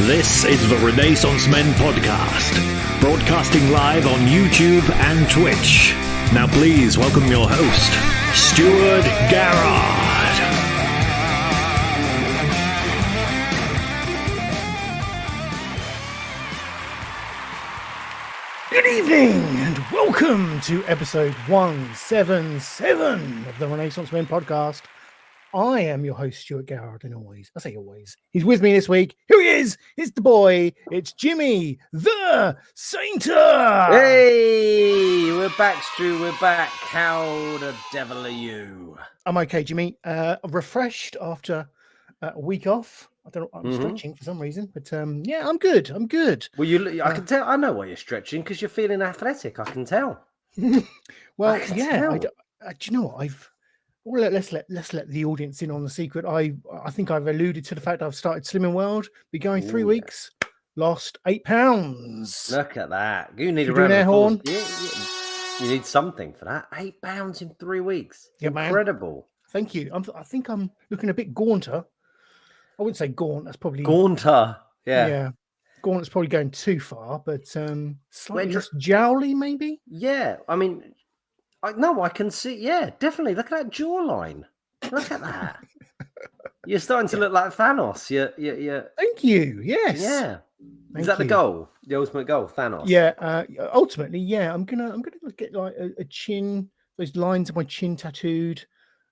This is the Renaissance Men Podcast, broadcasting live on YouTube and Twitch. Now please welcome your host, Stuart Garrard. Good evening and welcome to episode 177 of the Renaissance Men Podcast. I am your host, Stuart Garrard, and I say always, he's with me this week. Here he is, it's the boy, it's Jimmy, the Sainter. Hey, we're back, Stu, we're back. How the devil are you? I'm okay, Jimmy. Refreshed after a week off. I don't know, I'm stretching for some reason, but yeah, I'm good. Well, I can tell, I know why you're stretching, because you're feeling athletic, I can tell. Well, yeah, do you know what, Well, let's let the audience in on the secret. I think I've alluded to the fact I've started Slimming World. Be going 3 weeks. Lost 8 pounds. Look at that. You need an air horn. Yeah. You need something for that. 8 pounds in 3 weeks. Yeah, incredible. Man. Thank you. I think I'm looking a bit gaunter. I wouldn't say gaunt. That's probably gaunter. Yeah. Yeah. Gaunt is probably going too far, but slightly less jowly, maybe. Yeah. I mean. I can see. Yeah, definitely. Look at that jawline. Look at that. You're starting to look like Thanos. Yeah. Thank you. Yes. Yeah. Is that the goal? The ultimate goal, Thanos? Yeah. Ultimately, yeah. I'm gonna get like a chin. Those lines of my chin tattooed.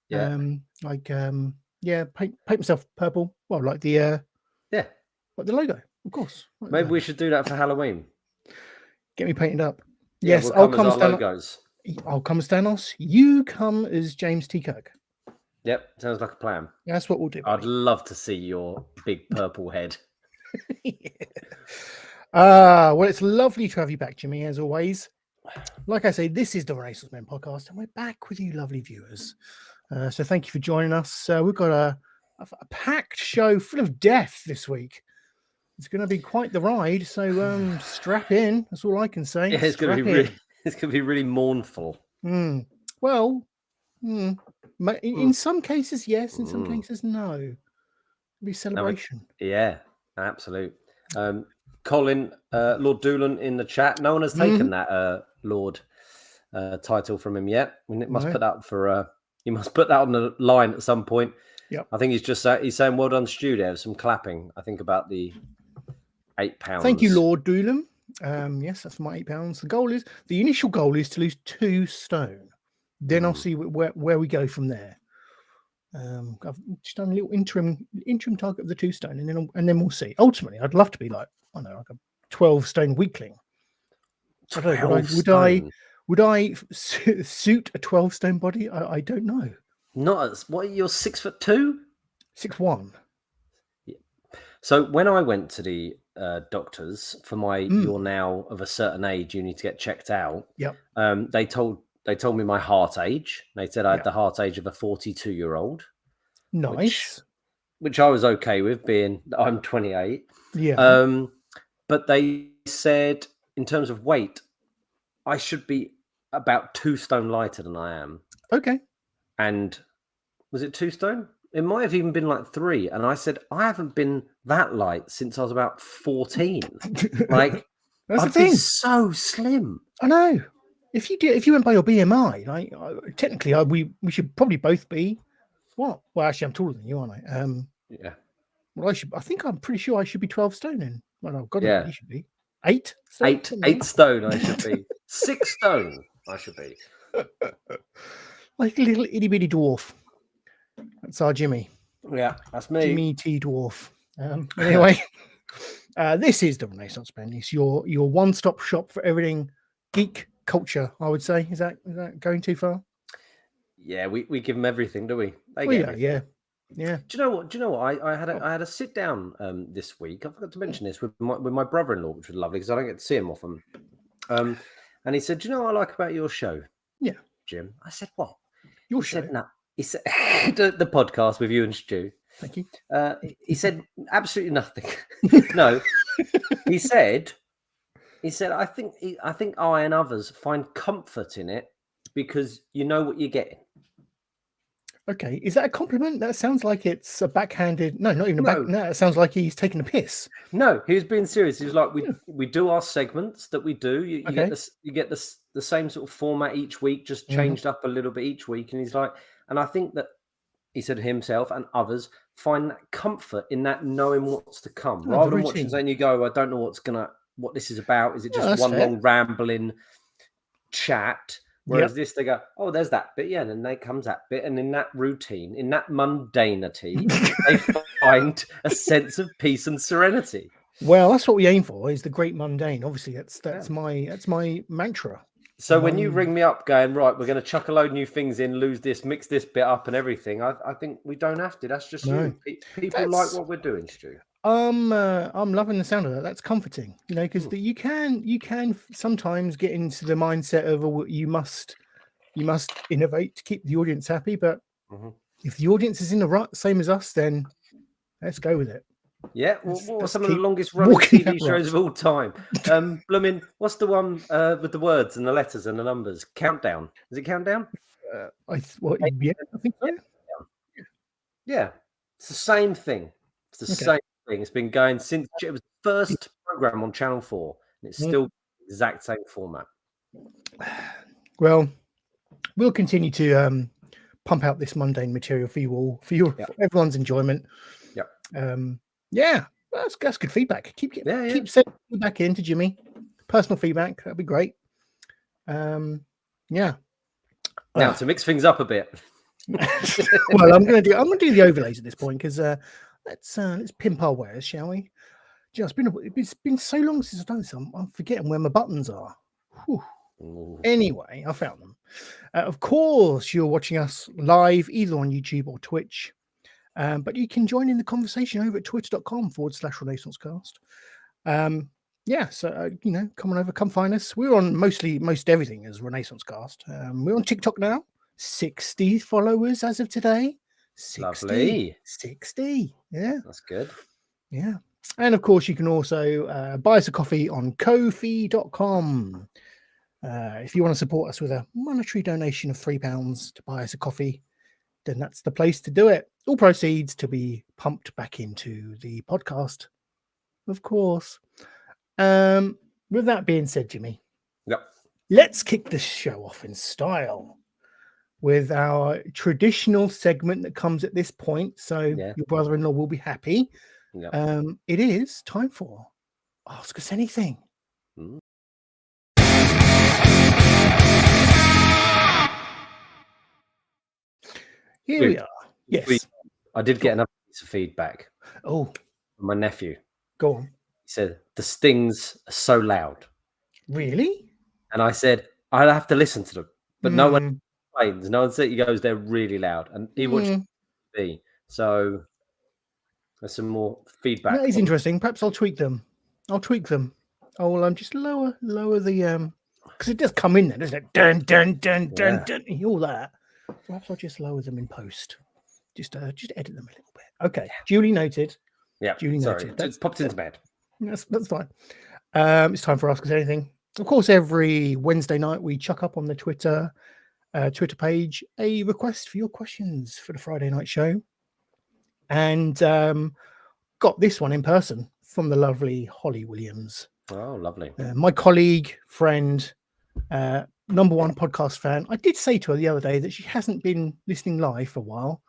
Yeah. Paint myself purple. Well, like the like the logo, of course. Like Maybe we should do that for Halloween. Get me painted up. Yeah, Yes, I'll come as our logos. I'll come as Thanos. You come as James T. Kirk. Yep, sounds like a plan. That's what we'll do. I'd love to see your big purple head. Well, it's lovely to have you back, Jimmy, as always. Like I say, this is the Renaissance Men Podcast, and we're back with you, lovely viewers. So thank you for joining us. We've got a packed show full of death this week. It's going to be quite the ride, so strap in. That's all I can say. Yeah, it's going to be really mournful. Well, in some cases, yes. In some cases, no. It'll be a celebration. Yeah, absolute. Colin, Lord Doolan in the chat. No one has taken that Lord title from him yet. We must put that for. You must put that on the line at some point. Yep. I think he's saying, "Well done, Stu." There was some clapping. I think about the 8 pounds. Thank you, Lord Doolan. Yes, that's my 8 pounds. The initial goal is to lose 2 stone. Then I'll see where we go from there. I've just done a little interim target of the 2 stone, and then we'll see. Ultimately, I'd love to be like a 12 stone weakling. Would I suit a 12 stone body? I don't know. Not as what? You're 6'2", 6'1". Yeah. So when I went to the doctors for my you're now of a certain age, you need to get checked out. Yep. They told me my heart age. They said I had the heart age of a 42-year-old. Nice. Which I was okay with, being that I'm 28. Yeah. But they said in terms of weight, I should be about 2 stone lighter than I am. Okay. And was it 2 stone? It might have even been like 3. And I said, I haven't been that light since I was about 14. Like, that's I'd be so slim. I know. If you went by your BMI, like technically, we should probably both be what? Well, actually, I'm taller than you, aren't I? Yeah. Well, I'm pretty sure I should be 12 stone in. Well, I've got you should be 8. 8 stone. I should be 6 stone. I should be like a little itty bitty dwarf. That's our Jimmy. Yeah, that's me. Jimmy T. Dwarf. Anyway, this is the Renaissance Men. It's your one-stop shop for everything geek culture, I would say. Is that going too far? Yeah, we give them everything, do we? Yeah. Do you know what? I had a sit down this week. I forgot to mention this with my brother-in-law, which was lovely because I don't get to see him often. And he said, "Do you know what I like about your show?" Yeah, Jim. I said, "What?" Your he show? Said, "No." He said, "The podcast with you and Stu." Thank you. He said, "Absolutely nothing." No, he said, "I think I and others find comfort in it because you know what you're getting." Okay, is that a compliment? That sounds like it's a backhanded. No, not even a back. No. No, it sounds like he's taking a piss. No, he was being serious. He was like, we do our segments that we do. You Okay. get the same sort of format each week, just changed up a little bit each week. And he's like, and I think that he said himself and others find that comfort in that knowing what's to come, rather than watching something you go, I don't know what this is about. Is it just one long rambling chat? Whereas this, they go, oh, there's that bit, yeah, and then there comes that bit, and in that routine, in that mundanity, they find a sense of peace and serenity. Well, that's what we aim for, is the great mundane. Obviously, that's my mantra. So when you ring me up going, right, we're going to chuck a load of new things in, lose this, mix this bit up and everything, I think we don't have to. That's just you. People like what we're doing, Stu. I'm loving the sound of that. That's comforting, because you can sometimes get into the mindset of you must innovate to keep the audience happy. But if the audience is in the same as us, then let's go with it. Yeah, what are some of the longest running TV shows of all time? Bloomin', what's the one with the words and the letters and the numbers? Countdown. Is it Countdown? I think so. Yeah, it's the same thing. It's the same thing. It's been going since it was the first program on Channel 4, and it's still the exact same format. Well, we'll continue to pump out this mundane material for you all, for everyone's enjoyment. Yeah, that's good feedback. Keep sending feedback in to Jimmy. Personal feedback, that'd be great. Now to mix things up a bit. Well, I'm gonna do the overlays at this point, because let's pimp our wares, shall we? It's been so long since I've done this. I'm forgetting where my buttons are. Anyway, I found them. Of course, you're watching us live either on YouTube or Twitch. But you can join in the conversation over at twitter.com/RenaissanceCast. So come on over, come find us. We're on most everything as Renaissance Cast. We're on TikTok now. 60 followers as of today. 60. Yeah, that's good. Yeah, and of course you can also buy us a coffee on Ko-fi.com. If you want to support us with a monetary donation of £3 to buy us a coffee, then that's the place to do it. All proceeds to be pumped back into the podcast, of course. With that being said, Jimmy, let's kick this show off in style with our traditional segment that comes at this point. So your brother-in-law will be happy. It is time for Ask Us Anything. Here we are. Yes. I did get another piece of feedback. Oh. From my nephew. Go on. He said, the stings are so loud. Really? And I said, I'd have to listen to them. But no one explains. No one says he goes, they're really loud. And he watched TV. So there's some more feedback. That is interesting. Perhaps I'll tweak them. I'll just lower the because it does come in there, doesn't it? Dun dun dun dun dun, all that. Perhaps I'll just lower them in post. Just edit them a little bit. Okay, duly noted. Yeah, duly noted. That's popped into bed. That's fine. It's time for Ask Us Anything. Of course, every Wednesday night we chuck up on the Twitter page a request for your questions for the Friday night show, and got this one in person from the lovely Holly Williams. Oh, lovely. My colleague, friend, number one podcast fan. I did say to her the other day that she hasn't been listening live for a while,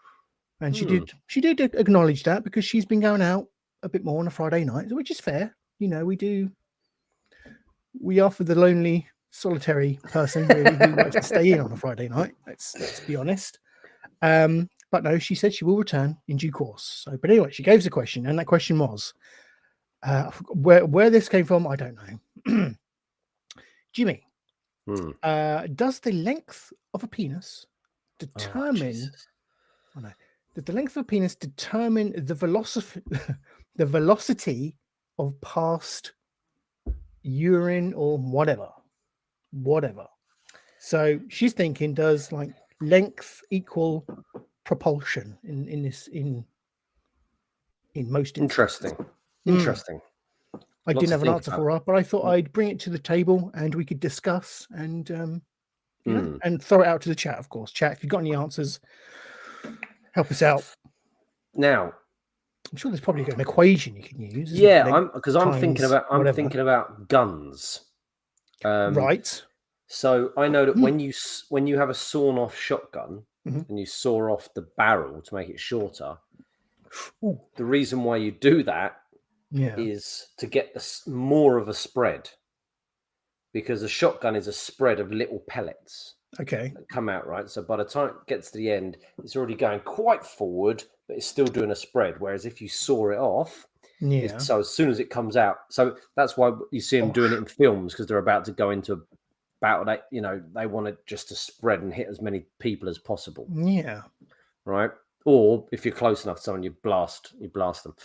and she did acknowledge that, because she's been going out a bit more on a Friday night, which is fair. We are for the lonely, solitary person really, who likes to stay in on a Friday night. Let's be honest. But no, she said she will return in due course. So, but anyway, she gave us a question, and that question was, where this came from, I don't know. Jimmy, does the length of a penis determine? Does the length of a penis determine the velocity of past urine or whatever? So she's thinking, does length equal propulsion in most instances? Interesting. I didn't have an answer for her, but I thought I'd bring it to the table and we could discuss and and throw it out to the chat, of course. Chat, if you've got any answers, Help us out. Now, I'm sure there's probably an equation you can use. Yeah, I'm thinking about guns. Right. So I know that when you have a sawn off shotgun and you saw off the barrel to make it shorter, the reason why you do that is to get more of a spread, because a shotgun is a spread of little pellets. Okay. That come out, right? So by the time it gets to the end, it's already going quite forward, but it's still doing a spread. Whereas if you saw it off, so as soon as it comes out, so that's why you see them doing it in films, because they're about to go into a battle. They want it just to spread and hit as many people as possible. Yeah. Right. Or if you're close enough to someone, you blast them.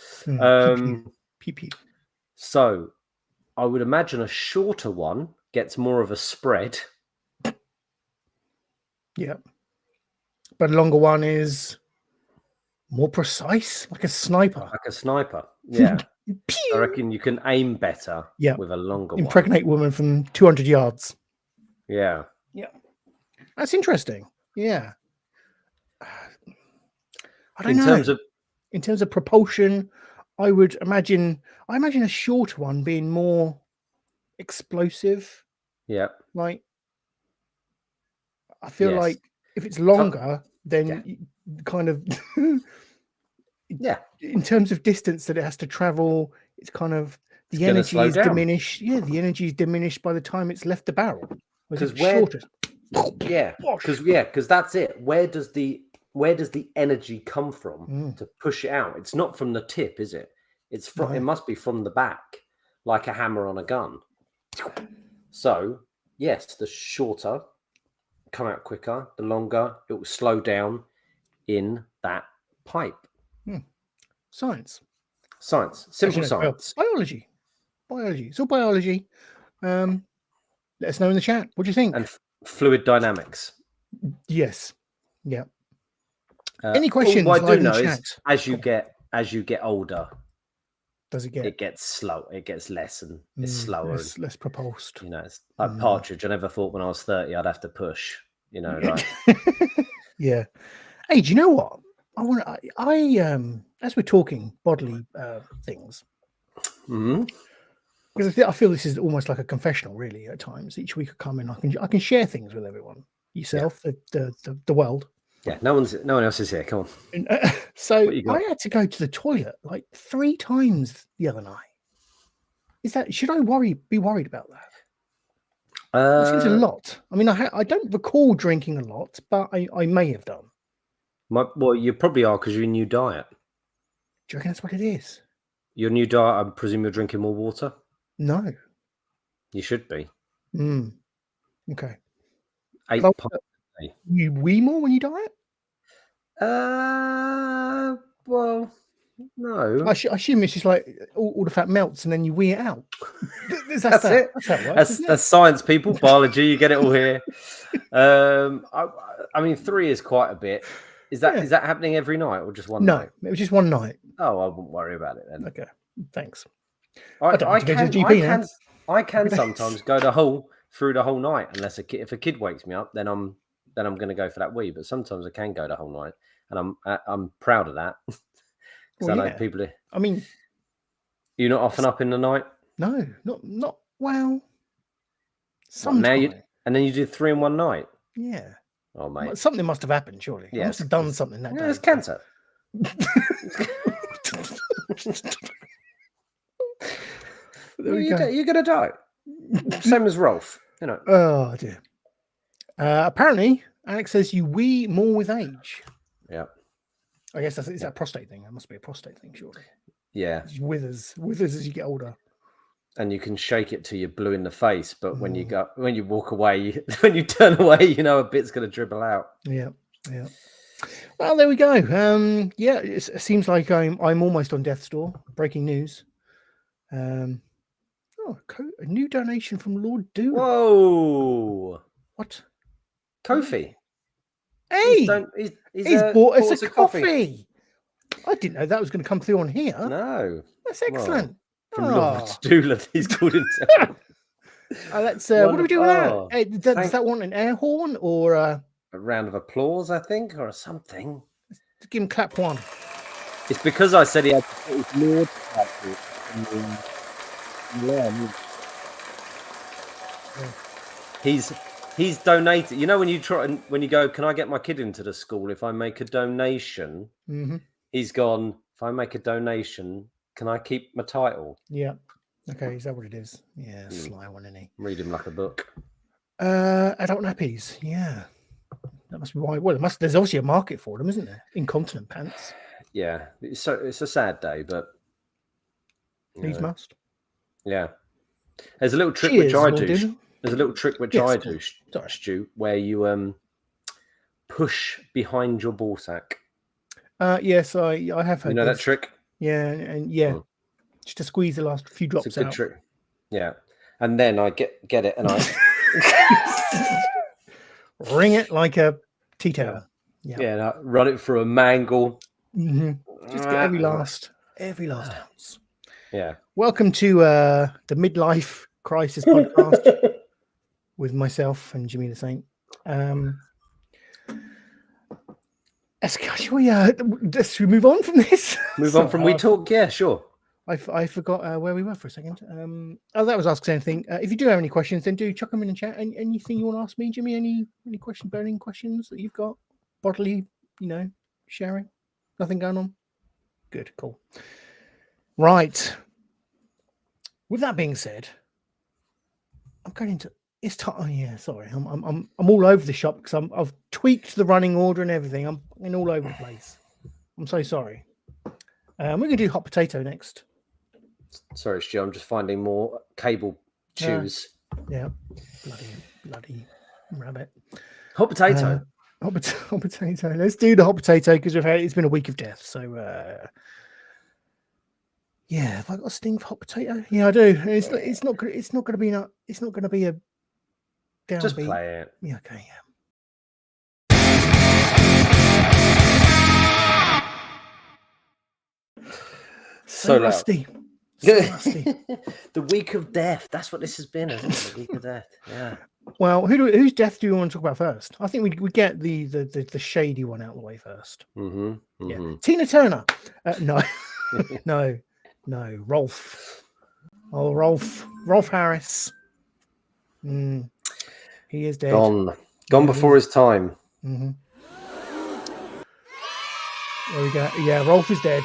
Pew, pew. So I would imagine a shorter one gets more of a spread. Yeah. But a longer one is more precise, like a sniper. Yeah. I reckon you can aim better with a longer one. Impregnate women from 200 yards. Yeah. Yeah. That's interesting. Yeah. I don't know. In terms of propulsion, I imagine a shorter one being more explosive. Yeah. Like, I feel like if it's longer, then kind of in terms of distance that it has to travel, it's kind of the energy is diminished. Yeah, the energy is diminished by the time it's left the barrel. Because because that's it. Where does the energy come from to push it out? It's not from the tip, is it? It's from. It must be from the back, like a hammer on a gun. So yes, the shorter come out quicker. The longer it will slow down in that pipe. Science, simple science. Biology. It's all biology. Let us know in the chat. What do you think? And fluid dynamics. Yes. Yeah. Any questions? What I do know is as you get older, does it get? It gets slow. It gets less and it's slower. Less propulsed. It's like partridge. I never thought when I was 30 I'd have to push. Like. Yeah. Hey, do you know what? I as we're talking bodily things. Because I feel this is almost like a confessional, really. At times, each week I come in, I can share things with everyone, yourself, the world. Yeah, no one else is here. Come on. So I had to go to the toilet like 3 times the other night. Should I be worried about that? It seems a lot. I mean, I don't recall drinking a lot, but I may have done. Well, you probably are because you're in your new diet. Do you reckon that's what it is? Your new diet, I presume you're drinking more water? No. You should be. Okay. 8 pints a day. You wee more when you diet? Well, no. I assume it's just like all the fat melts and then you wee it out. That's it. That's how it works, that's science, people. Biology, you get it all here. I mean, 3 is quite a bit. Is that happening every night or just one night? No, it was just one night. Oh, I wouldn't worry about it then. Okay, thanks. I can sometimes go through the whole night unless if a kid wakes me up, then I'm going to go for that wee. But sometimes I can go the whole night, and I'm proud of that. I know people. I mean, you're not often up in the night. No, not well. Sometimes. And then you do 3 in one night. Yeah. Oh, mate. Something must have happened, surely. Yeah, must have done something that day. It's cancer. You're going to die. Same as Rolf, Oh, dear. Apparently, Alex says you wee more with age. Yeah. I guess is that a prostate thing? That must be a prostate thing, surely. Yeah. It withers as you get older. And you can shake it till you're blue in the face, but when you walk away, when you turn away, a bit's going to dribble out. Yeah. Well, there we go. It seems like I'm almost on death's door. Breaking news. A new donation from Lord Doom. Whoa! What? Kofi. Hey, he's bought us a coffee. I didn't know that was going to come through on here. No, that's excellent. Well, from Lord Doolin, he's called himself. What do we do with that? Does that want an air horn or a round of applause? I think, or something. Give him clap one. It's because I said he had to put his Lord title in the He's donated. You know, when you go, can I get my kid into the school if I make a donation? Mm-hmm. He's gone, if I make a donation, can I keep my title? Yeah. Okay, is that what it is? Yeah, sly one, isn't he? Read him like a book. Adult nappies. Yeah. That must be why. Well, there's obviously a market for them, isn't there? Incontinent pants. Yeah. It's a sad day, but These must. Yeah. There's a little trick Cheers, which I Lord do. Dillon. There's a little trick which I do, Stu, where you push behind your ball sack. Yes, I have heard. You know that trick? Yeah, and just to squeeze the last few drops it's a good out. Trick. Yeah, and then I get it, and I ring it like a tea towel. Yeah, and I run it through a mangle. Mm-hmm. Just get every last ounce. Yeah. Welcome to the Midlife Crisis podcast with myself and Jimmy the Saint. Should we move on from this? Move on from We Talk? Yeah, sure. I forgot where we were for a second. That was Ask Us Anything. If you do have any questions, then do chuck them in the chat. Anything you want to ask me, Jimmy? Any burning questions that you've got? Bodily, sharing? Nothing going on? Good, cool. Right. With that being said, I'm going into it's time. Oh yeah, sorry. I'm all over the shop because I've tweaked the running order and everything. I'm in all over the place. I'm so sorry. We're going to do hot potato next. Sorry, Stu. I'm just finding more cable chews. Yeah. Bloody rabbit. Hot potato. Hot potato. Let's do the hot potato because it's been a week of death. So yeah, have I got a sting for hot potato? Yeah, I do. It's not going to be a downbeat. Just play it. Yeah, okay, yeah. So rusty. So rusty. The week of death. That's what this has been, isn't it? The week of death. Yeah. Well, whose death do you want to talk about first? I think we get the shady one out of the way first. Mm-hmm. Yeah. Tina Turner. No. No. Rolf. Oh, Rolf Harris. He is dead. Gone before his time. Mm-hmm. There we go. Yeah, Rolf is dead.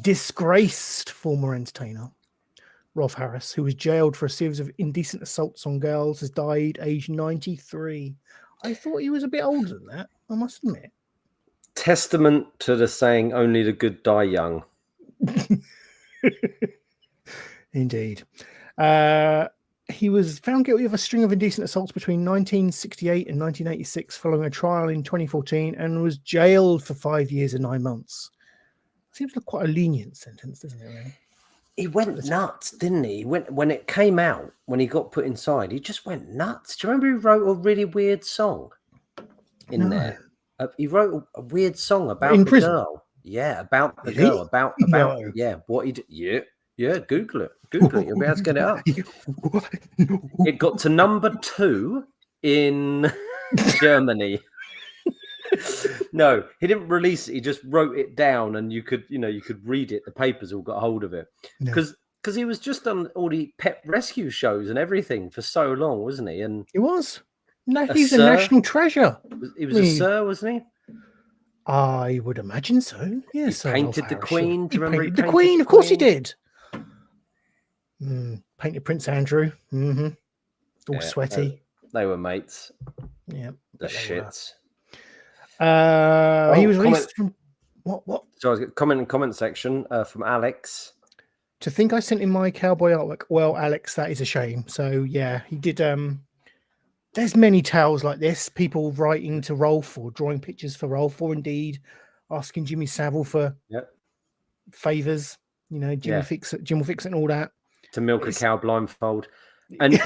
Disgraced former entertainer Rolf Harris, who was jailed for a series of indecent assaults on girls, has died aged 93. I thought he was a bit older than that, I must admit. Testament to the saying, only the good die young. Indeed. He was found guilty of a string of indecent assaults between 1968 and 1986 following a trial in 2014 and was jailed for 5 years and 9 months. Seems like quite a lenient sentence, doesn't it? Really? He went nuts, didn't he? When it came out, when he got put inside, he just went nuts. Do you remember he wrote a really weird song in there? He wrote a weird song about in the prison. girl. Yeah, about the girl. About what he did. Yeah. Google it. You'll be able to get it up. It got to number 2 in Germany. No, he didn't release it. He just wrote it down, and you could read it. The papers all got hold of it because he was just on all the pet rescue shows and everything for so long, wasn't he? And he was. No, he's a national treasure. He was a sir, wasn't he? I would imagine so. Yes, he painted the Queen. Do you remember? He painted the Queen. Of course, he did. Painted Prince Andrew. Mm-hmm. All sweaty. They were mates. Yeah, the shits. He was released from what? So I was comment section from Alex. To think I sent him my cowboy artwork. Well, Alex, that is a shame. So yeah, he did. There's many tales like this. People writing to Rolf or drawing pictures for Rolf, or indeed asking Jimmy Savile for favors. Jim will fix it, and all that. To milk a cow blindfold, and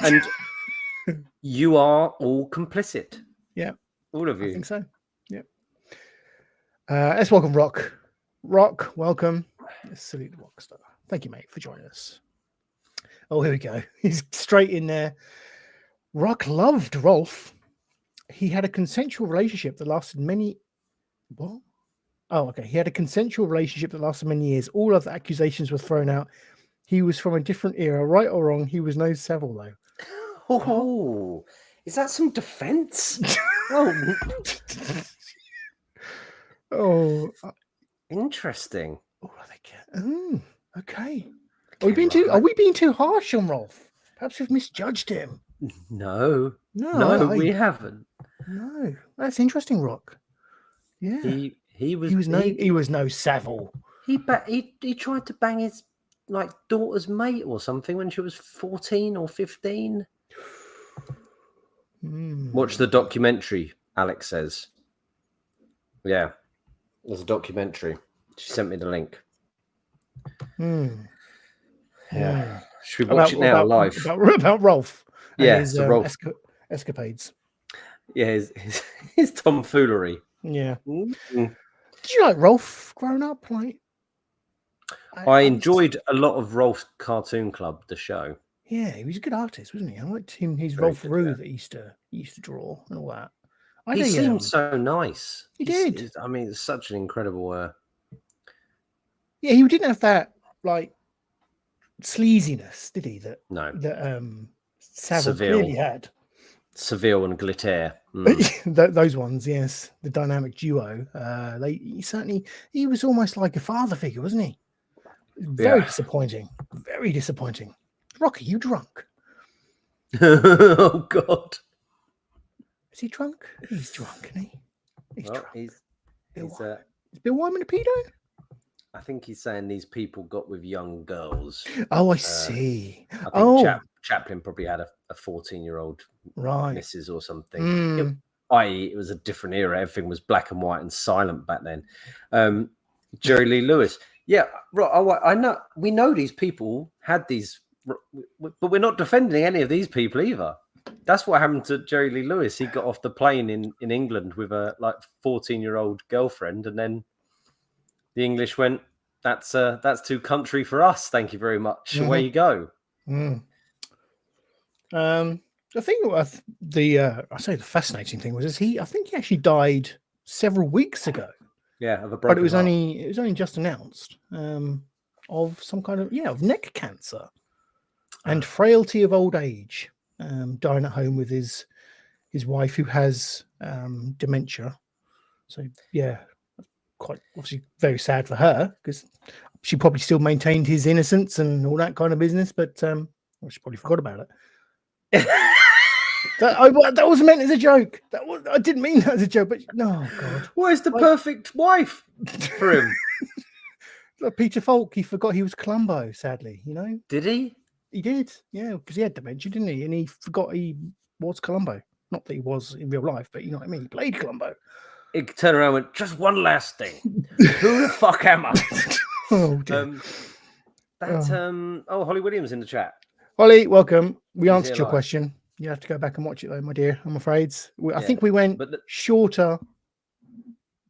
you are all complicit. Yeah, all of you. I think so. Yeah. Let's welcome Rock. Rock, welcome. Let's salute the rock star. Thank you, mate, for joining us. Oh, here we go. He's straight in there. Rock loved Rolf. He had a consensual relationship that lasted many. What? Oh, okay. He had a consensual relationship that lasted many years. All other accusations were thrown out. He was from a different era, right or wrong. He was no Savile, though. Oh, is that some defense? Oh, Oh, interesting. oh, okay. Are we being too harsh on Rolf? Perhaps we've misjudged him. No, No, we haven't. No, that's interesting, Rock. Yeah, he was no Savile. He tried to bang his daughter's mate or something when she was 14 or 15. Watch the documentary, Alex says. Yeah, there's a documentary. She sent me the link. Yeah. Should we watch it now live? About Rolf and his Rolf. escapades. Yeah, his tomfoolery. Yeah. Did you like Rolf growing up? I enjoyed a lot of Rolf's Cartoon Club, the show. Yeah, he was a good artist, wasn't he? I liked him. His Rolf-A-Roo that he used to draw and all that. He seemed so nice. He did. I mean, it's such an incredible. Yeah, he didn't have that sleaziness, did he? That Savile clearly had. Seville and Glitter. Those ones, yes. The dynamic duo. He was almost like a father figure, wasn't he? Very disappointing. Very disappointing. Rocky, you drunk? Oh God. Is he drunk? He's drunk, isn't he? He's drunk. Is Bill Wyman a pedo? I think he's saying these people got with young girls. Oh, I see. I think Chaplin probably had a 14-year-old missus or something. It was a different era. Everything was black and white and silent back then. Jerry Lee Lewis. Yeah, I know. We know these people had these, but we're not defending any of these people either. That's what happened to Jerry Lee Lewis. He got off the plane in England with a 14-year-old girlfriend, and then the English went, "That's too country for us. Thank you very much. Away you go." I think the fascinating thing was I think he actually died several weeks ago. Yeah, of a broken but it was heart. only just announced of some kind of neck cancer and frailty of old age. Dying at home with his wife who has dementia. So yeah, quite obviously very sad for her because she probably still maintained his innocence and all that kind of business, but she probably forgot about it. That was meant as a joke. I didn't mean that as a joke, but no, God. Where's the perfect wife for him? Like Peter Falk, he forgot he was Columbo, sadly, Did he? He did, yeah, because he had dementia, didn't he? And he forgot he was Columbo. Not that he was in real life, but you know what I mean? He played Columbo. He turned around and went, just one last thing. Who the fuck am I? Oh, dear. Holly Williams in the chat. Holly, welcome. We answered your question. You have to go back and watch it, though, my dear. I'm afraid. I think we went shorter,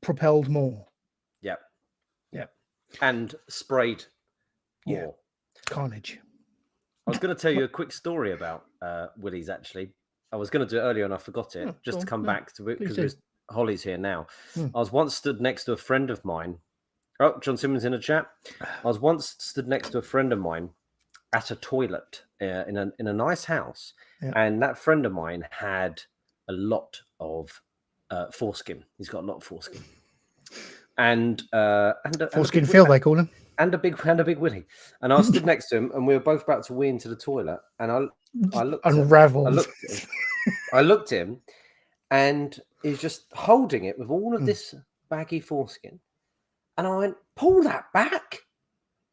propelled more. Yep. Yep. And sprayed more. Yeah. Carnage. I was going to tell you a quick story about Willie's, actually. I was going to do it earlier and I forgot it, just to come back to it because Holly's here now. I was once stood next to a friend of mine. Oh, John Simmons in the chat. I was once stood next to a friend of mine at a toilet in a nice house. Yeah. And that friend of mine had a lot of foreskin. He's got a lot of foreskin. And foreskin Phil, they call him. And a big willy. And I stood next to him, and we were both about to wee into the toilet. And I looked unraveled. I looked at him, and he's just holding it with all of this baggy foreskin. And I went, "Pull that back."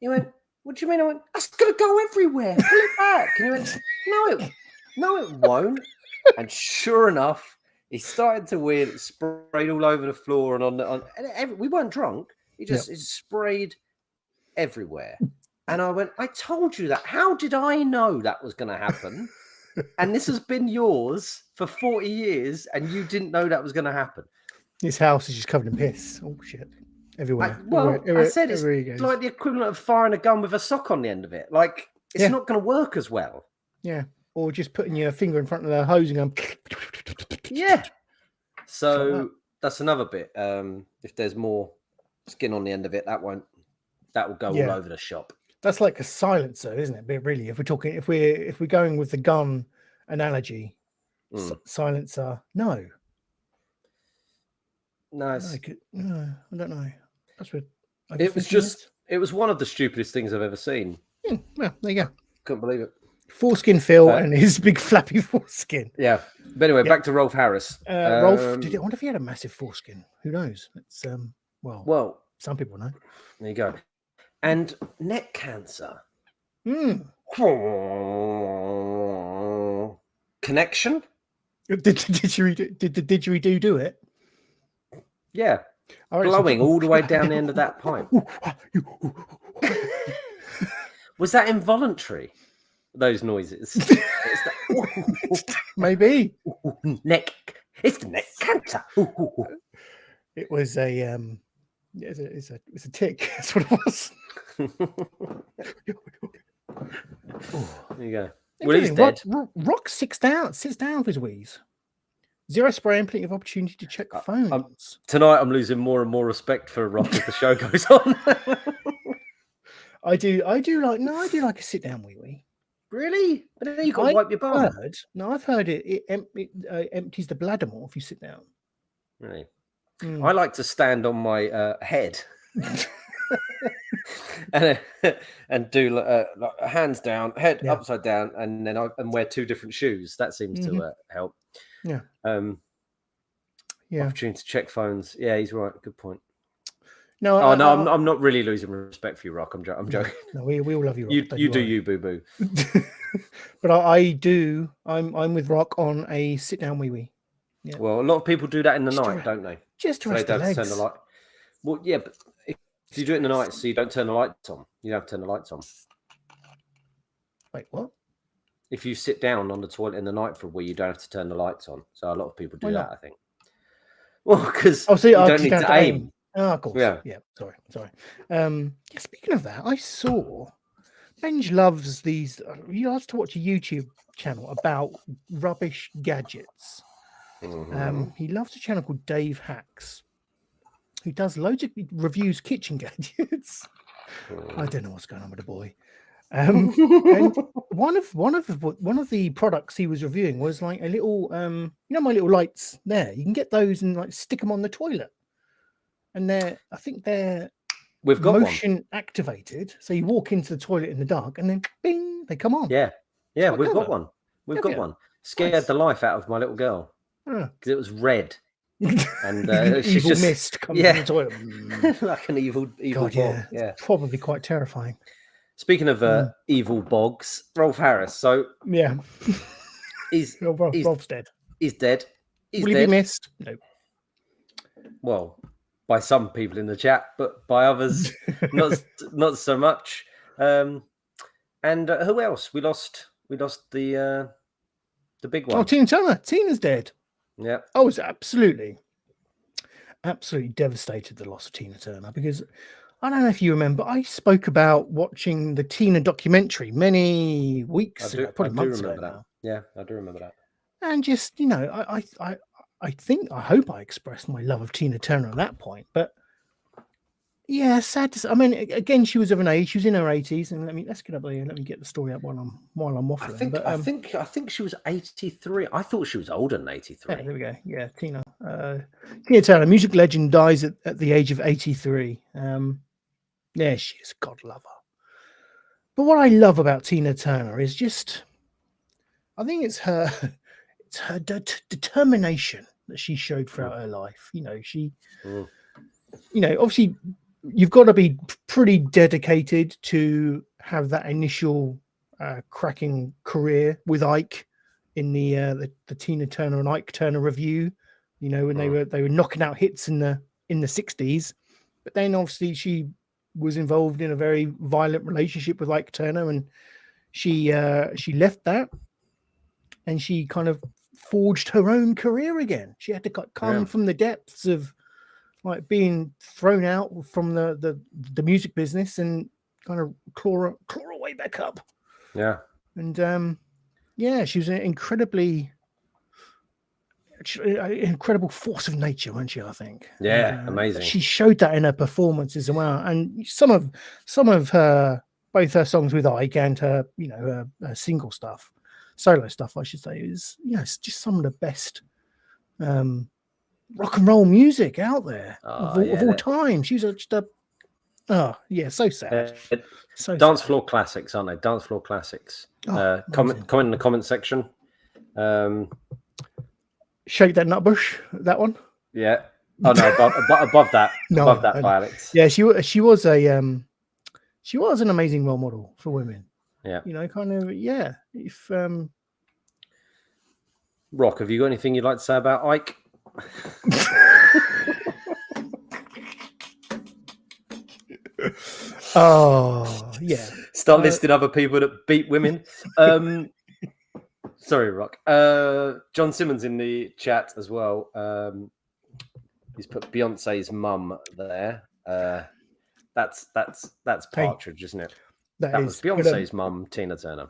He went, "What do you mean?" I went, "That's gonna go everywhere. Pull it back." And he went, "No, it won't." And sure enough, he started to wee, and it sprayed all over the floor and we weren't drunk. It sprayed everywhere. And I went, "I told you that. How did I know that was going to happen? And this has been yours for 40 years and you didn't know that was going to happen." His house is just covered in piss. Oh, shit. Everywhere. I said it's like the equivalent of firing a gun with a sock on the end of it. Like, it's not going to work as well. Yeah. Or just putting your finger in front of the hose and going... Yeah. So that's another bit. If there's more skin on the end of it, that will go all over the shop. That's like a silencer, isn't it? But really, if we're going with the gun analogy, silencer, no, I don't know. That's what it was one of the stupidest things I've ever seen. Well, there you go. Couldn't believe it. Foreskin Phil and his big flappy foreskin. Yeah. But anyway, back to Rolf Harris. Rolf, I wonder if he had a massive foreskin. Who knows? It's well, some people know. There you go. And neck cancer. Connection? Did the didgeridoo do it? Yeah. Blowing all the way down the end of that pipe. Was that involuntary? Those noises. Maybe. Neck. It's the neck cancer. It was it's a tick. That's what it was. There you go. Well, he's dead. Rock sits down for his wheeze. Zero spray and plenty of opportunity to check phones. Tonight, I'm losing more and more respect for Rock as the show goes on. I do like a sit down wee wee. Really? But then you got to wipe your bum. I've heard it empties the bladder more if you sit down. Really? I like to stand on my head and do like hands down, head upside down, and then and wear two different shoes. That seems to help. Yeah. Opportunity to check phones. Yeah, he's right. Good point. No, I'm not really losing respect for you, Rock. I'm joking. No, we all love you, Rock. You do you, boo boo. But I do. I'm with Rock on a sit down wee wee. Yeah. Well, a lot of people do that in the night, don't they? Just to rest the legs. Turn the light. Well, yeah, but if you do it in the night, so you don't turn the lights on. You don't have to turn the lights on. Wait, what? If you sit down on the toilet in the night for a wee, you don't have to turn the lights on. So a lot of people do that, I think. Well, because you don't need to aim. Oh, of course. Yeah. Sorry. Speaking of that, I saw Benj loves these. He loves to watch a YouTube channel about rubbish gadgets. He loves a channel called Dave Hacks, who does loads of reviews kitchen gadgets. I don't know what's going on with the boy. And one of the products he was reviewing was like a little my little lights there. You can get those and like stick them on the toilet. And we've got motion activated. So you walk into the toilet in the dark and then bing, they come on. Yeah. Yeah, we've got one. We've got one. Scared the life out of my little girl. Because it was red. And she's evil mist coming from the toilet. Like an evil God, bog. Yeah. Probably quite terrifying. Speaking of evil bogs, Rolf Harris. So Rolf's dead. He's dead. Will he be missed? No. Well, by some people in the chat, but by others, not so much. And who else? We lost the big one. Oh, Tina Turner. Tina's dead. Yeah. I was absolutely devastated the loss of Tina Turner, because I don't know if you remember, I spoke about watching the Tina documentary many weeks ago, probably months ago now. Yeah, I do remember that. And just, I hope I expressed my love of Tina Turner at that point. But yeah, sad to say. I mean, again, she was of an age. She was in her 80s. And let's get up there. Let me get the story up while I'm waffling. I think she was 83. I thought she was older than 83. Yeah, there we go. Yeah, Tina. Tina Turner, music legend, dies at the age of 83. Yeah, she is a God lover. But what I love about Tina Turner is just, I think it's her determination that she showed throughout her life. Obviously you've got to be pretty dedicated to have that initial cracking career with Ike in the Tina Turner and Ike Turner review, when they were knocking out hits in the 60s. But then obviously she was involved in a very violent relationship with Ike Turner, and she left that and she kind of forged her own career again. She had to come from the depths of like being thrown out from the music business and kind of claw her way back up. Yeah. And she was an incredibly an incredible force of nature, wasn't she? I think. Yeah, And, amazing. She showed that in her performances as well, and some of her both her songs with Ike and her her single stuff, solo stuff, I should say, is it's just some of the best rock and roll music out there of all time. She was just a so sad. So dance sad. floor classics, aren't they? Dance floor classics. Oh, comment in the comment section. Shake That Nut Bush, that one. Yeah. Oh no, above that. Above that by Alex. Yeah, she was an amazing role model for women. Yeah. Kind of, yeah. If Rock, have you got anything you'd like to say about Ike? Oh, yeah. Start listing other people that beat women. Sorry, Rock. John Simmons in the chat as well. He's put Beyonce's mum there. That's Partridge, isn't it? That was Beyonce's mum, Tina Turner.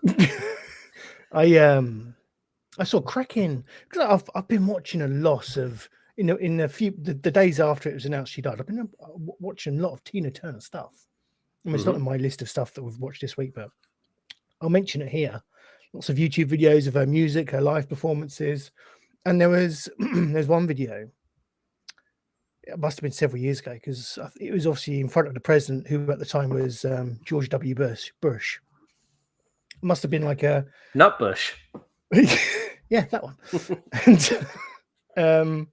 I saw cracking because I've been watching a lot of in the days after it was announced she died. I've been watching a lot of Tina Turner stuff. I mean, it's not in my list of stuff that we've watched this week, but I'll mention it here. Lots of YouTube videos of her music, her live performances, and there's one video. It must have been several years ago because it was obviously in front of the president, who at the time was George W. Bush. It must have been like a Nutbush. Yeah, that one. And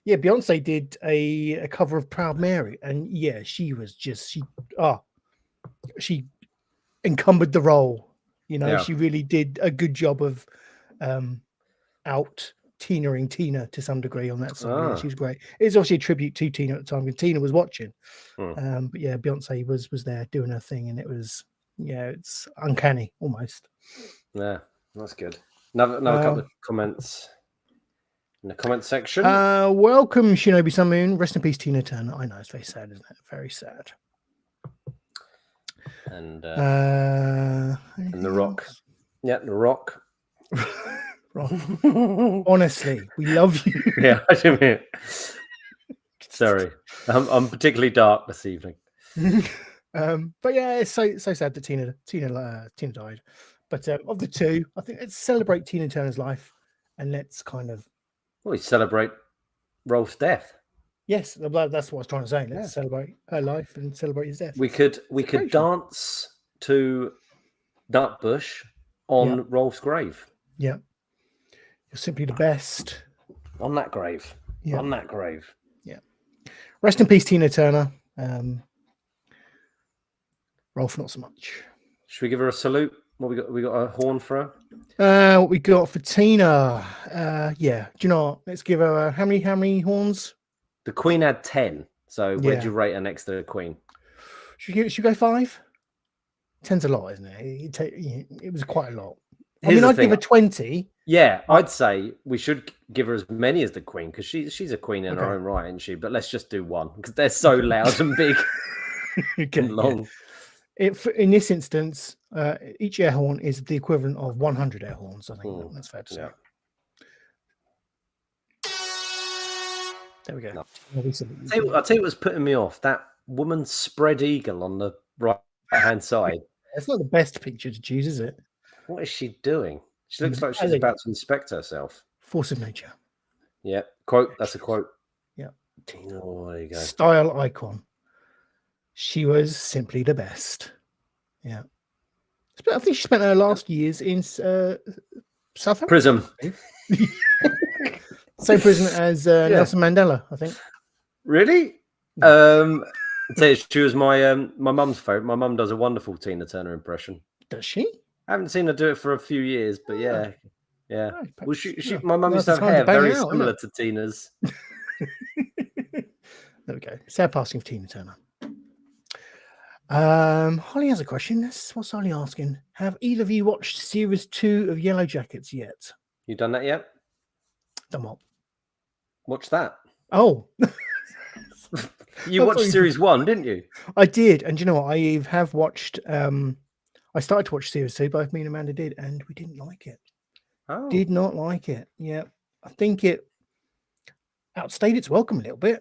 Beyonce did a cover of Proud Mary, and she was just she encumbered the role. She really did a good job of out Tina-ing Tina to some degree on that song. Yeah, she was great. It's obviously a tribute to Tina at the time because Tina was watching. But Beyonce was there doing her thing, and it was it's uncanny almost. Yeah, that's good. Another couple of comments in the comment section. Welcome, Shinobi Sun Moon. Rest in peace, Tina Turner. I know, it's very sad, isn't it? Very sad. And The Rock. Yeah, The Rock. Honestly, we love you. Yeah, I do mean. Sorry, I'm particularly dark this evening. But yeah, it's so sad that Tina died. But of the two, I think let's celebrate Tina Turner's life, and let's kind of we celebrate Rolf's death. Yes, that's what I was trying to say. Let's celebrate her life and celebrate his death. We could dance to Nutbush on Rolf's grave. Yeah, you're simply the best on that grave. Yeah. On that grave. Yeah. Rest in peace, Tina Turner. Rolf, not so much. Should we give her a salute? What we got? We got a horn for her. What we got for Tina? Yeah. Do you know what? Let's give her how many horns? The Queen had 10. So where'd you rate her next to the Queen? Should go 5? 10's a lot, isn't it? It was quite a lot. I'd give her 20. Yeah, I'd say we should give her as many as the Queen because she's a queen in her own right, isn't she? But let's just do 1 because they're so loud and big and long. In this instance, each air horn is the equivalent of 100 air horns. I think that's fair to say. There we go. No. I'll tell you what's putting me off. That woman's spread eagle on the right-hand side. It's not the best picture to choose, is it? What is she doing? She looks like she's about to inspect herself. Force of nature. Yeah. Quote. That's a quote. Yeah. Oh, there you go. Style icon. She was simply the best. Yeah. I think she spent her last years in South Africa. Prison. Same prison as Nelson Mandela, I think. Really? I'll tell you, she was my mum's favourite. My mum does a wonderful Tina Turner impression. Does she? I haven't seen her do it for a few years, but yeah. Oh, well, my mum used to have hair very similar to Tina's. There we go. Sad passing of Tina Turner. Holly has a question. What's Holly asking? Have either of you watched series 2 of Yellow Jackets yet? You done that yet? Done what? Watch that. Oh. You watched series 1, didn't you? I did. And you know what? I have watched I started to watch series 2, both me and Amanda did, and we didn't like it. Oh. Did not like it. Yeah. I think it outstayed its welcome a little bit.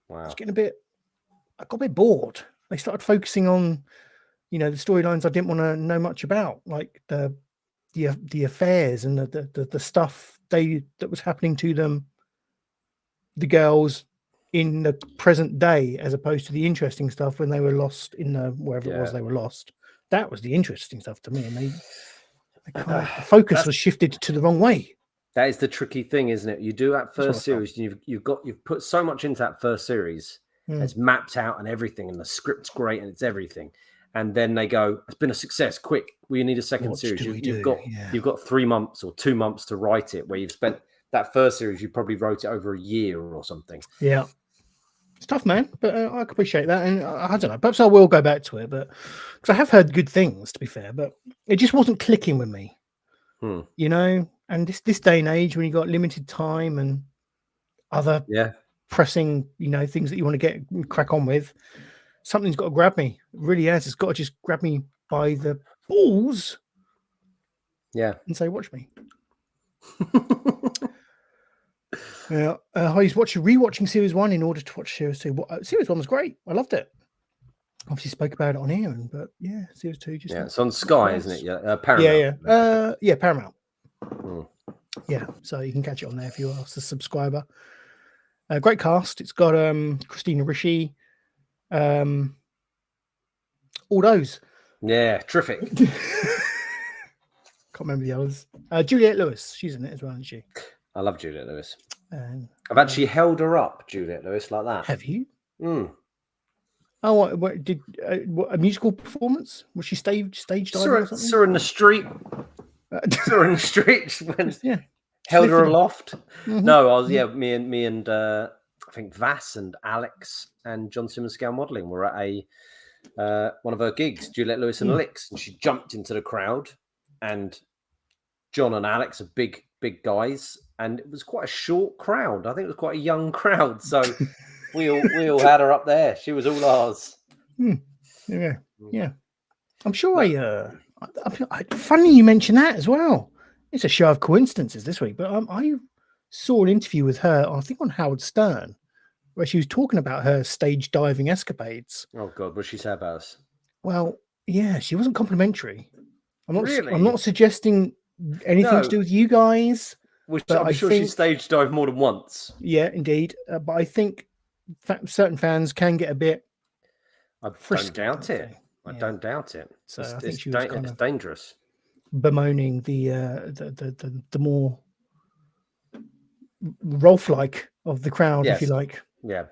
I Wow. was getting I got a bit bored. They started focusing on, the storylines I didn't want to know much about, like the affairs and the stuff that was happening to them, the girls in the present day, as opposed to the interesting stuff when they were lost in wherever it was they were lost. That was the interesting stuff to me, and the focus was shifted to the wrong way. That is the tricky thing, isn't it? You do that first series, and you've put so much into that first series. It's mapped out and everything, and the script's great and it's everything. And then they go, "It's been a success. Quick, we need a second series." You've got 3 months or 2 months to write it. Where you've spent that first series, you probably wrote it over a year or something. Yeah, it's tough, man. But I appreciate that, and I don't know. Perhaps I will go back to it, but because I have heard good things, to be fair, but it just wasn't clicking with me. And this day and age, when you got limited time and other pressing, things that you want to crack on with, something's got to grab me. It really has. It's got to just grab me by the balls. Yeah. And say, watch me. Yeah. He's rewatching series 1 in order to watch series 2. Series 1 was great. I loved it. Obviously spoke about it on here, but series 2 just it's on Sky, isn't it? Yeah, Paramount. Paramount. Yeah, so you can catch it on there if you are a subscriber. Great cast. It's got Christina Ricci, all those. Yeah, terrific. Can't remember the others. Juliette Lewis, she's in it as well, isn't she? I love Juliette Lewis. I've actually held her up, Juliette Lewis, like that. Have you? Oh, what did a musical performance? Was she stage diving or something? Saw her in the street. Held her aloft. No, I was me and I think Vass and Alex and John Simmons Scale Modelling were at a one of her gigs, Juliette Lewis and Alex, and she jumped into the crowd, and John and Alex are big guys, and it was quite a short crowd. I think it was quite a young crowd, so we all had her up there. She was all ours. Yeah. I'm sure funny you mentioned that as well. It's a show of coincidences this week, but I saw an interview with her, I think on Howard Stern, where she was talking about her stage diving escapades. Oh God, what she said about us? Well, yeah, she wasn't complimentary. I'm not suggesting anything to do with you guys. I'm sure she stage dived more than once. Yeah, indeed. But I think certain fans can get a bit. I don't doubt it. I don't doubt it. So I think she was it's dangerous. Bemoaning the more Rolf-like of the crowd, if you like. Yeah.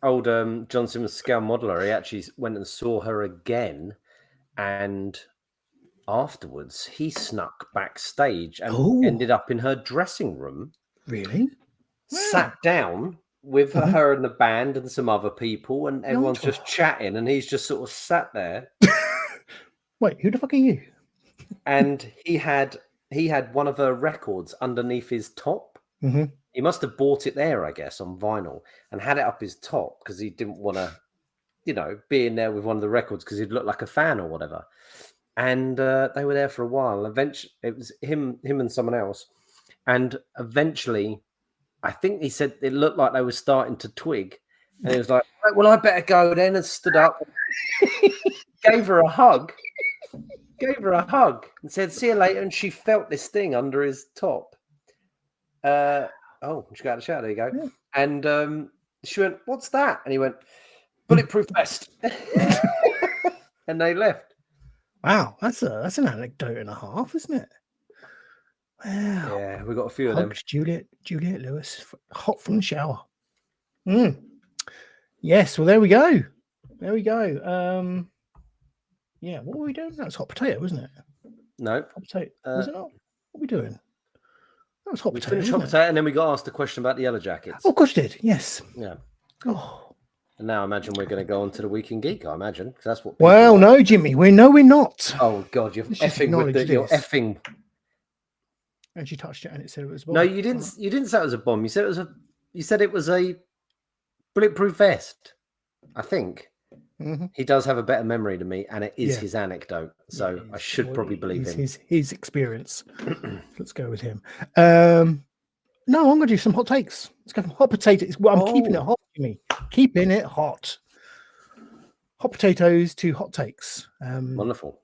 Old John Simmons Scale Modeler, he actually went and saw her again, and afterwards he snuck backstage and ended up in her dressing room. Really? Sat down with her and the band and some other people, and everyone's just chatting, and he's just sort of sat there. Wait, who the fuck are you? And he had one of her records underneath his top. He must have bought it there, I guess, on vinyl, and had it up his top because he didn't want to, be in there with one of the records because he'd look like a fan or whatever. And they were there for a while. Eventually, it was him and someone else. And eventually, I think he said it looked like they were starting to twig. And he was like, right, well, I better go then, and stood up, gave her a hug and said, see you later. And she felt this thing under his top. She got out of the shower. There you go. Yeah. And she went, what's that? And he went, bulletproof vest. And they left. Wow, that's an anecdote and a half, isn't it? Wow. Yeah, we got a few of them. Juliette Lewis, hot from the shower. Yes, well, there we go. Yeah, what were we doing? That was hot potato, wasn't it? No. Hot potato. Was it not? What were we doing? That was hot potato. We finished hot potato, and then we got asked a question about the Yellow Jackets. Oh, gosh, did. Yes. Yeah. Oh. And now I imagine we're going to go on to the Week in Geek, I imagine, because that's what. Well, no, Jimmy. We're not. Oh, God, you're effing with it. You're effing. And she touched it and it said it was a bomb. No, you didn't. You didn't say it was a bomb. You said it was a bulletproof vest. I think. He does have a better memory than me, and it is his anecdote. So I should probably believe him. His experience. Let's go with him. No, I'm going to do some hot takes. Let's go from hot potatoes. Well, I'm keeping it hot, Jimmy. Keeping it hot. Hot potatoes to hot takes. Wonderful.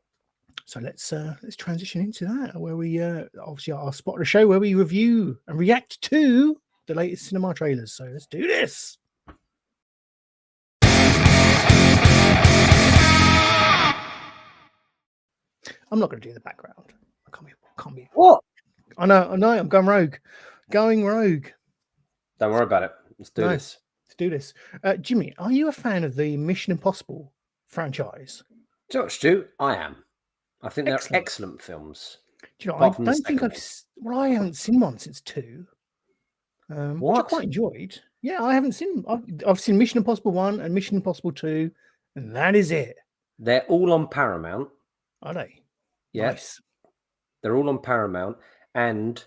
So let's transition into that, where we obviously our spot of the show where we review and react to the latest cinema trailers. So let's do this. I'm not going to do the background. I can't be. What? I know. I'm going rogue. Going rogue. Don't worry about it. Let's do this. Let's do this. Jimmy, are you a fan of the Mission Impossible franchise? Stu, I am. I think they're excellent films. Do you know, I don't think I haven't seen one since 2. Which I quite enjoyed. Yeah, I haven't seen. I've seen Mission Impossible 1 and Mission Impossible 2, and that is it. They're all on Paramount. Are they? Yeah. Nice. They're all on Paramount, and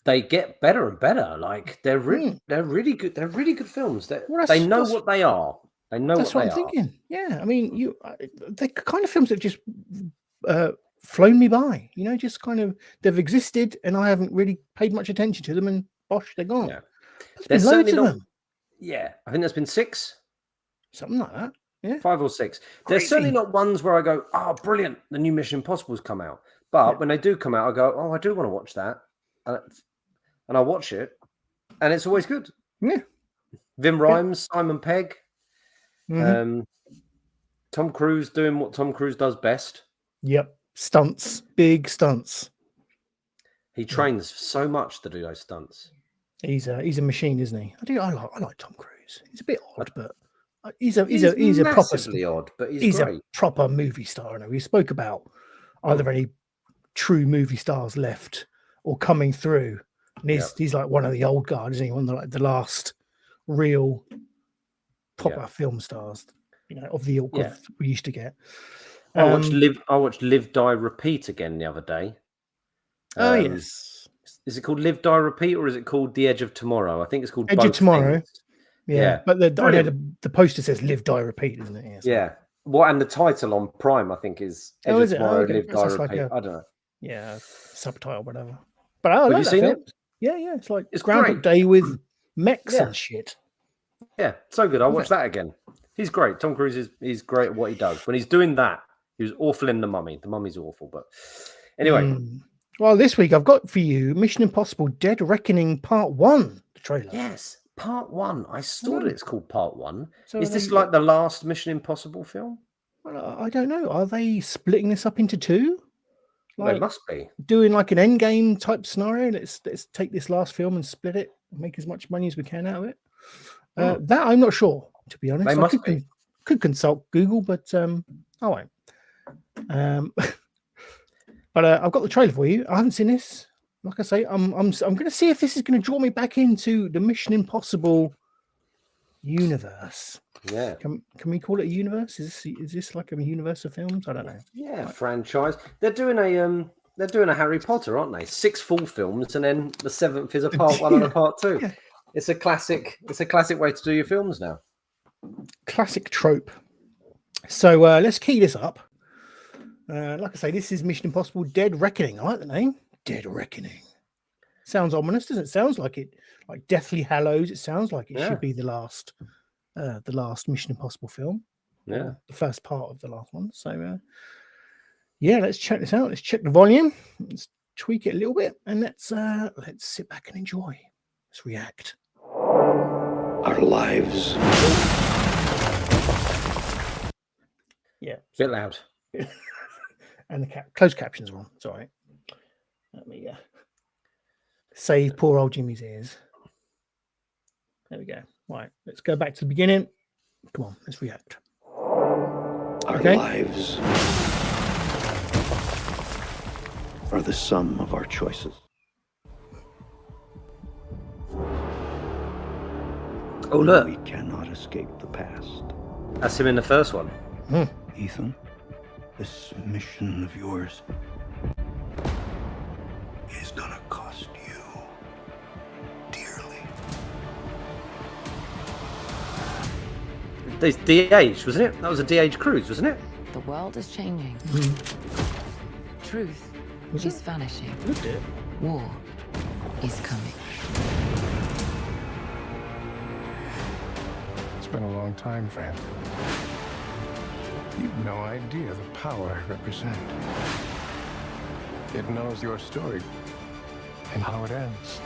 they get better and better. Like they're really good. They're really good films. They know what they are. They know that's what I'm they are. Thinking. Yeah, I mean, they're kind of films that just flown me by. You know, just kind of they've existed, and I haven't really paid much attention to them, and bosh, they're gone. Yeah, there's been loads of them. Yeah, I think there's been 6, something like that. Yeah, 5 or 6. There's certainly not ones where I go, "Oh, brilliant! The new Mission Impossible's come out." But when they do come out, I go, "Oh, I do want to watch that," and I watch it, and it's always good. Yeah, Vim Rhames, Simon Pegg. Tom Cruise doing what Tom Cruise does best. Yep, stunts, big stunts. He trains so much to do those stunts. He's a machine, isn't he? I like Tom Cruise. He's a bit odd, but he's a massively odd, but he's great. A proper movie star. We spoke about are there any true movie stars left or coming through? And he's like one of the old guard, isn't he? One of the last real proper film stars, of the ilk we used to get. I watched Live, Die, Repeat again the other day. Yes. Is it called Live, Die, Repeat, or is it called The Edge of Tomorrow? I think it's called Edge both of Tomorrow. Things. Yeah, but I know the poster says Live, Die, Repeat, isn't it? Yeah. Well, and the title on Prime, I think, is Edge of Tomorrow, Live, Die, Repeat. I don't know. Yeah, subtitle, whatever. But I like you seen it? Yeah. It's great. Groundhog Day with mechs and shit. Yeah, so good. I'll watch that again. He's great. Tom Cruise is great at what he does. When he's doing that, he was awful in The Mummy. The Mummy's awful, but anyway. Well, this week I've got for you Mission Impossible Dead Reckoning Part 1, the trailer. Yes, Part 1. I saw that it's called Part 1. So is this like the last Mission Impossible film? Well, I don't know. Are they splitting this up into 2? They must be. Doing like an endgame type scenario. Let's take this last film and split it and make as much money as we can out of it. That I'm not sure, to be honest. They must be. Could consult Google, but I won't. But I've got the trailer for you. I haven't seen this. Like I say, I'm going to see if this is going to draw me back into the Mission Impossible universe. Yeah. Can we call it a universe? Is this like a universe of films? I don't know. Yeah, franchise. They're doing a Harry Potter, aren't they? 6 full films, and then the 7th is a Part 1 and a Part 2. Yeah. It's a classic way to do your films now. Classic trope. So let's key this up. Like I say, this is Mission Impossible Dead Reckoning. I like the name. Dead Reckoning. Sounds ominous, doesn't it? Sounds like it, like Deathly Hallows. It sounds like it should be the last Mission Impossible film. Yeah. The first part of the last one. So let's check this out. Let's check the volume. Let's tweak it a little bit, and let's sit back and enjoy. Let's react. Our lives. Yeah. Bit loud. And the closed captions are on. It's all right. Let me save poor old Jimmy's ears. There we go. Right. Let's go back to the beginning. Come on. Let's react. Our lives are the sum of our choices. Oh, look. We cannot escape the past. That's him in the first one. Ethan, this mission of yours is gonna cost you dearly. There's DH, wasn't it? That was a DH cruise, wasn't it? The world is changing. Truth is vanishing. Look at it. War is coming. It's been a long time, friend. You've no idea the power I represent. It knows your story and how it ends.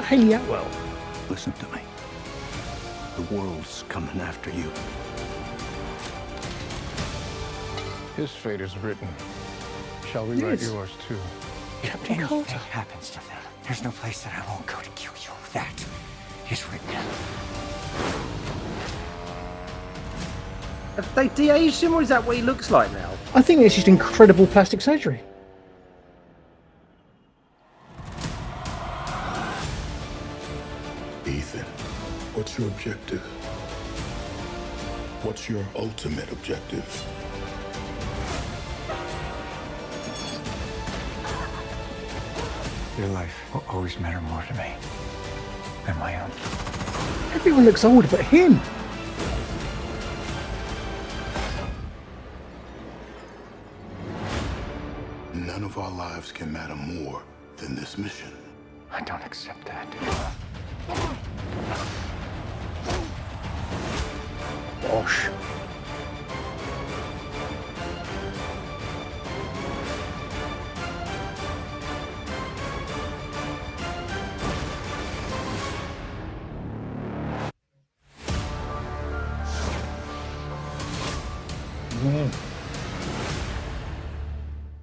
Haley Atwell. Listen to me. The world's coming after you. His fate is written. Shall we write Yes. yours too? Captain Anything Carter. happens to them, there's no place that I won't go to kill you. That is written. Have they de-aged him, or is that what he looks like now? I think it's just incredible plastic surgery. Ethan, what's your objective? What's your ultimate objective? Your life will always matter more to me than my own. Everyone looks older but him. None of our lives can matter more than this mission. I don't accept that. Gosh.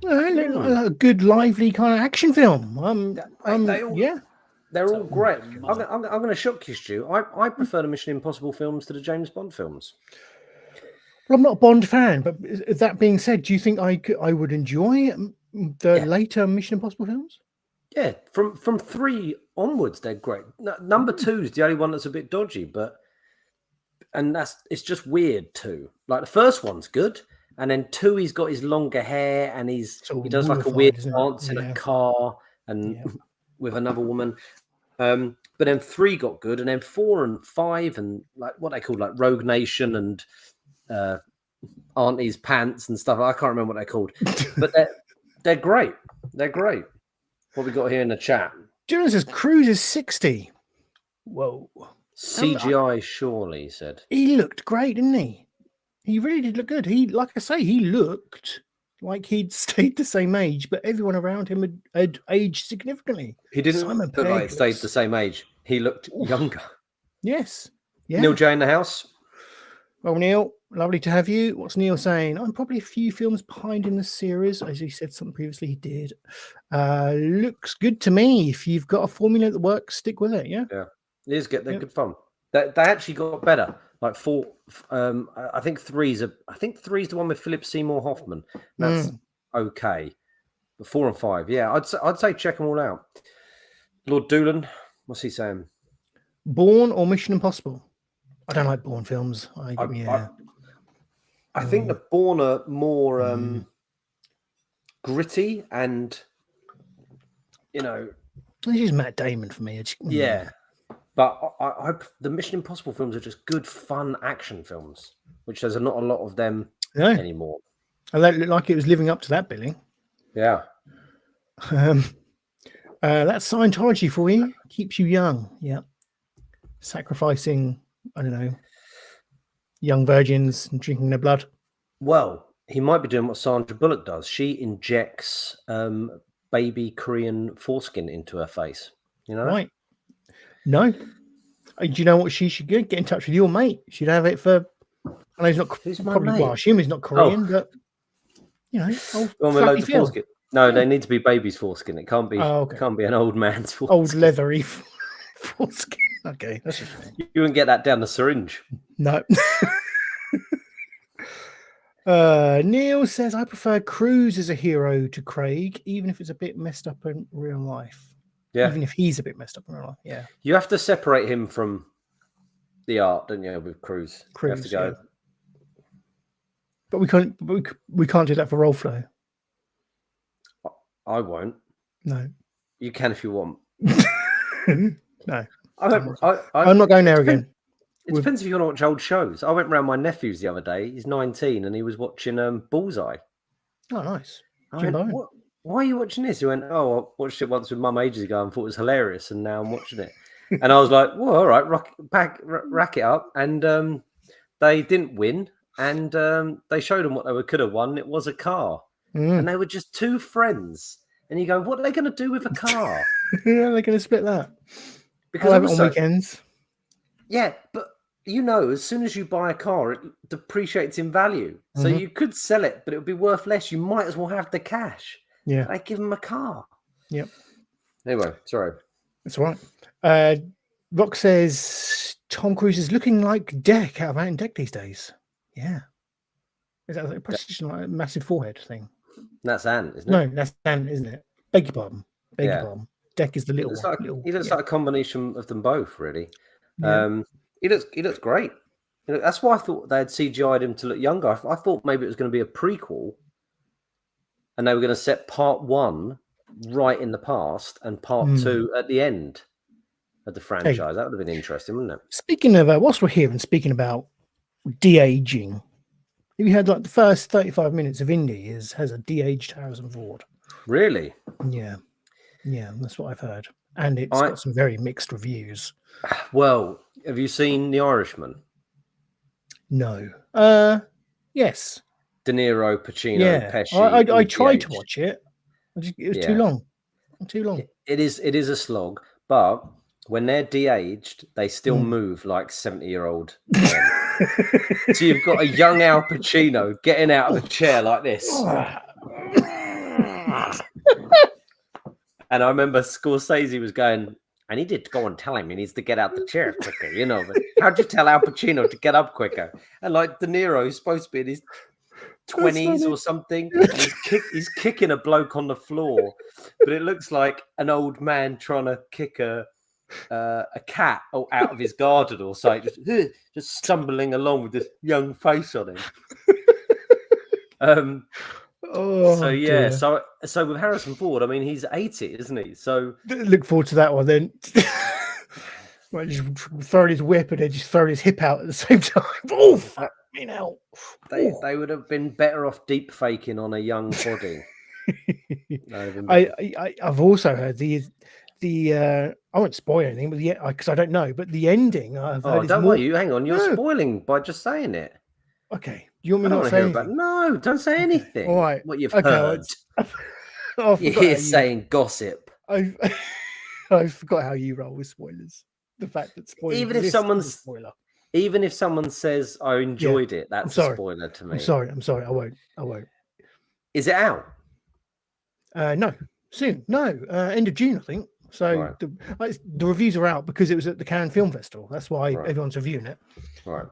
A good, lively kind of action film. They all- Yeah. They're all great. I'm going to shock you, Stu. I prefer the Mission Impossible films to the James Bond films. Well, I'm not a Bond fan, but that being said, do you think I would enjoy the later Mission Impossible films? Yeah, from 3 onwards, they're great. Number 2 is the only one that's a bit dodgy, it's just weird too. Like the first one's good, and then 2, he's got his longer hair and he does like a weird dance in a car and with another woman. But then 3 got good, and then 4 and 5 and like what they call like Rogue Nation and Auntie's Pants and stuff. I can't remember what they're called, but they're great. They're great. What we got here in the chat? Dylan says Cruise is 60. Whoa. CGI, surely, he said. He looked great, didn't he? He really did look good. Like I say, he looked like he'd stayed the same age, but everyone around him had aged significantly. He didn't Simon look like Pegg he stayed looks- the same age. He looked younger. Yes. Yeah. Neil J in the house. Well, Neil, lovely to have you. What's Neil saying? I'm probably a few films behind in the series. As he said something previously, he did. Looks good to me. If you've got a formula that works, stick with it. Yeah. Yeah, it is good. They're good fun. They actually got better. Like 4, I think 3's the one with Philip Seymour Hoffman. That's okay. But 4 and 5, yeah, I'd say check them all out. Lord Doolan, what's he saying? Bourne or Mission Impossible? I don't like Bourne films. I think the Bourne are more gritty and, this is Matt Damon for me. yeah. But the Mission Impossible films are just good, fun action films, which there's not a lot of them anymore. And that looked like it was living up to that billing. Yeah. That's Scientology for you. Keeps you young. Yeah. Sacrificing, I don't know, young virgins and drinking their blood. Well, he might be doing what Sandra Bullock does. She injects baby Korean foreskin into her face. Right. No. Do you know what she should get? Get in touch with your mate. She'd have it for. I know he's not probably. Well, I assume he's not Korean, but old fluffy Phil. foreskin. No, they need to be baby's foreskin. It can't be. Okay. Can't be an old man's foreskin. Old leathery foreskin. Okay, that's a shame. You wouldn't get that down the syringe. No. Neil says, I prefer Cruise as a hero to Craig, even if it's a bit messed up in real life. Yeah. Even if he's a bit messed up in real life. Yeah. You have to separate him from the art, don't you, with Cruise? You have to go. Yeah. But we can't do that for Rolf-A-Roo. I won't. No. You can if you want. No. I'm not going there again. It depends if you want to watch old shows. I went round my nephew's the other day. He's 19 and he was watching Bullseye. Oh, nice. I went, why are you watching this? He went, oh, I watched it once with Mum ages ago and thought it was hilarious, and now I'm watching it. And I was like, well, all right, rack it up. And they didn't win, and they showed them what they could have won. It was a car, and they were just two friends. And you go, what are they going to do with a car? Yeah, they're going to split that. Because I'll have it on weekends. Yeah, but as soon as you buy a car, it depreciates in value. So you could sell it, but it would be worth less. You might as well have the cash. Yeah. They give them a car. Yep. Anyway, sorry. That's all right. Rock says Tom Cruise is looking like Deck out of Ant and Deck these days. Yeah. Is that a precision, like a massive forehead thing? That's Ant, isn't it? No, that's Ant, isn't it? Beg your pardon. Beg your pardon. Deck is the little one. He looks like a combination of them both, really. Yeah. He looks great. That's why I thought they had CGI'd him to look younger. I thought maybe it was going to be a prequel, and they were going to set part 1 right in the past and part 2 at the end of the franchise. Hey, that would have been interesting, wouldn't it? Speaking of, whilst we're here and speaking about de-aging, have you heard like the first 35 minutes of Indy has a de-aged Harrison Ford? Really? Yeah. Yeah, that's what I've heard. And it's got some very mixed reviews. Well, have you seen The Irishman? No. Yes. De Niro, Pacino, Pesci. I tried to watch it. It was too long. Too long. It is a slog, but when they're de-aged, they still move like 70-year-old men. So you've got a young Al Pacino getting out of a chair like this. And I remember Scorsese was going, I needed to go and tell him he needs to get out the chair quicker, But how'd you tell Al Pacino to get up quicker? And like De Niro, who's supposed to be in his 20s or something, he's kicking a bloke on the floor, but it looks like an old man trying to kick a cat out of his garden or something, just stumbling along with this young face on him. Dear. So with Harrison Ford, I mean, he's 80, isn't he? So look forward to that one then. Right, just throwing his whip and then just throwing his hip out at the same time. They would have been better off deep faking on a young body. I've also heard the I won't spoil anything, but because I don't know, but the ending. Don't worry, hang on, you're spoiling by just saying it. Okay, you want me not to say anything? No, don't say anything. All right, what you've heard. You're here saying gossip. I forgot how you roll with spoilers. The fact that spoilers. Even if someone says I enjoyed it, that's a spoiler to me. I'm sorry. I won't. Is it out? No, soon. No, end of June, I think. So the reviews are out because it was at the Cannes Film Festival. That's why everyone's reviewing it. Right.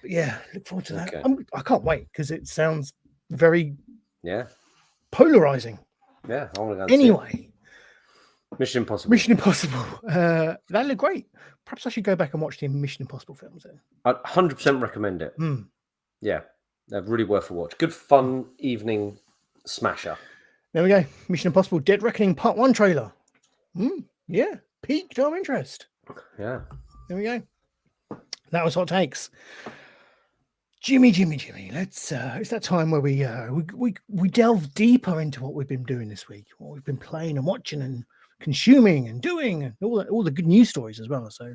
But yeah, look forward to that. I can't wait because it sounds very polarizing. Yeah, I want to go. Anyway, Mission Impossible. That looked great. Perhaps I should go back and watch the Mission Impossible films then. I'd 100% recommend it. Yeah, they're really worth a watch. Good fun evening smasher. There we go. Mission Impossible: Dead Reckoning Part 1 trailer. Yeah, piqued our interest. Yeah. There we go. That was Hot Takes. Jimmy. Let's. It's that time where we delve deeper into what we've been doing this week, what we've been playing and watching and consuming and doing, and all the good news stories as well. So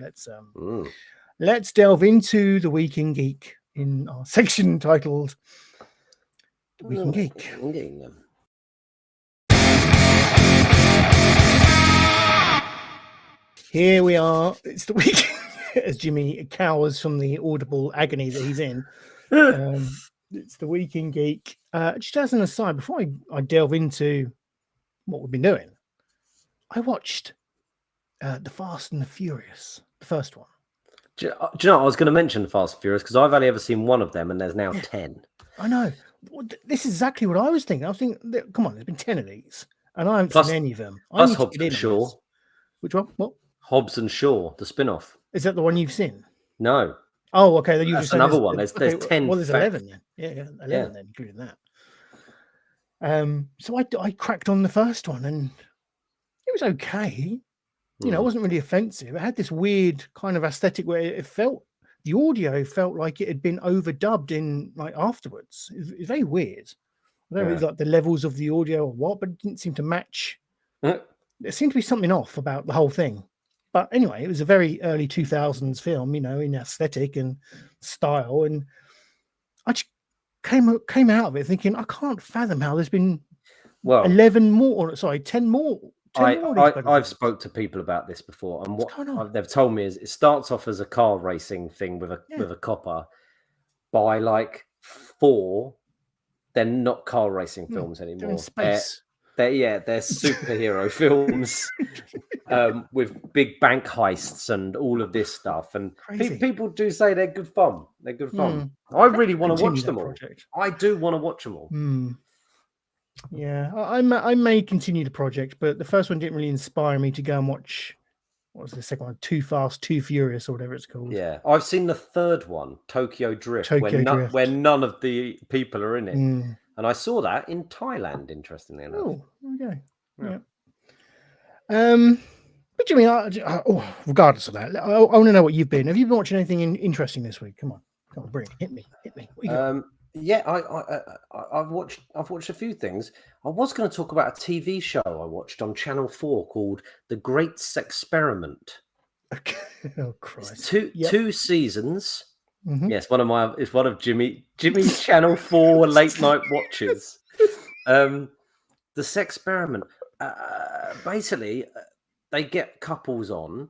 let's delve into the Week in Geek in our section titled Week in Geek. Here we are. It's the week as Jimmy cowers from the audible agony that he's in. It's the Week in Geek. Just as an aside, before I delve into what we've been doing, I watched The Fast and the Furious, the first one. Do you know, I was going to mention Fast and Furious because I've only ever seen one of them and there's now 10. I know. This is exactly what I was thinking. I was thinking, come on, there's been 10 of these and I haven't seen any of them. Plus Hobbs and Shaw. Which one? What? Hobbs and Shaw, the spin-off. Is that the one you've seen? No. Oh, okay. Then That's another one. There's 10. Well, there's 11 then. Yeah, 11 then, including that. So I cracked on the first one and it was okay. You know, it wasn't really offensive. It had this weird kind of aesthetic where the audio felt like it had been overdubbed in like afterwards. It was very weird. I don't know if it's like the levels of the audio or what, but it didn't seem to match. Uh, There seemed to be something off about the whole thing. But anyway, it was a very early 2000s film, in aesthetic and style. And I just came out of it thinking, I can't fathom how there's been 10 more. I've spoke to people about this before, and what they've told me is it starts off as a car racing thing with a copper. By like 4, they're not car racing films anymore. They're in space. They're superhero films with big bank heists and all of this stuff. And people do say they're good fun. They're good fun. I really want to watch them all. I do want to watch them all. Yeah, I may continue the project, but the first one didn't really inspire me to go and watch. What was the second one? Too Fast, Too Furious, or whatever it's called. Yeah, I've seen the third one, Tokyo Drift, where none of the people are in it. And I saw that in Thailand, interestingly enough. Oh, okay. Yeah. But Jimmy, regardless of that, I want to know what you've been. Have you been watching anything interesting this week? Come on, bring it. Hit me. What you got? Yeah, I've watched a few things. I was going to talk about a TV show I watched on Channel 4 called The Great Sexperiment. Okay. Oh Christ! It's two seasons. Yes, it's one of Jimmy's Channel 4 late night watches. The Sexperiment. Basically, they get couples on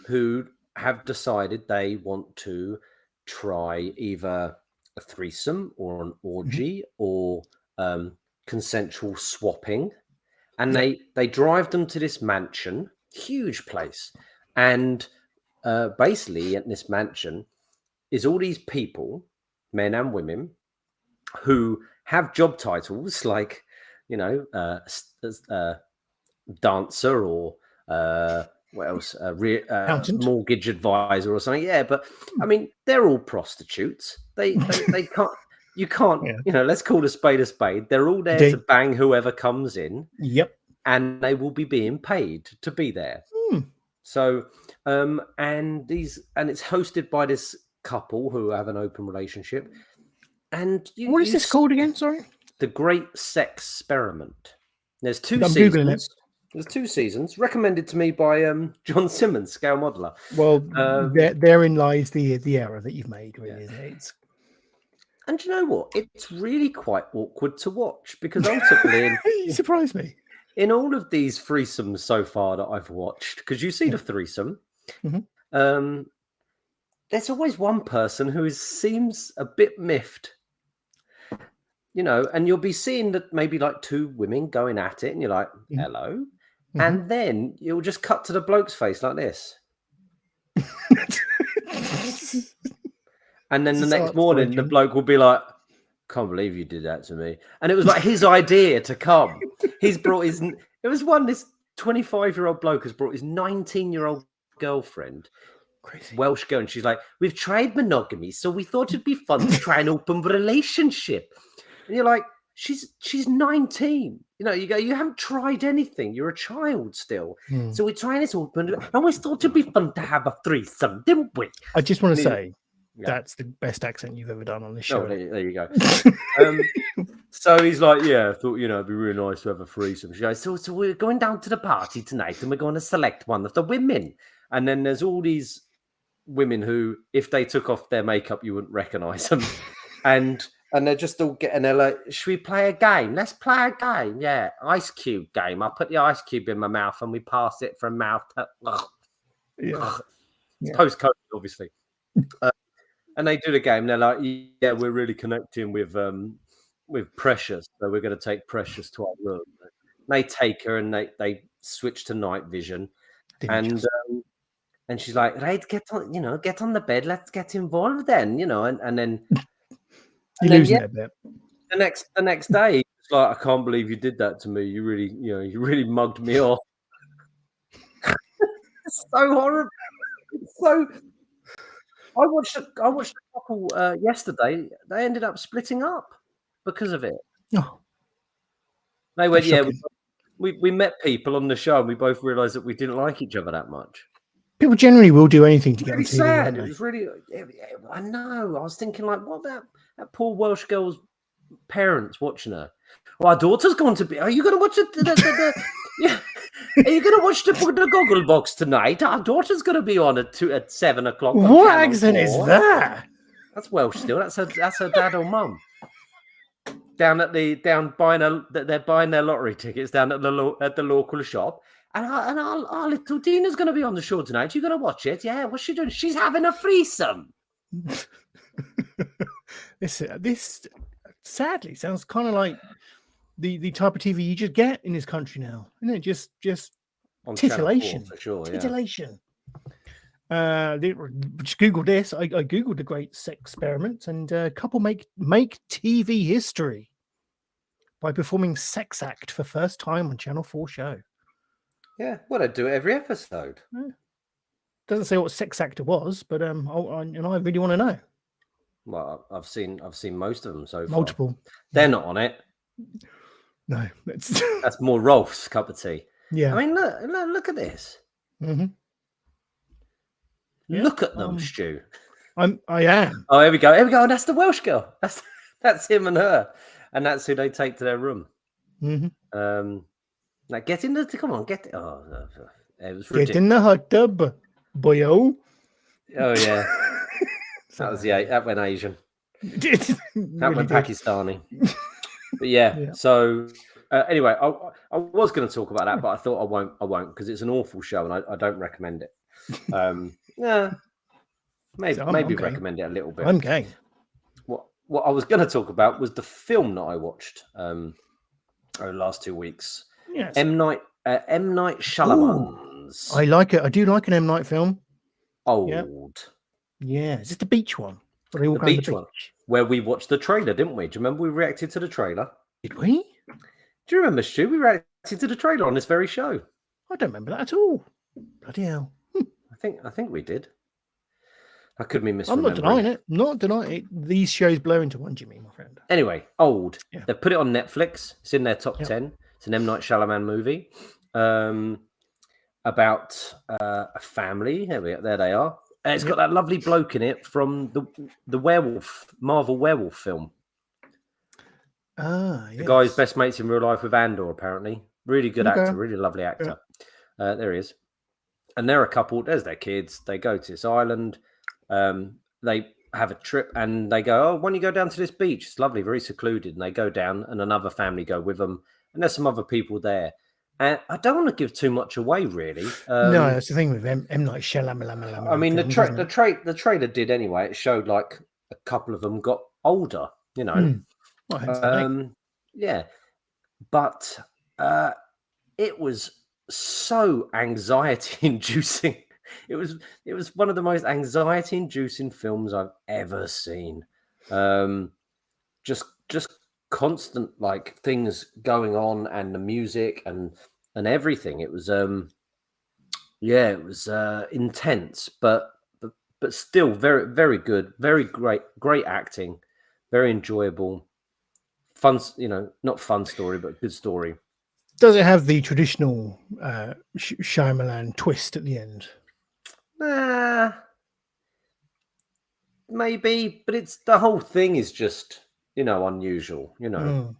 who have decided they want to try either a threesome or an orgy or consensual swapping, and they drive them to this mansion, huge place, and basically at this mansion is all these people, men and women, who have job titles like dancer or what else? Mortgage advisor or something. Yeah, but I mean, they're all prostitutes. They can't. You can't. Yeah. Let's call a spade a spade. They're all there to bang whoever comes in. Yep. And they will be being paid to be there. So, and it's hosted by this couple who have an open relationship. And what is this called again? Sorry. The Great Sexperiment. There's 2 seasons. There's 2 seasons recommended to me by John Simmons, Scale Modeler. Well, therein lies the error that you've made, really. Yeah. And you know what? It's really quite awkward to watch because ultimately, you surprised me. In all of these threesomes so far that I've watched, because you see the threesome, there's always one person who seems a bit miffed. And you'll be seeing that maybe like 2 women going at it, and you're like, hello. And then you'll just cut to the bloke's face like this. And then the next morning, the bloke will be like, can't believe you did that to me. And it was like his idea to come. This 25-year-old bloke has brought his 19-year-old girlfriend, crazy Welsh girl. And she's like, we've tried monogamy, so we thought it'd be fun to try an open relationship. And you're like, she's 19. You go, you haven't tried anything. You're a child still. So we're trying this open. I always thought it'd be fun to have a threesome, didn't we? I just want to say that's the best accent you've ever done on this show. Oh, there you go. So he's like, yeah, I thought, it'd be really nice to have a threesome. She goes, so we're going down to the party tonight and we're going to select one of the women. And then there's all these women who, if they took off their makeup, you wouldn't recognize them. And they're just all getting, they're like, should we play a game? Let's play a game. Yeah, ice cube game. I'll put the ice cube in my mouth and we pass it from mouth to... It's post-COVID, obviously. And they do the game. They're like, yeah, we're really connecting with Precious. So we're going to take Precious to our room. And they take her and they switch to night vision. And she's like, right, get on the bed. Let's get involved then, and then... You're losing it a bit. The next day, it's like, I can't believe you did that to me. You really mugged me off. It's so horrible. So I watched a couple yesterday. They ended up splitting up because of it. Oh. They went, we met people on the show and we both realised that we didn't like each other that much. People generally will do anything to get on TV. Sad. It was really. I know. I was thinking, like, what about that poor Welsh girl's parents watching her? Well, our daughter's going to be. Are you going to watch it? Yeah. Are you going to watch the Goggle Box tonight? Our daughter's going to be on at 7 o'clock. on What Channel accent 4. is that? That's Welsh still. That's her dad or mum. They're buying their lottery tickets down at the local shop. And our little Dina's going to be on the show tonight. You going to watch it? Yeah. What's she doing? She's having a threesome. This sadly sounds kind of like the type of TV you just get in this country now, isn't it? Just On titillation, Channel 4 for sure. titillation. Just Googled this. I Googled the Great Sex Experiment, and a couple make TV history by performing sex act for first time on Channel 4 show. Yeah, well, I do it every episode. Doesn't say what sex actor was, but I really want to know. Well, I've seen most of them so far. Multiple. They're not on it. No, That's more Rolf's cup of tea. Yeah. I mean, look at this. Mm-hmm. Yeah, Look at them, Stu. I am. Oh, here we go. And that's the Welsh girl. That's him and her, and that's who they take to their room. Mm-hmm. Now get in the. Come on, get. Oh, it was ridiculous. Get in the hot tub, boyo. Oh yeah, that went Asian. That went Pakistani. But yeah. So anyway, I was going to talk about that, but I thought I won't because it's an awful show and I don't recommend it. Yeah, maybe recommend it a little bit. I'm game. What I was going to talk about was the film that I watched over the last 2 weeks. Yes. M. Night Shyamalan's. I like it. I do like an M. Night film. Old. Yep. Yeah. Is this the beach one? Where they all The go on beach one. Where we watched the trailer, didn't we? Do you remember we reacted to the trailer? Did we? Do you remember, Stu? We reacted to the trailer on this very show. I don't remember that at all. Bloody hell. I think we did. I could be misremembering. I'm not denying it. Not denying it. These shows blow into one, Jimmy, my friend. Anyway, Old. Yeah. They've put it on Netflix. It's in their top 10. It's an M. Night Shyamalan movie about a family. There they are. And it's got that lovely bloke in it from the Marvel werewolf film. The guy's best mates in real life with Andor, apparently. Really good actor, really lovely actor. Yeah. There he is. And they're a couple. There's their kids. They go to this island. They have a trip and they go, oh, why don't you go down to this beach? It's lovely, very secluded. And they go down and another family go with them. And there's some other people there. And I don't want to give too much away, really. No, that's the thing with M. Night Shyamalan. I mean, the trailer did anyway. It showed like a couple of them got older, you know. Yeah. But it was so anxiety-inducing. It was one of the most anxiety-inducing films I've ever seen. Just constant like things going on and the music and everything. It was it was intense, but still very, very good, very great acting, very enjoyable, fun. You know, not fun story, but good story. Does it have the traditional Shyamalan twist at the end? Maybe, but it's the whole thing is just, you know, unusual, you know.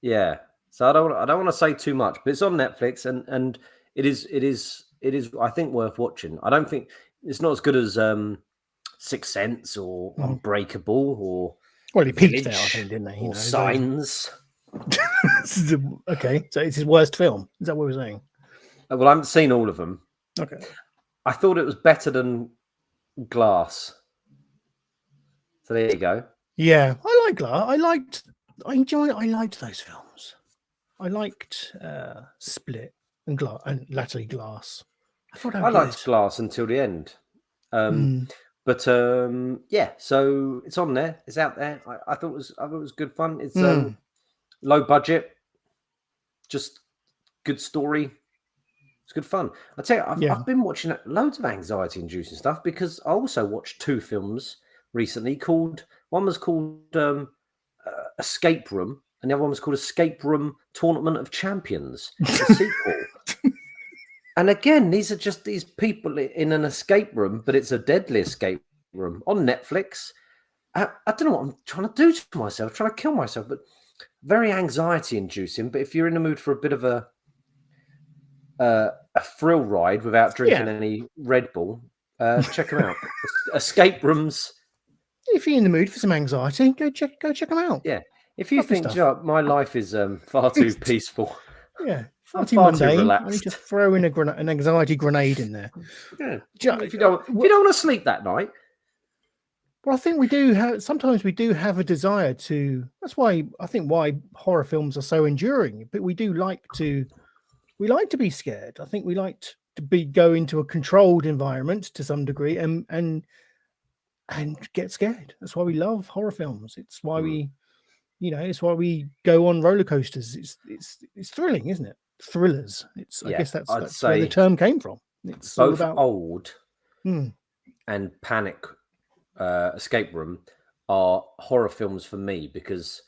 Yeah. So I don't want to say too much, but it's on Netflix and it is I think worth watching. I don't think it's not as good as Sixth Sense or Unbreakable or he peaked there, I think, didn't he? Or Signs. Okay, so it's his worst film. Is that what we're saying? Well, I haven't seen all of them. Okay. I thought it was better than Glass. So there you go. Yeah, I like Glass. I liked those films. I liked Split and Glass, and latterly Glass. I liked Glass until the end. But yeah, so it's on there. It's out there. I thought it was good fun. It's low budget, just good story. It's good fun. I tell you, I've been watching loads of anxiety-inducing stuff because I also watched 2 films recently. One was called Escape Room, and the other one was called Escape Room Tournament of Champions, the sequel. And again, these are just these people in an escape room, but it's a deadly escape room on Netflix. I don't know what I'm trying to do to myself, trying to kill myself, but very anxiety inducing. But if you're in the mood for a bit of a thrill ride without drinking any Red Bull, check them out. Escape rooms. If you're in the mood for some anxiety, go check them out. Yeah. If you Lovely think, stuff. "Do you know what, my life is far too peaceful. Yeah, far I'm too far too mundane. I relaxed. need to throw in an anxiety grenade in there. Yeah. Do If you don't want to sleep that night, well, I think we do have. Sometimes we do have a desire to. That's why I think why horror films are so enduring. But we do like to. We like to be scared. I think we like to go into a controlled environment to some degree and get scared. That's why we love horror films. It's why we, it's why we go on roller coasters. It's thrilling, isn't it? Thrillers. I guess that's where the term came from. It's both all about old and Panic Escape Room are horror films for me because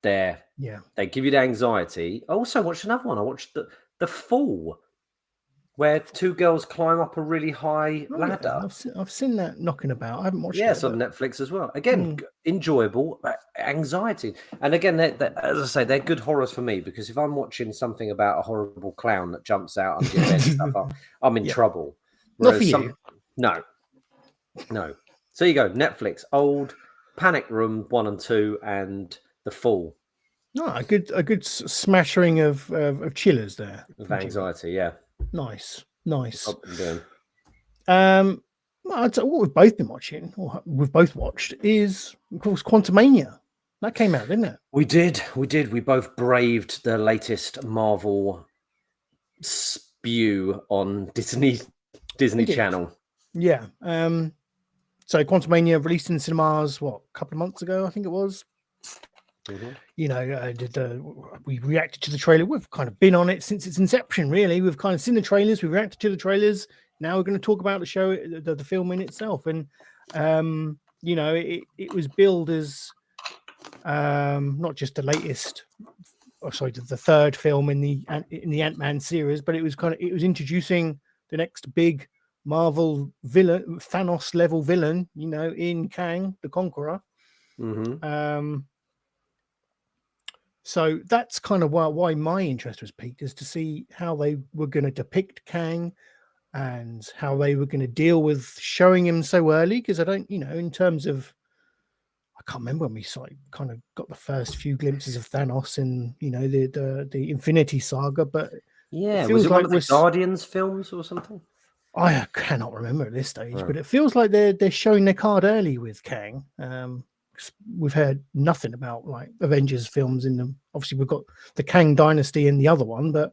they give you the anxiety. I also watched another one. I watched the Fall, where two girls climb up a really high ladder. I've seen that knocking about. I haven't watched it. Yeah, it's on Netflix as well. Again, enjoyable, anxiety. And again, as I say, they're good horrors for me because if I'm watching something about a horrible clown that jumps out under your bed and stuff, I'm in trouble. Whereas not for you. No. So you go, Netflix, old, Panic Room 1 and 2, and The Fall. No, a good smashing of chillers there. Of anxiety, yeah. Nice. Well, I'd say what we've both been watching, or we've both watched, is of course Quantumania. That came out, didn't it? We did. We both braved the latest Marvel spew on Disney Channel. Yeah. So Quantumania released in cinemas a couple of months ago, I think it was. We reacted to the trailer. We've kind of been on it since its inception, really. We've kind of seen the trailers, we reacted to the trailers. Now we're going to talk about the show, the film in itself. And it was billed as not just the latest, the third film in the Ant-Man series, but it was introducing the next big Marvel villain, Thanos level villain, in Kang the Conqueror. So that's kind of why my interest was piqued, is to see how they were going to depict Kang and how they were going to deal with showing him so early. Because I don't, in terms of, I can't remember when we kind of got the first few glimpses of Thanos in, the Infinity Saga. But yeah, was it like one of the Guardians films or something? I cannot remember at this stage, but it feels like they're showing their card early with Kang. We've heard nothing about like Avengers films in them. Obviously, we've got the Kang Dynasty in the other one, but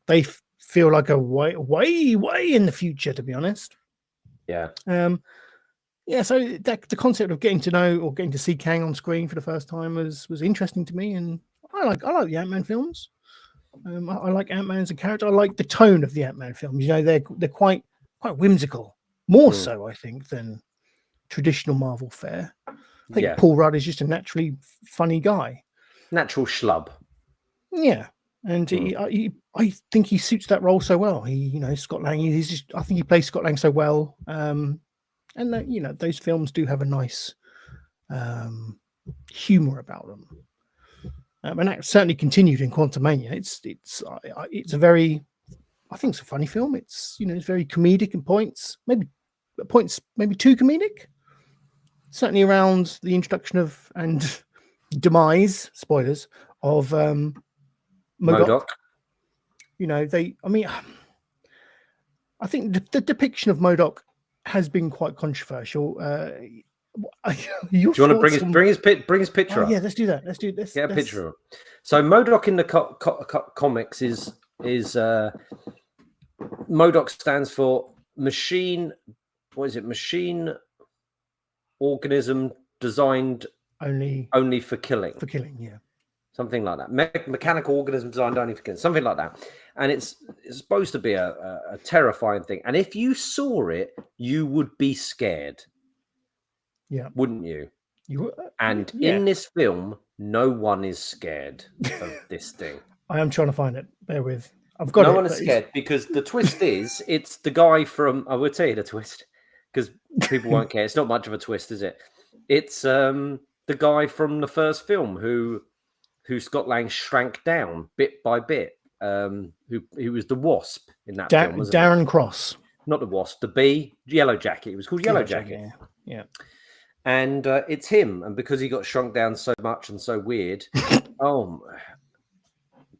they feel like a way in the future, to be honest. Yeah. So the concept of getting to know or getting to see Kang on screen for the first time was interesting to me, and I like the Ant-Man films. I like Ant-Man as a character. I like the tone of the Ant-Man films. They're quite whimsical, more so I think than traditional Marvel fare. I think Paul Rudd is just a naturally funny guy. Natural schlub. Yeah. And I think he suits that role so well. Scott Lang, I think he plays Scott Lang so well. And those films do have a nice humor about them. And that certainly continued in Quantumania. It's a very, I think it's a funny film. It's, it's very comedic in points, maybe too comedic. Certainly around the introduction of and demise, spoilers, of MODOK. I think the depiction of MODOK has been quite controversial. Do you want to bring his picture up? Yeah, let's do that. Let's do this. Get a picture up. So MODOK in the comics is MODOK stands for machine. What is it? Machine organism designed only for killing. For killing, yeah. Something like that. Mechanical organism designed only for killing. Something like that. And it's supposed to be a terrifying thing. And if you saw it, you would be scared. Yeah. Wouldn't you? In this film, no one is scared of this thing. I am trying to find it. Bear with. I've got it. No one is scared because the twist is it's the guy from. I will tell you the twist because people won't care. It's not much of a twist, is it? It's the guy from the first film who Scott Lang shrank down bit by bit. Who was the Wasp in that film, wasn't Darren it? Cross. Not the Wasp, the bee, Yellow Jacket. It was called Yellow Jacket. Yeah. And it's him. And because he got shrunk down so much and so weird,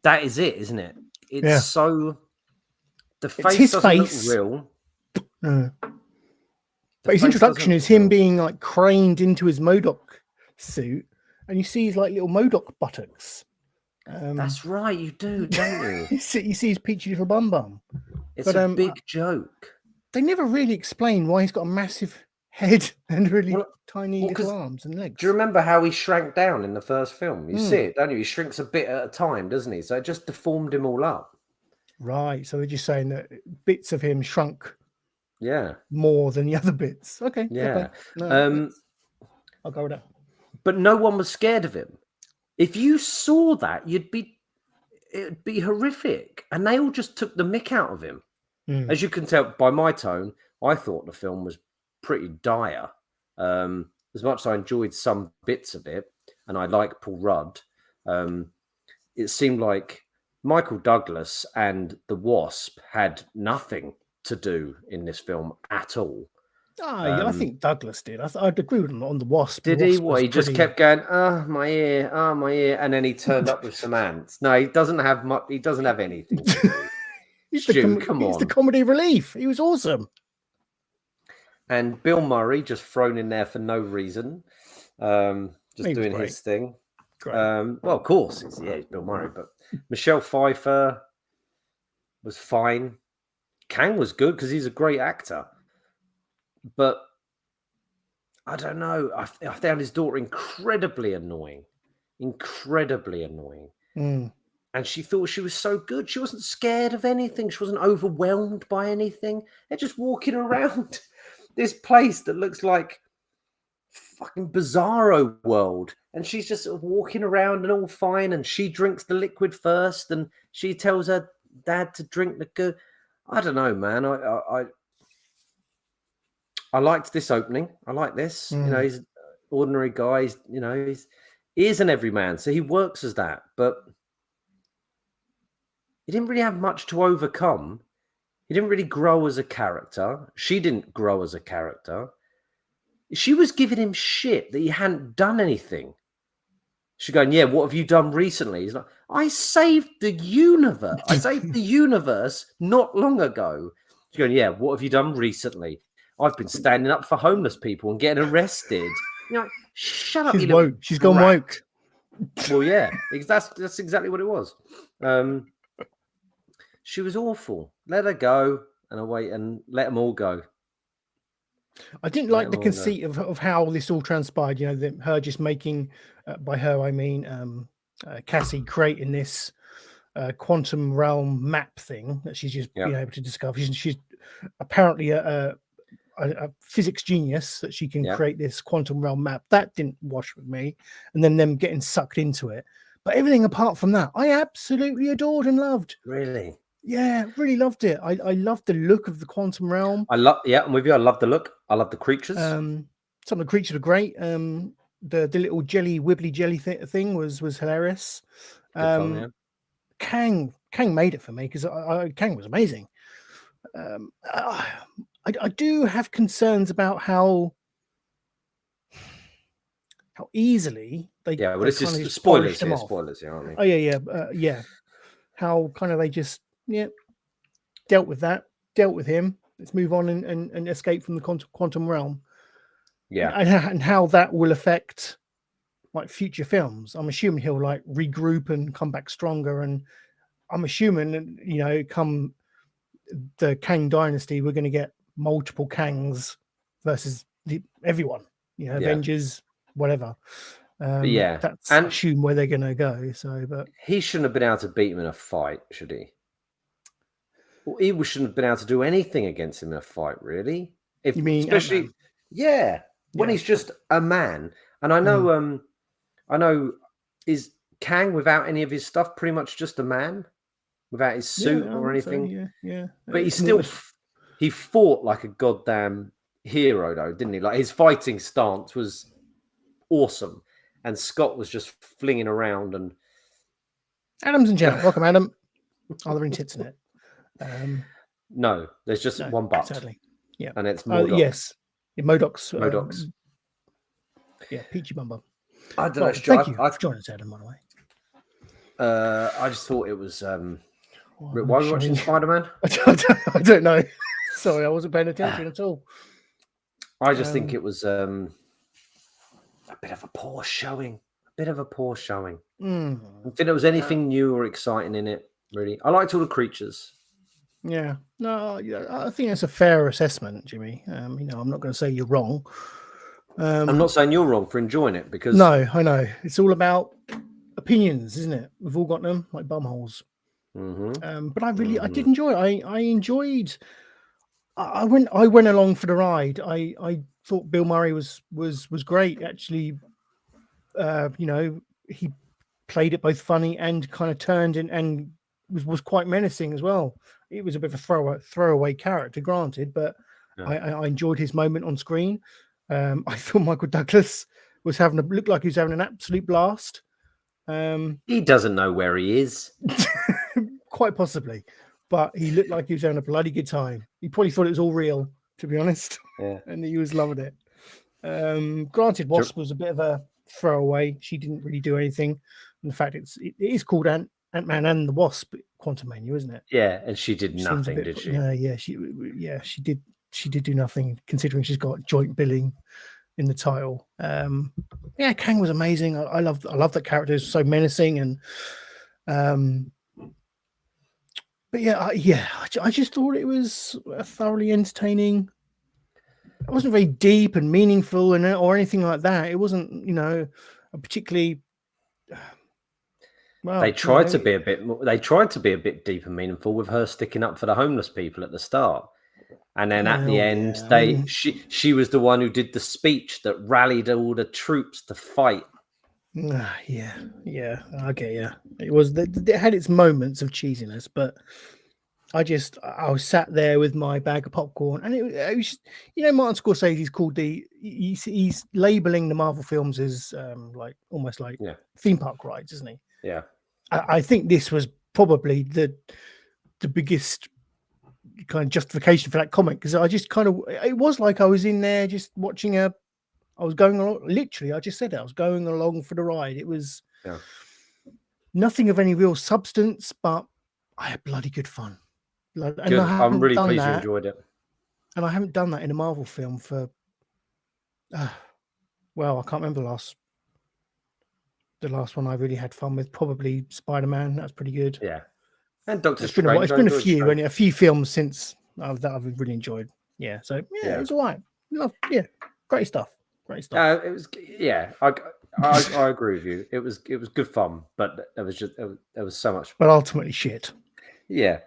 that is it, isn't it? It's so... The face his doesn't face. look real. No. But his introduction is him being like craned into his MODOK suit, and you see his like little MODOK buttocks. That's right, you do, don't you? You see his peachy little bum bum. It's a big joke. They never really explain why he's got a massive head and really tiny little arms and legs. Do you remember how he shrank down in the first film? You see it, don't you? He shrinks a bit at a time, doesn't he? So it just deformed him all up. Right. So they're just saying that bits of him shrunk more than the other bits. Okay. Yeah. No, I'll go with that. But no one was scared of him. If you saw that, it'd be horrific. And they all just took the mick out of him. As you can tell by my tone, I thought the film was pretty dire. As much as I enjoyed some bits of it, and I like Paul Rudd, it seemed like Michael Douglas and the Wasp had nothing to do in this film at all. I think Douglas did. I'd agree with him on the Wasp. Did he? He just kept going, my ear, my ear, and then he turned up with some ants. No, he doesn't have much. He doesn't have anything to do. He's come on. He's the comedy relief. He was awesome. And Bill Murray just thrown in there for no reason, just doing his thing. Well, of course, it's Bill Murray, but Michelle Pfeiffer was fine. Kang was good because he's a great actor. But I don't know. I found his daughter incredibly annoying. And she thought she was so good. She wasn't scared of anything. She wasn't overwhelmed by anything. They're just walking around this place that looks like fucking Bizarro world. And she's just sort of walking around and all fine. And she drinks the liquid first. And she tells her dad to drink the good. I don't know, man. I liked this opening. I like this. You know, he's an ordinary guy. He is an everyman. So he works as that. But he didn't really have much to overcome. He didn't really grow as a character. She didn't grow as a character. She was giving him shit that he hadn't done anything. She's going, yeah, what have you done recently? He's like, I saved the universe. I saved the universe not long ago. She's going, yeah, what have you done recently? I've been standing up for homeless people and getting arrested. You're like, shut up. She's woke. She's gone woke. Well, yeah, that's exactly what it was. She was awful. Let her go and away and let them all go. I didn't like the conceit of how this all transpired. You know, her just making, by her I mean Cassie creating this quantum realm map thing that she's just been able to discover. She's apparently a physics genius that she can create this quantum realm map. That didn't wash with me, and then them getting sucked into it. But everything apart from that, I absolutely adored and loved. Really? Yeah, really loved it. I loved the look of the quantum realm. I'm with you. I love the look. I love the creatures. Some of the creatures are great. The little wibbly jelly thing was hilarious. Fun, Kang made it for me because Kang was amazing. I do have concerns about how easily they. Yeah, well, this is spoilers. Here, spoilers, you know what I mean? Oh yeah. How kind of they just dealt with him. Let's move on and escape from the quantum realm. Yeah, and how that will affect like future films. I'm assuming he'll like regroup and come back stronger. And I'm assuming, you know, come the Kang dynasty, we're going to get multiple Kangs versus everyone. You know, Avengers, whatever. That's and assume where they're going to go. So, but he shouldn't have been able to beat him in a fight, should he? Well, he shouldn't have been able to do anything against him in a fight, really. If you mean, especially, when he's just a man. And I know, is Kang without any of his stuff pretty much just a man, without his suit or anything? So, But he fought like a goddamn hero, though, didn't he? Like his fighting stance was awesome, and Scott was just flinging around and. Adam's in chat. Welcome, Adam. Are there any tits in it? No, there's just one butt. Sadly. Yeah. And it's Modok. Yes. Yeah, Modok's. Yeah, Peachy Bum Bum. I don't know. Thank you for joining us, Adam, by the way. I just thought it was. Why are we watching Spider-Man? I don't know. Sorry, I wasn't paying attention at all. I just think it was a bit of a poor showing. I didn't think there was anything new or exciting in it, really. I liked all the creatures. Yeah. No, I think that's a fair assessment, Jimmy. I'm not going to say you're wrong. I'm not saying you're wrong for enjoying it because... No, I know. It's all about opinions, isn't it? We've all got them, like bumholes. Mm-hmm. But I did enjoy it. I enjoyed... I went along for the ride. I thought Bill Murray was great. Actually, he played it both funny and kind of turned and was quite menacing as well. It was a bit of a throwaway character, granted, but I enjoyed his moment on screen. I thought Michael Douglas looked like he was having an absolute blast. He doesn't know where he is. Quite possibly. But he looked like he was having a bloody good time. He probably thought it was all real, to be honest. Yeah. And he was loving it. Granted, Wasp was a bit of a throwaway. She didn't really do anything. And the fact it is called Ant-Man and the Wasp Quantumania, isn't it? Yeah, and she did nothing, did she? She did. She did do nothing, considering she's got joint billing in the title. Kang was amazing. I love that character. It's so menacing and. I just thought it was thoroughly entertaining. It wasn't very deep and meaningful or anything like that. It wasn't, a particularly. Well, they tried to be a bit. They tried to be a bit deep and meaningful with her sticking up for the homeless people at the start, and then at the end, she was the one who did the speech that rallied all the troops to fight. Yeah, okay, yeah. It was. It had its moments of cheesiness, but I was sat there with my bag of popcorn, and it was just, Martin Scorsese's called he's labeling the Marvel films as almost like theme park rides, isn't he? Yeah. I think this was probably the biggest kind of justification for that comment, because I just it was like I was in there just watching I was going along, literally, I just said it, I was going along for the ride. It was nothing of any real substance, but I had bloody good fun. Good. I'm really pleased you enjoyed it. And I haven't done that in a Marvel film for, I can't remember the last one I really had fun with. Probably Spider-Man. That's pretty good. Yeah. And Doctor Strange. It's been a few films since that I've really enjoyed. Yeah. So it was all right. Great stuff. It was. Yeah. I agree with you. It was good fun, but there was so much. But ultimately, shit. Yeah.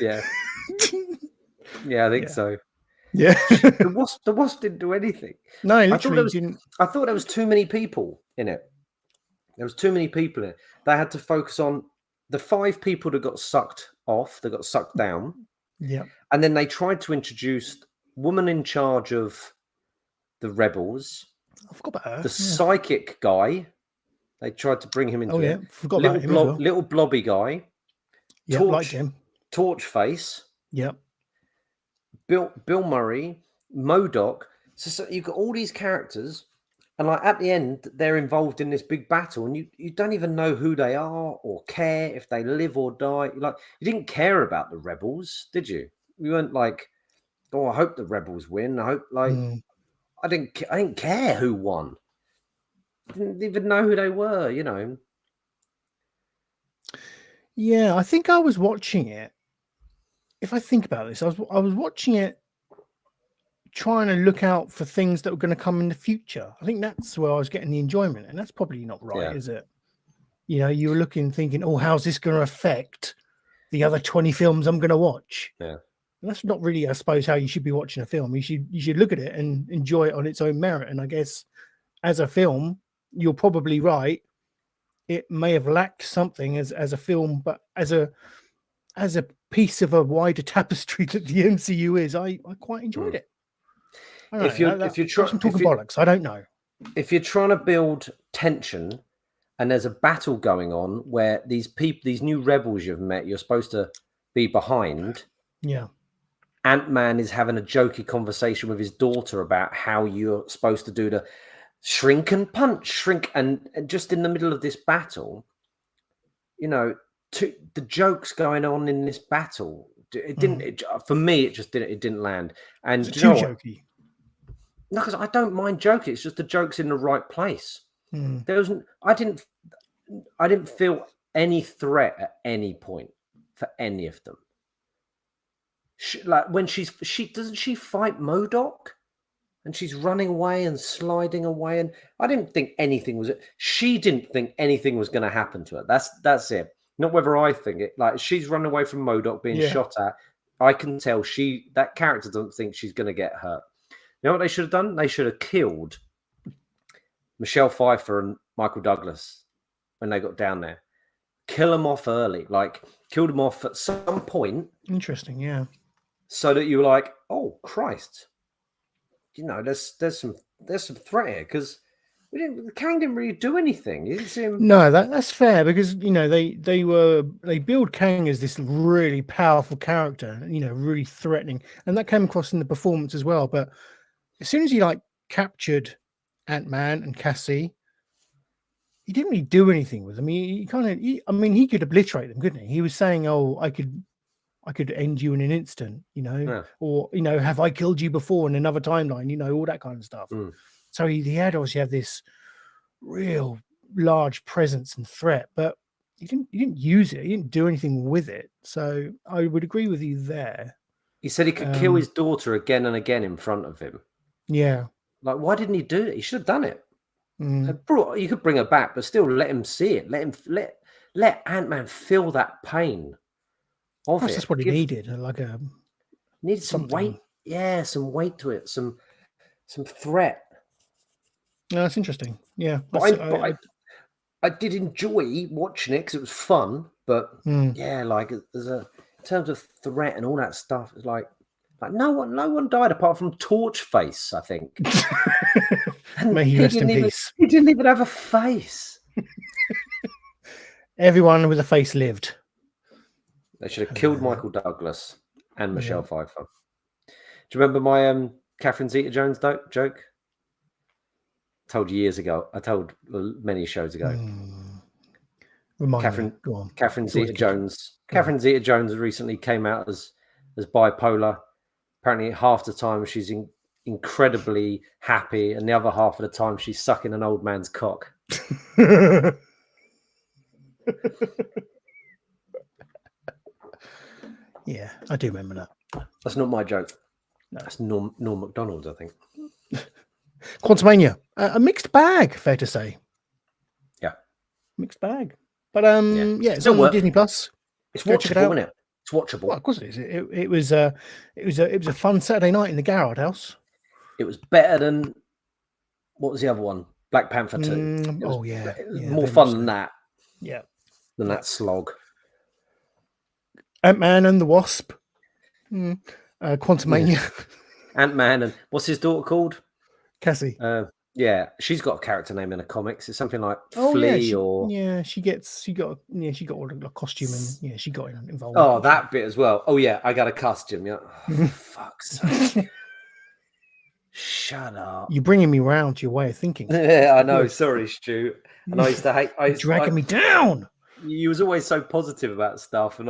Yeah. Yeah, I think so. Yeah. The Wasp didn't do anything. No, literally didn't. I thought there was too many people in it. There was too many people in it. They had to focus on the 5 people that got sucked off, that got sucked down. Yeah. And then they tried to introduce woman in charge of the rebels. I forgot about her. The psychic guy. They tried to bring him into it. Forgot about him as well. Little blobby guy. Yeah, liked him. Torch face. Yep. Bill Murray, Modok. So you've got all these characters, and at the end, they're involved in this big battle, and you don't even know who they are or care if they live or die. You didn't care about the rebels, did you? You weren't like, oh, I hope the rebels win. I hope I didn't care who won. I didn't even know who they were, Yeah, I think I was watching it. If I think about this, I was watching it trying to look out for things that were going to come in the future. I think that's where I was getting the enjoyment, and that's probably not right, is it? You were looking, thinking, oh, how's this going to affect the other 20 films I'm going to watch? Yeah. And that's not really, I suppose, how you should be watching a film. You should look at it and enjoy it on its own merit. And I guess as a film, you're probably right. It may have lacked something as a film, but as a piece of a wider tapestry that the MCU is, I quite enjoyed it. If you're talking bollocks, I don't know. if you're trying to build tension and there's a battle going on where these new rebels you've met, you're supposed to be behind. Yeah. Ant-Man is having a jokey conversation with his daughter about how you're supposed to do the shrink and punch, and just in the middle of this battle, the jokes going on in this battle, it didn't. For me, it just didn't. It didn't land. And it's too jokey. No, because I don't mind joking. It's just the joke's in the right place. There wasn't. I didn't feel any threat at any point for any of them. Like when she doesn't she fight MODOK, and she's running away and sliding away, and I didn't think anything was. She didn't think anything was going to happen to her. That's it. Not whether I think it. Like she's running away from MODOK being shot at. I can tell that character doesn't think she's going to get hurt. You know what they should have done? They should have killed Michelle Pfeiffer and Michael Douglas when they got down there. Kill them off early, like kill them off at some point. Interesting, yeah. So that you were like, oh Christ, there's some threat here because Kang didn't really do anything. You didn't see him. No, that's fair because they build Kang as this really powerful character, really threatening, and that came across in the performance as well. But as soon as he captured Ant-Man and Cassie, he didn't really do anything with them. He could obliterate them, couldn't he? He was saying, "Oh, I could end you in an instant," or have I killed you before in another timeline? All that kind of stuff. So he had obviously have this real large presence and threat, but he didn't use it. He didn't do anything with it. So I would agree with you there. He said he could kill his daughter again and again in front of him. Yeah. Like, why didn't he do it? He should have done it. You could bring her back, but still let him see it. Let Ant-Man feel that pain of it. That's what he needed. Needed some weight. Yeah, some weight to it. Some threat. No, that's interesting. Yeah. I did enjoy watching it because it was fun. But yeah, in terms of threat and all that stuff, it's like no one died apart from Torchface, I think. May he rest in peace. He didn't even have a face. Everyone with a face lived. They should have killed Michael Douglas and Michelle Pfeiffer. Do you remember my Catherine Zeta-Jones joke? I told you years ago. I told many shows ago. Catherine Zeta-Jones. Catherine Zeta-Jones recently came out as bipolar. Apparently, half the time she's incredibly happy, and the other half of the time she's sucking an old man's cock. Yeah, I do remember that. That's not my joke. No. That's Norm MacDonald's, I think. Quantumania, a mixed bag, fair to say. Yeah, mixed bag. But it's on Disney Plus. It's watchable, isn't it? It's watchable. Well, of course it is. It was a fun Saturday night in the Garrard house. It was better than what was the other one? Black Panther 2. More fun than that. Yeah, than that slog. Ant-Man and the Wasp. Quantumania. Ant-Man and what's his daughter called? Cassie. Yeah, she's got a character name in the comics. It's something like Flea she got a costume and she got involved. Oh, that bit as well. Oh yeah, I got a costume. Yeah. Oh, fuck's sake. Shut up. You're bringing me round to your way of thinking. Yeah, I know. Sorry, Stu. And I used to hate. You're dragging me down. You was always so positive about stuff, and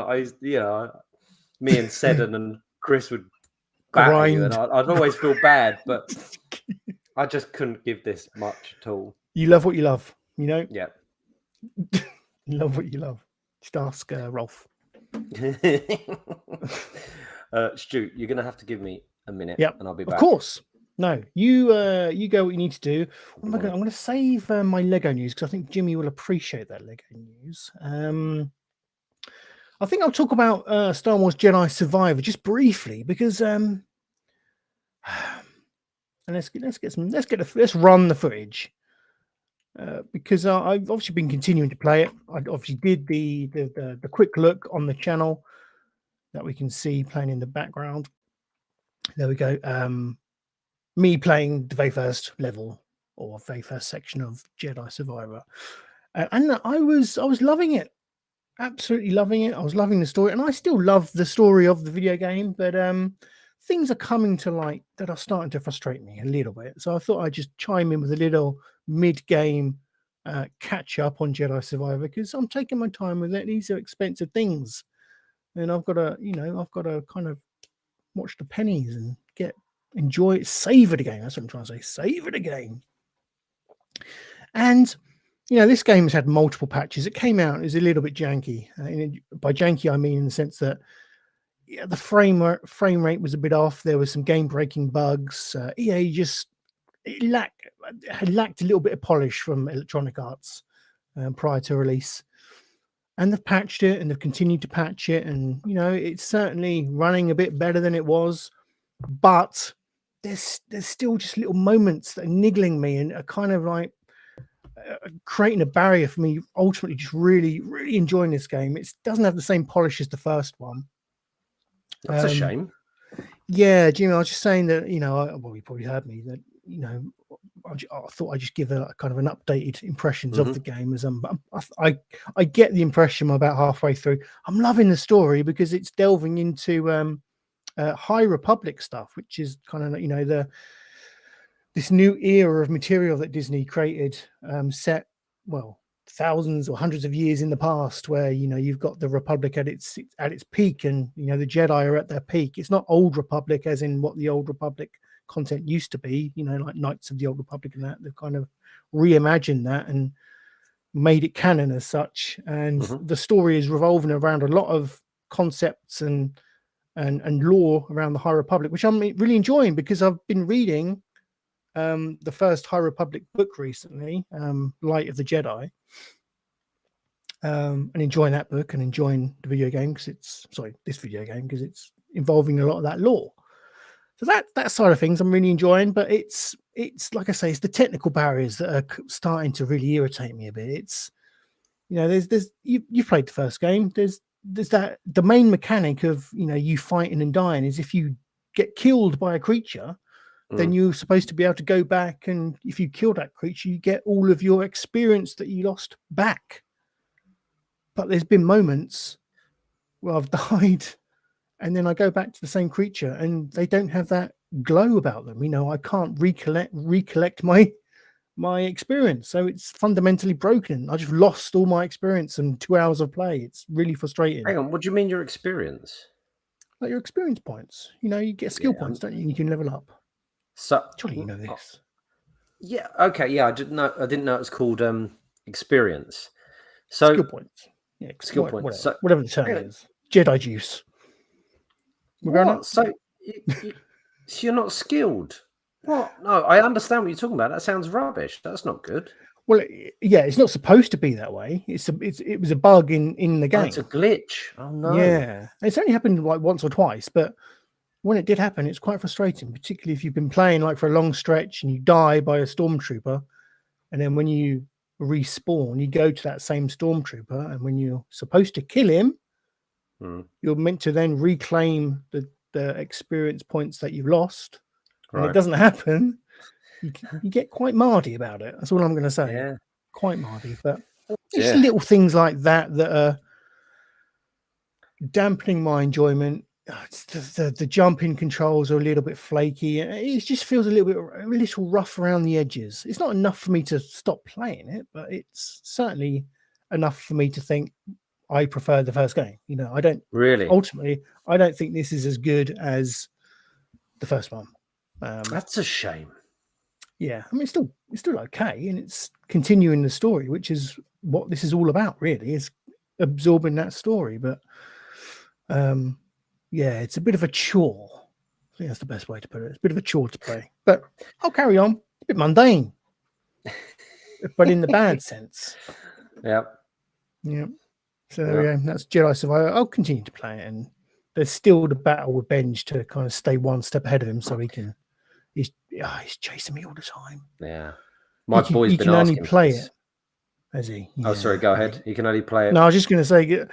me and Seddon and Chris would batter you, and I'd always feel bad, but I just couldn't give this much at all. You love what you love, Yeah. Love what you love. Just ask Rolf. Stu, you're gonna have to give me a minute, and I'll be back. Of course. No, you go what you need to do. I'm going to save my Lego news because I think Jimmy will appreciate that Lego news. I think I'll talk about Star Wars Jedi Survivor just briefly because and let's run the footage because I've obviously been continuing to play it. I obviously did the quick look on the channel that we can see playing in the background. There we go. Me playing the very first level or very first section of Jedi Survivor, and I was loving it, absolutely loving it. I was loving the story, and I still love the story of the video game, but things are coming to light that are starting to frustrate me a little bit. So I thought I'd just chime in with a little mid-game catch up on Jedi Survivor, because I'm taking my time with it. These are expensive things, and I've got to kind of watch the pennies and enjoy it, savor the game. That's what I'm trying to say, savor the game. And this game has had multiple patches. It came out, it was a little bit janky. By janky, I mean in the sense that the frame rate was a bit off. There was some game-breaking bugs. EA had lacked a little bit of polish from Electronic Arts prior to release. And they've patched it, and they've continued to patch it. And, it's certainly running a bit better than it was. But there's still just little moments that are niggling me and are kind of like creating a barrier for me ultimately just really, really enjoying this game. It doesn't have the same polish as the first one. That's a shame. Yeah, Jimmy, I was just saying that, well, you probably heard me, that, I thought I'd just give a kind of an updated impressions of the game. As I get the impression I'm about halfway through. I'm loving the story because it's delving into High Republic stuff, which is kind of, this new era of material that Disney created, set, well, thousands or hundreds of years in the past, where you've got the Republic at its peak, and the Jedi are at their peak. It's not Old Republic as in what the Old Republic content used to be, like Knights of the Old Republic and that. They've kind of reimagined that and made it canon as such. And the story is revolving around a lot of concepts and lore around the High Republic, which I'm really enjoying, because I've been reading the first High Republic book recently, Light of the Jedi, and enjoying that book and enjoying the video game this video game, because it's involving a lot of that lore. So that side of things I'm really enjoying, but it's like I say, it's the technical barriers that are starting to really irritate me a bit. It's there's you've played the first game. There's that the main mechanic of you fighting and dying is if you get killed by a creature, then you're supposed to be able to go back, and if you kill that creature, you get all of your experience that you lost back. But there's been moments where I've died, and then I go back to the same creature, and they don't have that glow about them. I can't recollect my experience, so it's fundamentally broken. I just lost all my experience and 2 hours of play. It's really frustrating. Hang on, what do you mean your experience? Like your experience points. You get skill points, don't you? And you can level up. So surely you know this. Yeah. Okay. Yeah. I didn't know it was called experience. So skill points. Yeah. Skill points. Whatever the term is. Jedi juice. What? So you're not skilled? What? No, I understand what you're talking about. That sounds rubbish. That's not good. Well, yeah, it's not supposed to be that way. It was a bug in the game. Oh, it's a glitch. Oh no. Yeah, it's only happened like once or twice, but when it did happen, it's quite frustrating, particularly if you've been playing like for a long stretch and you die by a stormtrooper, and then when you respawn, you go to that same stormtrooper, and when you're supposed to kill him, you're meant to then reclaim the experience points that you've lost, and it doesn't happen. You get quite mardy about it. That's all I'm going to say. Yeah, quite mardy, but it's little things like that that are dampening my enjoyment. The jumping controls are a little bit flaky. It just feels a little rough around the edges. It's not enough for me to stop playing it, but it's certainly enough for me to think I prefer the first game. I don't really. Ultimately, I don't think this is as good as the first one. That's a shame. Yeah, I mean, it's still okay, and it's continuing the story, which is what this is all about, really, is absorbing that story. But yeah, it's a bit of a chore. I think that's the best way to put it. It's a bit of a chore to play, but I'll carry on. It's a bit mundane, but in the bad sense. Yeah. So yeah, that's Jedi Survivor. I'll continue to play it, and there's still the battle with Benj to kind of stay one step ahead of him, so he can. He's chasing me all the time. Yeah, my boy's been asking. He can only play it, has he? Yeah. Oh, sorry. Go ahead. He can only play it. No, I was just going to say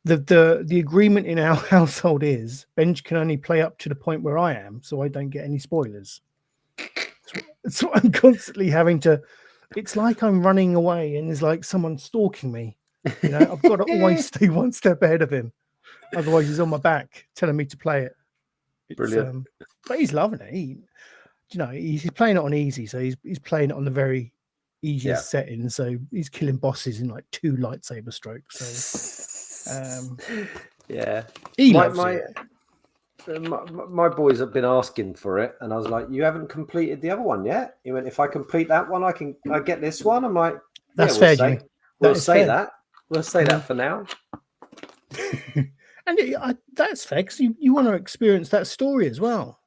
the agreement in our household is Benj can only play up to the point where I am, so I don't get any spoilers. So I'm constantly having to. It's like I'm running away, and there's like someone stalking me. You know, I've got to always stay one step ahead of him, otherwise he's on my back telling me to play it. It's, Brilliant. but he's loving it. He's playing it on easy, so he's playing it on the very easiest setting. So he's killing bosses in like 2 lightsaber strokes. So yeah, he loves it. My boys have been asking for it, and I was like, "You haven't completed the other one yet." He went, "If I complete that one, I get this one." I'm like, That's we'll fair, say, Jimmy. we'll say that. We'll say that for now. And that's fair because you want to experience that story as well.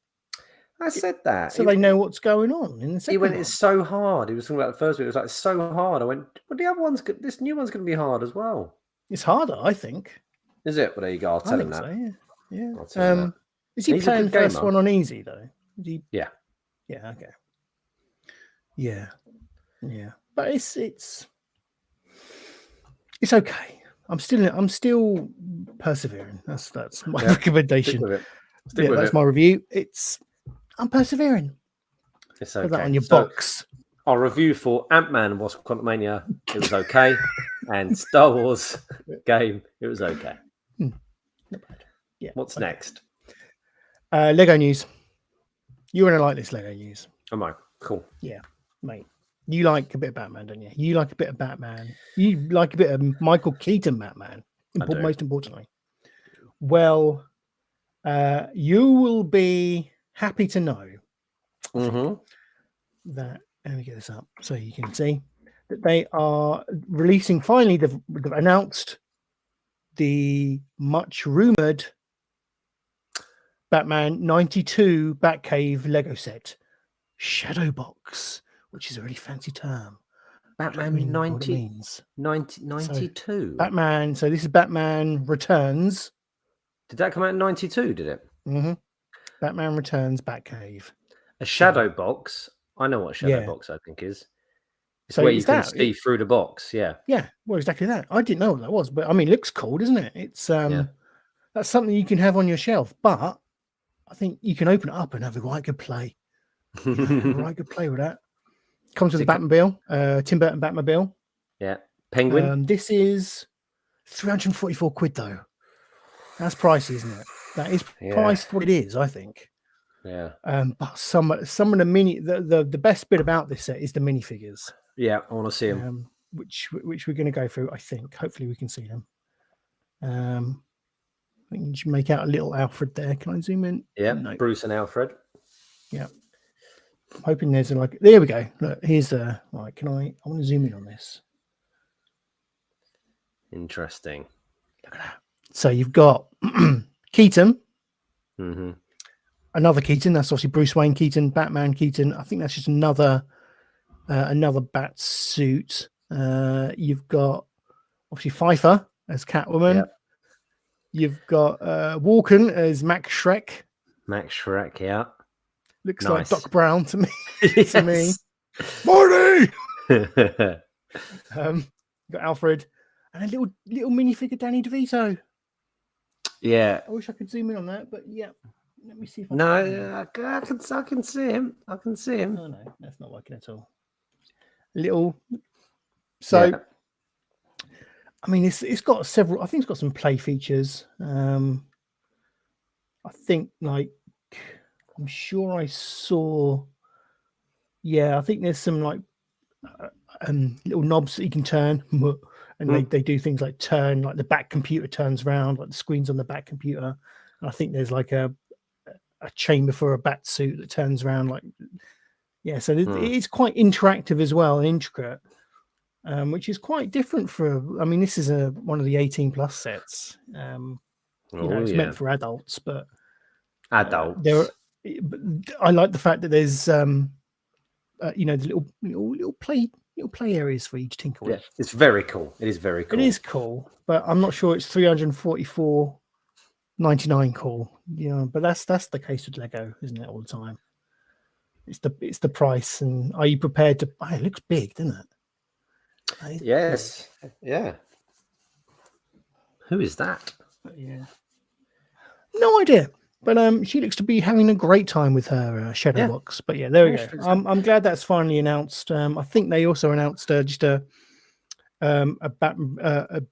I said that. So they know what's going on in the second He went, one. "It's so hard." He was talking about the first bit. It was like, "It's so hard." I went, "Well, the other one's good. This new one's going to be hard as well." It's harder, I think. Is it? Well, there you go. I'll tell him that. So, yeah. I'll tell him that. Is he He's a playing good the first gamer. one on easy though? Yeah. Yeah. Okay. Yeah. But it's okay. I'm still persevering. That's my recommendation. Stick with it. Stick with that's it. my review. I'm persevering. It's Put okay. that on your box. Our review for Ant-Man and Wasp: Quantumania, it was okay, and Star Wars game, it was okay. Not bad. Yeah. What's next? Lego news. You're gonna like this Lego news. Am I? Cool. Yeah, mate. You like a bit of Batman, don't you? You like a bit of Batman. You like a bit of Michael Keaton Batman. Most importantly. Well, you will be happy to know that. Let me get this up so you can see that they are releasing. Finally, they've announced the much rumored Batman 92 Batcave Lego set, Shadowbox, which is a really fancy term. Batman 92. So, Batman. So this is Batman Returns. Did that come out in 92? Did it? Mm-hmm. Batman Returns Batcave. A shadow box. I know what a shadow box I think is. It's where you can see through the box. Yeah. Yeah. Well, exactly that. I didn't know what that was, but I mean, it looks cool, doesn't it? It's that's something you can have on your shelf, but I think you can open it up and have a right good play. Right good play with that. Comes with a Batmobile, Tim Burton Batmobile. Yeah. Penguin. This is 344 quid though. That's pricey, isn't it? That is priced what it is, I think. Yeah. But some of the the best bit about this set is the minifigures. Yeah, I want to see them. Which we're going to go through, I think. Hopefully we can see them. I think you should make out a little Alfred there. Can I zoom in? Yeah, no. Bruce and Alfred. Yeah. I'm hoping there's there we go. Look, here's I want to zoom in on this. Interesting. Look at that. So you've got Keaton. Mm-hmm. Another Keaton. That's obviously Bruce Wayne Keaton, Batman Keaton. I think that's just another bat suit. You've got obviously Pfeiffer as Catwoman. Yep. You've got Walken as Max Shrek. Max Shrek, yeah. Looks like Doc Brown to me. Yes. To me. Marty! Got Alfred. And a little minifigure Danny DeVito. Yeah. I wish I could zoom in on that, but yeah. Let me see if I can see him. I can see him. Oh, no, that's not working at all. So, yeah. I mean, it's got several. I think it's got some play features. I think, I'm sure I saw. Yeah, I think there's some little knobs that you can turn, and they do things like turn, like the back computer turns around, like the screen's on the back computer. And I think there's like a chamber for a bat suit that turns around, so it's quite interactive as well and intricate. Which is quite different this is one of the 18+ sets. It's meant for adults, but adults. I like the fact that there's the little play areas for you to tinker with. It's very cool. It is very cool. It is cool, but I'm not sure it's $344.99 cool. But that's the case with Lego, isn't it? All the time. It's the price, and are you prepared to buy? It looks big, doesn't it? Yes. Yeah. Who is that? Yeah. No idea. But she looks to be having a great time with her Shadowbox. But yeah, there we go. I'm glad that's finally announced. I think they also announced just a Burton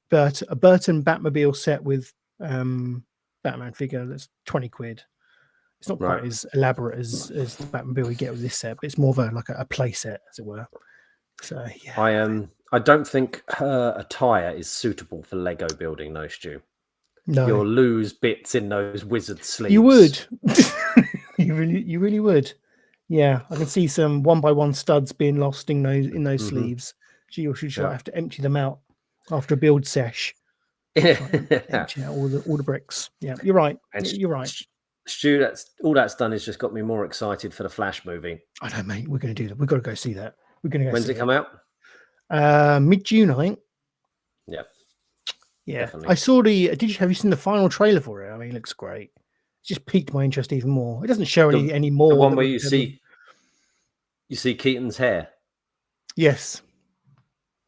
Batmobile set with Batman figure that's 20 quid. It's not quite as elaborate as the Batmobile we get with this set, but it's more of a play set, as it were. So yeah, I don't think her attire is suitable for Lego building, though, Stu. no, You'll lose bits in those wizard sleeves. you would. you really would. Yeah, I can see some 1x1 studs being lost in those sleeves. She should have to empty them out after a build sesh. Empty out all the bricks. Yeah, you're right. You're right. Stu, that's done is just got me more excited for the Flash movie. I know, mate. We're going to do that. We've got to go see that. We're going to go. When's it come out? Mid-June, I think. Yeah. Yeah. Definitely. I saw have you seen the final trailer for it? I mean, it looks great. It just piqued my interest even more. It doesn't show any more. The one where you see Keaton's hair. Yes.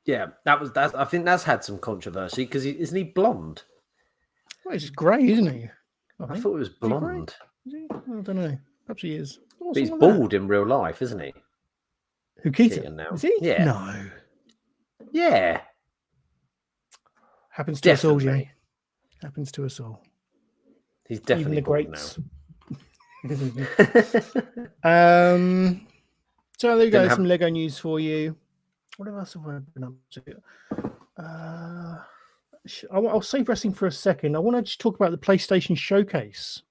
Yeah, that. I think that's had some controversy because isn't he blonde? Well, he's just grey, isn't he? I thought it was blonde. Is he? I don't know. Perhaps he is. But he's bald in real life, isn't he? Who, Keaton now? Is he? Yeah. No. Yeah. Happens to us all, Jay. Happens to us all. He's definitely even the greats. Now. So there you go. Some Lego news for you. What else have I been up to? I'll save wrestling for a second. I want to just talk about the PlayStation Showcase.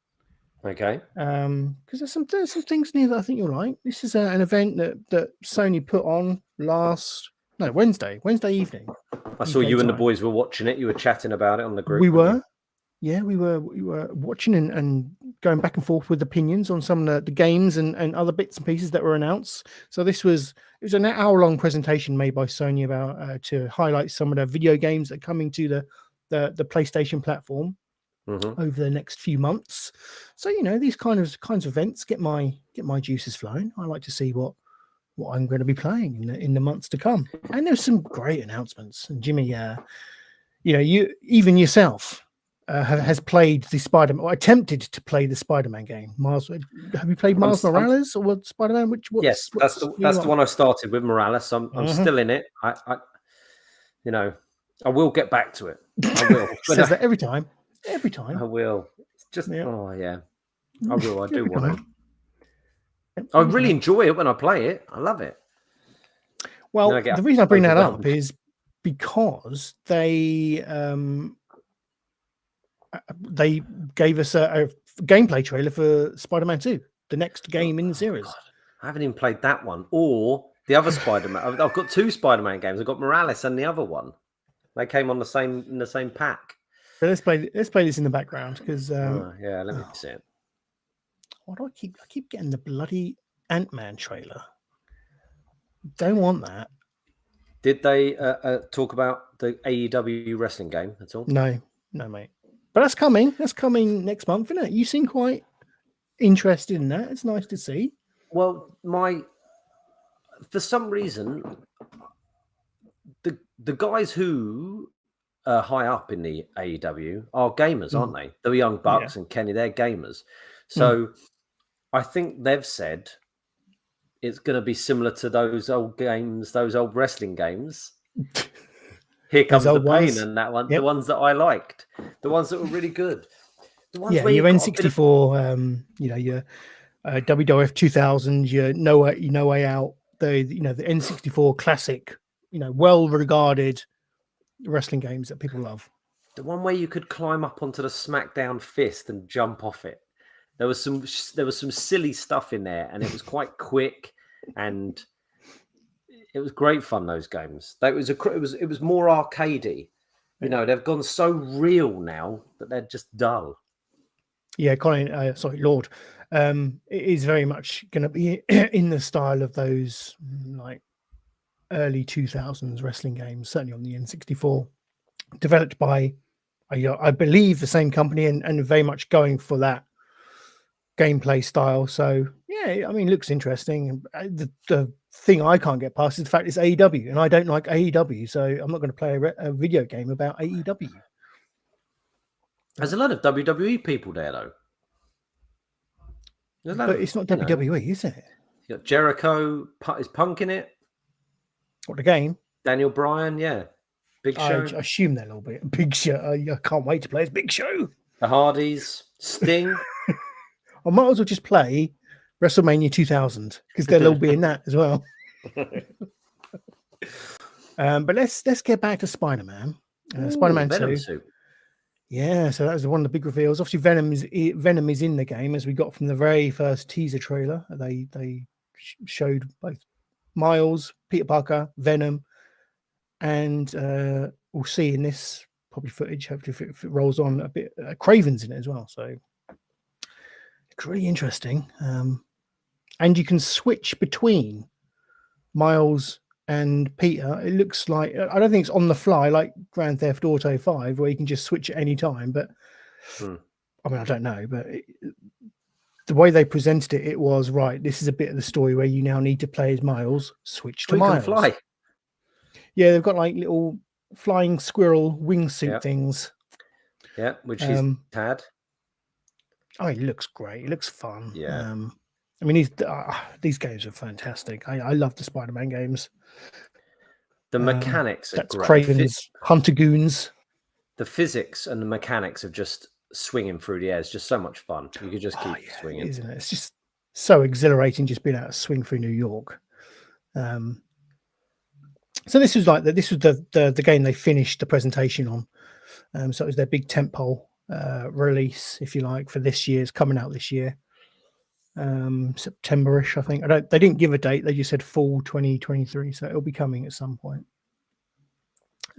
Okay. Because there's some things in here that I think you'll like. This is an event that Sony put on Wednesday evening. I saw you and the boys were watching it. You were chatting about it on the group. We were. Yeah, we were watching and going back and forth with opinions on some of the games and other bits and pieces that were announced. So it was an hour-long presentation made by Sony about to highlight some of the video games that are coming to the PlayStation platform over the next few months. So these kinds of events get my juices flowing. I like to see what I'm going to be playing in the months to come. And there's some great announcements. And Jimmy, you even yourself. Has played the Spider-Man, or attempted to play the Spider-Man game. Miles, have you played Miles Morales or what Spider-Man? Yes, that's the one I started with, Morales. I'm still in it. I will get back to it. I will. Says that every time. Every time. I will. It's just oh yeah, I will. I do want to. I really enjoy it when I play it. I love it. Well, the reason I bring that up is because they gave us a gameplay trailer for Spider-Man 2, the next game in the series. God. I haven't even played that one or the other Spider-Man. I've got two Spider-Man games. I've got Morales and the other one. They came on in the same pack. So let's play this in the background because let me see it. Why do I keep getting the bloody Ant-Man trailer? Don't want that. Did they talk about the AEW wrestling game at all? No, mate. But that's coming. That's coming next month, isn't it? You seem quite interested in that. It's nice to see. Well, for some reason, the guys who are high up in the AEW are gamers, aren't they? The Young Bucks and Kenny, they're gamers. So I think they've said it's going to be similar to those old games, those old wrestling games. Here Comes the Pain and that one, the ones that I liked, the ones that were really good. The ones where your N64, your WWF 2000, your No Way Out, the N64 classic, well-regarded wrestling games that people love. The one where you could climb up onto the SmackDown fist and jump off it. There was some silly stuff in there, and it was quite quick and. It was great fun. Those games. It was more arcadey. They've gone so real now that they're just dull. Yeah, Colin. Lord. It is very much going to be in the style of those like early 2000s wrestling games, certainly on the N64, developed by I believe the same company and very much going for that gameplay style. So yeah, I mean, it looks interesting. The thing I can't get past is the fact it's AEW, and I don't like AEW, so I'm not going to play a video game about AEW. There's a lot of WWE people there, though. But it's not WWE, is it? You got Jericho. Is Punk in it? What, the game? Daniel Bryan, yeah. Big Show. I assume they're a little bit. Big Show. I can't wait to play as Big Show. The Hardys. Sting. I might as well just play WrestleMania 2000 because they'll all be in that as well. But let's get back to Spider-Man. Spider-Man 2. Suit. Yeah, so that was one of the big reveals. Obviously, Venom is in the game, as we got from the very first teaser trailer. They showed both Miles, Peter Parker, Venom, and we'll see in this probably footage. Hopefully, if it rolls on a bit, Craven's in it as well. So it's really interesting. And you can switch between Miles and Peter. It looks like, I don't think it's on the fly like Grand Theft Auto 5 where you can just switch at any time, but I mean, I don't know, but the way they presented it, it was right. This is a bit of the story where you now need to play as Miles, switch to Miles. Can fly. Yeah, they've got like little flying squirrel wingsuit things. Yeah, which is Tad. Oh, it looks great. It looks fun. Yeah. I mean, these games are fantastic. I love the Spider-Man games. The mechanics are that's great. Craven's Hunter Goons. The physics and the mechanics of just swinging through the air is just so much fun. You could just keep swinging, isn't it? It's just so exhilarating just being able to swing through New York. So this was like this was the game they finished the presentation on. So it was their big tentpole release, if you like, for this year. It's coming out this year. September-ish, I think. They didn't give a date, they just said fall 2023, so it'll be coming at some point.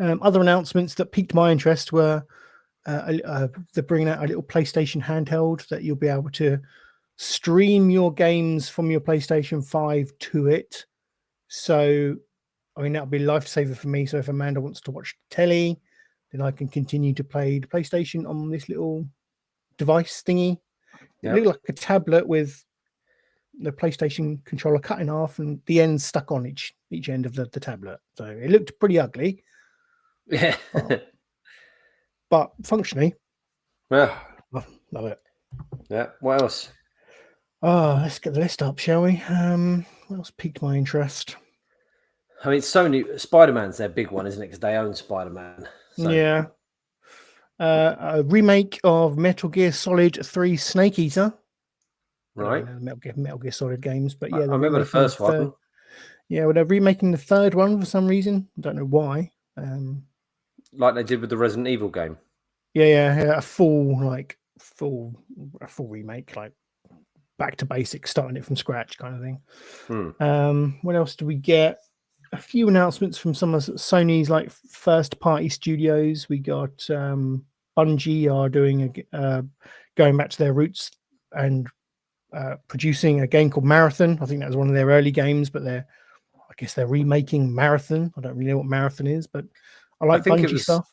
Other announcements that piqued my interest were they're bringing out a little PlayStation handheld that you'll be able to stream your games from your PlayStation 5 to it. So I mean, that'll be a lifesaver for me. So if Amanda wants to watch telly, then I can continue to play the PlayStation on this little device thingy. It looked like a tablet with the PlayStation controller cut in half and the ends stuck on each end of the tablet. So it looked pretty ugly. Yeah. But functionally, yeah, love it. Yeah. What else? Let's get the list up, shall we? What else piqued my interest? I mean, Sony, Spider-Man's their big one, isn't it? Because they own Spider-Man. So. Yeah. A remake of Metal Gear Solid 3 Snake Eater. Right. Metal Gear Solid games, but yeah. I remember the first one. Yeah, well, they're remaking the third one for some reason. I don't know why. Like they did with the Resident Evil game. Yeah, a full remake, like back to basics, starting it from scratch kind of thing. What else do we get? A few announcements from some of Sony's like first party studios. We got Bungie are doing going back to their roots and producing a game called Marathon. I think that was one of their early games, but I guess they're remaking Marathon. I don't really know what Marathon is, but I like Bungie stuff.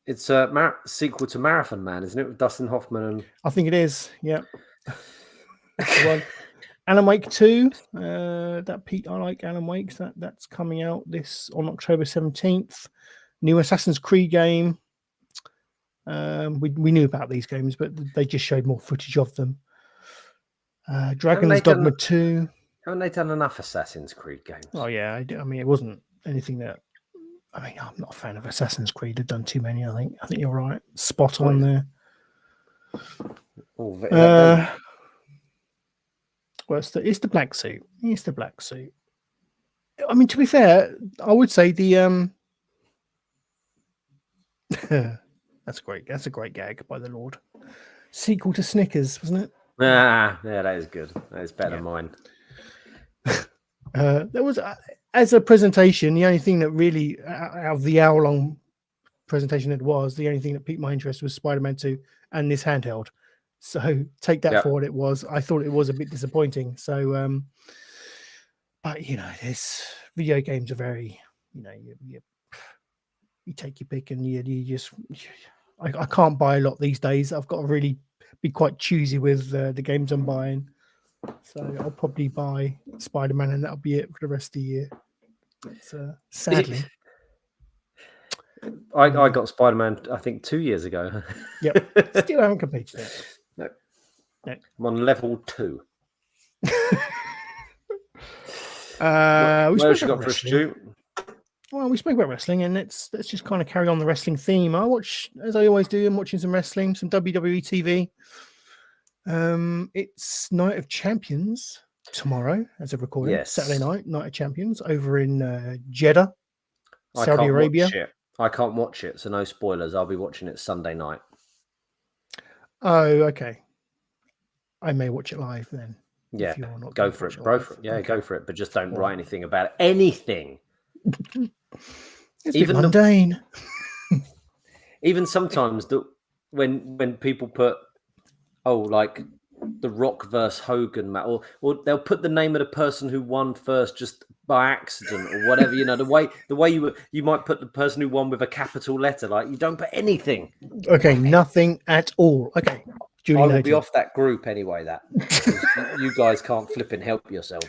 It's a sequel to Marathon Man, isn't it? With Dustin Hoffman and I think it is. Yeah. Alan Wake 2. That Pete, I like Alan Wake. That's coming out on October 17th. New Assassin's Creed game. We knew about these games, but they just showed more footage of them. Dragon's Dogma 2. Haven't they done enough Assassin's Creed games? Oh yeah, I mean it wasn't anything that. I mean, I'm not a fan of Assassin's Creed. They've done too many. I think you're right. Spot on there. Well, it's the black suit. It's the black suit. I mean, to be fair, I would say the that's a great gag by the Lord. Sequel to Snickers, wasn't it? Yeah, that is good. That is better than mine. There was as a presentation, the only thing that really out of the hour-long presentation the only thing that piqued my interest was Spider-Man 2 and this handheld. So take that for what it was. I thought it was a bit disappointing. So, but this video games are very, you take your pick and you just. I can't buy a lot these days. I've got to really be quite choosy with the games I'm buying. So I'll probably buy Spider-Man and that'll be it for the rest of the year. But, sadly. I got Spider-Man, I think, 2 years ago. Yep. Still haven't completed it. No. I'm on level 2. What we else spoke you about got for us, wrestling. Stu? Well, we spoke about wrestling, and let's just kind of carry on the wrestling theme. I watch, as I always do, I'm watching some wrestling, some WWE TV. It's Night of Champions tomorrow, as of recording. Yes. Saturday Night of Champions over in Jeddah, I Saudi can't Arabia. watch it. I can't watch it, so no spoilers. I'll be watching it Sunday night. Oh, okay. I may watch it live then. Yeah, if you're not go gonna for watch it. it Go live. for it. Yeah, Okay. go for it. But just don't All write right. anything about it. Anything. It's Even even mundane. Even sometimes when people put like the Rock versus Hogan match, or they'll put the name of the person who won first just by accident or whatever. The way you might put the person who won with a capital letter. Like, you don't put anything. Okay, nothing at all. Okay, duly I will noted. be off that group anyway. You guys can't flip and help yourselves.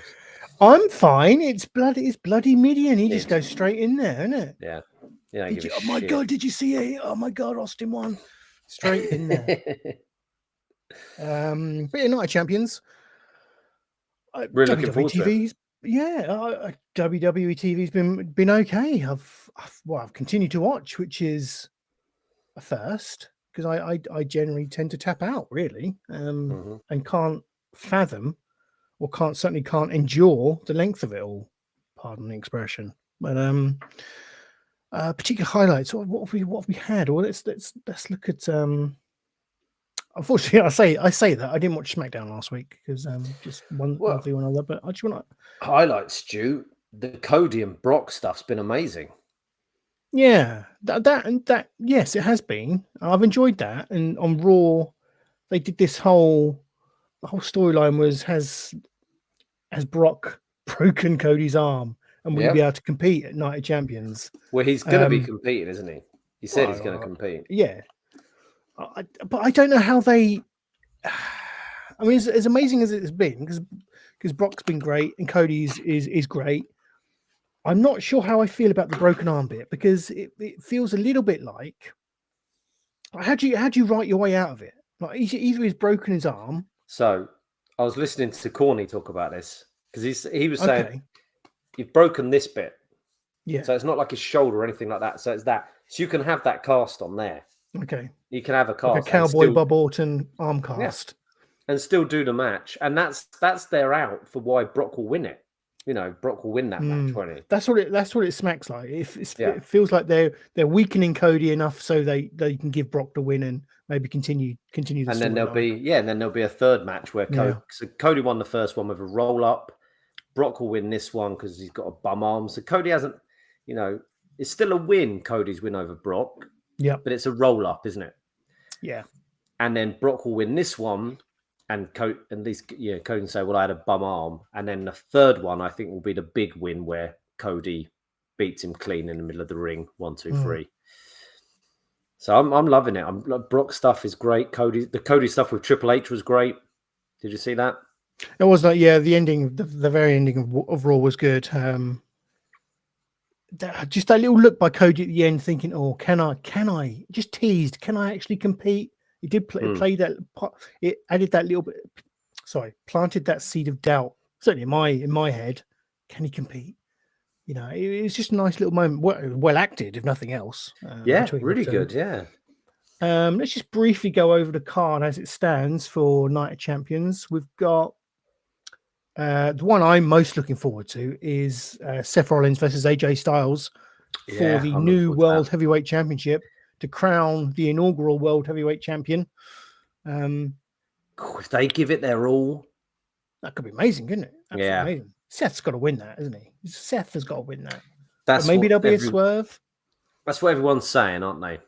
I'm fine. It's bloody Midian. He just goes straight in there, isn't it? Yeah. Oh my god, did you see it? Oh my god, Austin won. Straight in there. But yeah, Night of Champions. Really looking forward to it. TV's, yeah, WWE TV's been okay. I've continued to watch, which is a first, because I generally tend to tap out really, and can't fathom, or certainly can't endure the length of it all. Pardon the expression, but particular highlights. What have we had? Well, let's look at. Unfortunately, I say that I didn't watch SmackDown last week because just one thing or another. But I just want to highlight, Stu. The Cody and Brock stuff's been amazing. Yeah, that yes, it has been. I've enjoyed that. And on Raw, they did the whole storyline was has Brock broken Cody's arm, and will he be able to compete at Night of Champions? Well, he's going to be competing, isn't he? He said he's going to compete. Yeah. But I don't know how they. I mean, as amazing as it's been, because Brock's been great and Cody's is great. I'm not sure how I feel about the broken arm bit, because it feels a little bit like. How do you write your way out of it? Like, either he's broken his arm. So I was listening to Corny talk about this, because he was saying you've broken this bit. Yeah. So it's not like his shoulder or anything like that. So it's that. So you can have that cast on there. Okay. You can have a cast, like a Cowboy Bob Orton arm cast, and still do the match, and that's their out for why Brock will win it. Brock will win that match, won't he? That's what it smacks like. It feels like they're weakening Cody enough so they can give Brock the win and maybe continue the and then there'll be a third match where Cody won the first one with a roll up. Brock will win this one because he's got a bum arm. So Cody hasn't, it's still a win. Cody's win over Brock. Yeah, but it's a roll up, isn't it? Yeah. And then Brock will win this one, and Cody can say, "Well, I had a bum arm." And then the third one, I think, will be the big win where Cody beats him clean in the middle of the ring, 1, 2, 3. So I'm loving it. Brock stuff is great. The Cody stuff with Triple H was great. Did you see that? It was like, the ending, the very ending of Raw was good. Just that little look by Cody at the end, thinking, "Oh, can I?" Just teased. Can I actually compete? He did play that. It added that little bit. Sorry, planted that seed of doubt. Certainly in my head, can he compete? It was just a nice little moment. Well acted, if nothing else. Really good. Yeah. Let's just briefly go over the card as it stands for Night of Champions. We've got. The one I'm most looking forward to is Seth Rollins versus AJ Styles for the new World Heavyweight Championship to crown the inaugural World Heavyweight Champion. If they give it their all, that could be amazing, couldn't it? Absolutely amazing. Seth's got to win that, isn't he? Seth has got to win that. But maybe there'll be a swerve. That's what everyone's saying, aren't they? I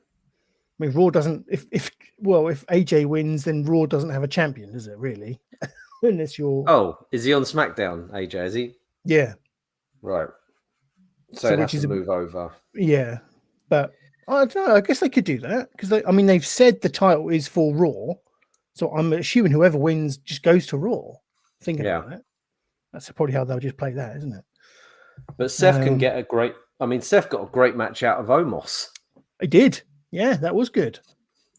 mean, Raw doesn't. If AJ wins, then Raw doesn't have a champion, does it? Really? Unless you're. Oh, is he on SmackDown, AJ? Is he? Yeah. Right. So he has to move over. Yeah, but I don't know. I guess they could do that because they've said the title is for Raw, so I'm assuming whoever wins just goes to Raw. Thinking about that, that's probably how they'll just play that, isn't it? But Seth can get a great. I mean, Seth got a great match out of Omos. He did. Yeah, that was good.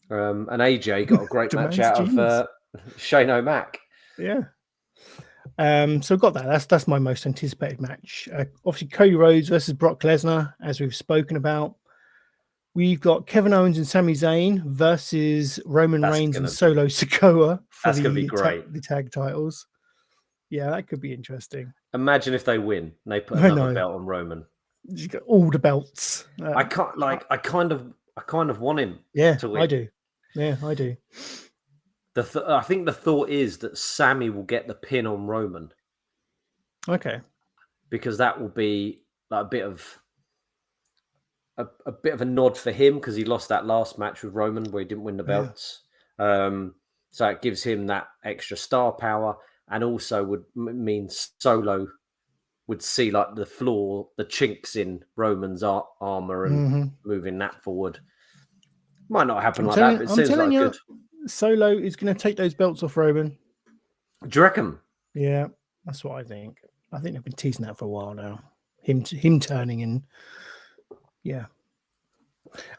And AJ got a great match out of Shane O'Mac. Yeah. So I've got that. That's my most anticipated match. Obviously, Cody Rhodes versus Brock Lesnar, as we've spoken about. We've got Kevin Owens and Sami Zayn versus Roman Reigns and Solo Sikoa for that's gonna be great. the tag titles. Yeah, that could be interesting. Imagine if they win and they put another belt on Roman. You got all the belts. I can't like. I kind of want him. Yeah, to win. I do. Yeah, I do. I think the thought is that Sammy will get the pin on Roman. Okay. Because that will be like a bit of a nod for him because he lost that last match with Roman where he didn't win the belts. Yeah. So it gives him that extra star power, and also would mean Solo would see like the floor, the chinks in Roman's armor and moving that forward. Might not happen like that, but it seems like good. Solo is going to take those belts off Roman. Do you reckon? Yeah, that's what I think. I think they've been teasing that for a while now. Him turning in. Yeah.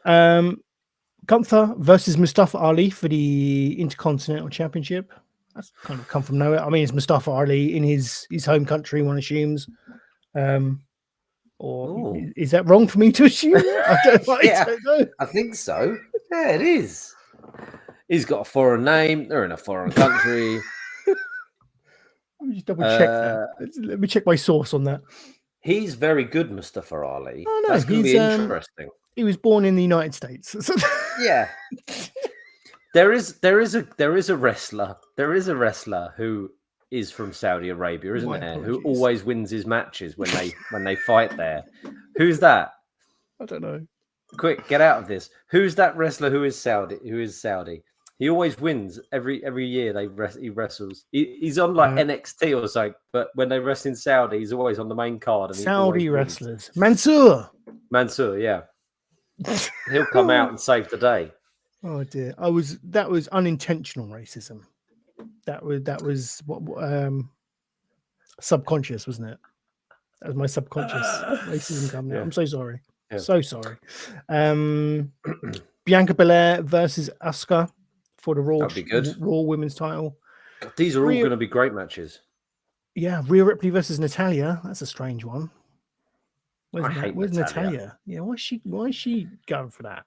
Gunther versus Mustafa Ali for the Intercontinental Championship. That's kind of come from nowhere. I mean, it's Mustafa Ali in his home country, one assumes. Or is that wrong for me to assume? I don't know. I think so. Yeah, it is. He's got a foreign name. They're in a foreign country. Let me just double check that. Let me check my source on that. He's very good, Mustafa Ali. Oh, no, that's going to be interesting. He was born in the United States. Yeah. There is a wrestler. There is a wrestler who is from Saudi Arabia, isn't there? Who always wins his matches when they fight there. Who's that? I don't know. Quick, get out of this. Who's that wrestler who is Saudi? He always wins every year. He wrestles. He's on like NXT or something, but when they wrestle in Saudi, he's always on the main card. And Saudi wrestlers, Mansoor, yeah. He'll come out and save the day. Oh dear, that was unintentional racism. That was what subconscious, wasn't it? That was my subconscious racism coming out. I'm so sorry. Yeah. So sorry. Bianca Belair versus Asuka for the Raw Women's title. God, these are all going to be great matches. Yeah, Rhea Ripley versus Natalya. That's a strange one. Where's Natalya? Yeah, why is she going for that?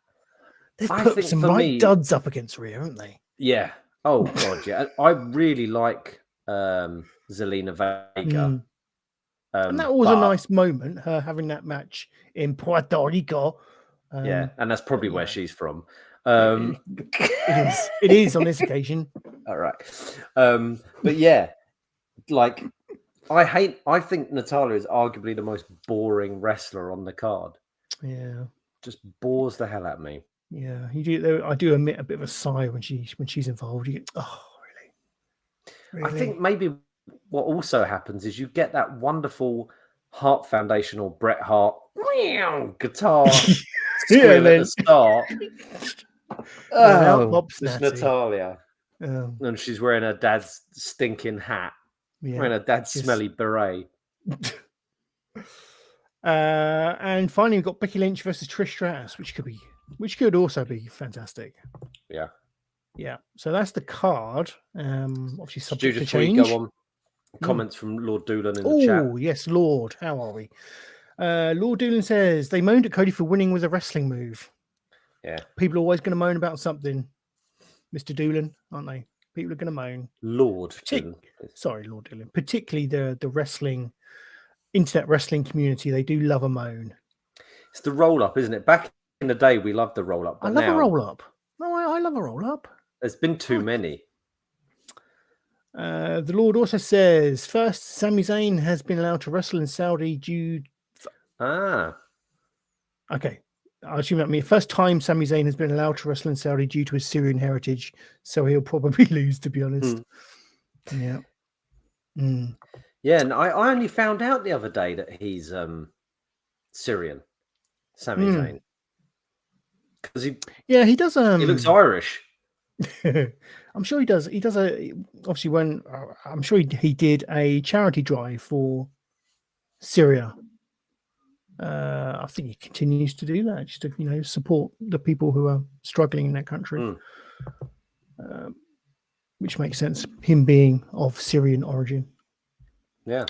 They've put some duds up against Rhea, haven't they? Yeah. Oh god, yeah. I really like Zelina Vega. And that was a nice moment, her having that match in Puerto Rico. Yeah, and that's probably where she's from. It is on this occasion. All right. But yeah, like I think Natalya is arguably the most boring wrestler on the card. Yeah. Just bores the hell out of me. Yeah, you do. I do emit a bit of a sigh when she's involved. You get, oh, really? I think maybe what also happens is you get that wonderful Hart Foundation or Bret Hart guitar squeal at the start. It's Natalya. And she's wearing her dad's stinking hat. Yeah, wearing her dad's smelly beret. And finally, we've got Becky Lynch versus Trish Stratus, which could also be fantastic. Yeah. Yeah. So that's the card. Obviously subject to change. Go on. Comments from Lord Doolan in the chat. Oh, yes, Lord. How are we? Lord Doolan says they moaned at Cody for winning with a wrestling move. Yeah. People are always going to moan about something, Mr. Doolan, aren't they? People are going to moan. Lord Doolan. Sorry, Lord Doolan. Particularly the wrestling, internet wrestling community. They do love a moan. It's the roll-up, isn't it? Back in the day, we loved the roll-up. I love a roll-up. No, I love a roll-up. There's been too many. The Lord also says, first, Sami Zayn has been allowed to wrestle in Saudi due... Okay. I assume that means first time Sami Zayn has been allowed to wrestle in Saudi due to his Syrian heritage, so he'll probably lose, to be honest. Yeah. Yeah, and I only found out the other day that he's Syrian, Sami Zayn. Because he does. He looks Irish. I'm sure he does. He does obviously when I'm sure he did a charity drive for Syria. I think he continues to do that, just to support the people who are struggling in that country, which makes sense. Him being of Syrian origin. Yeah.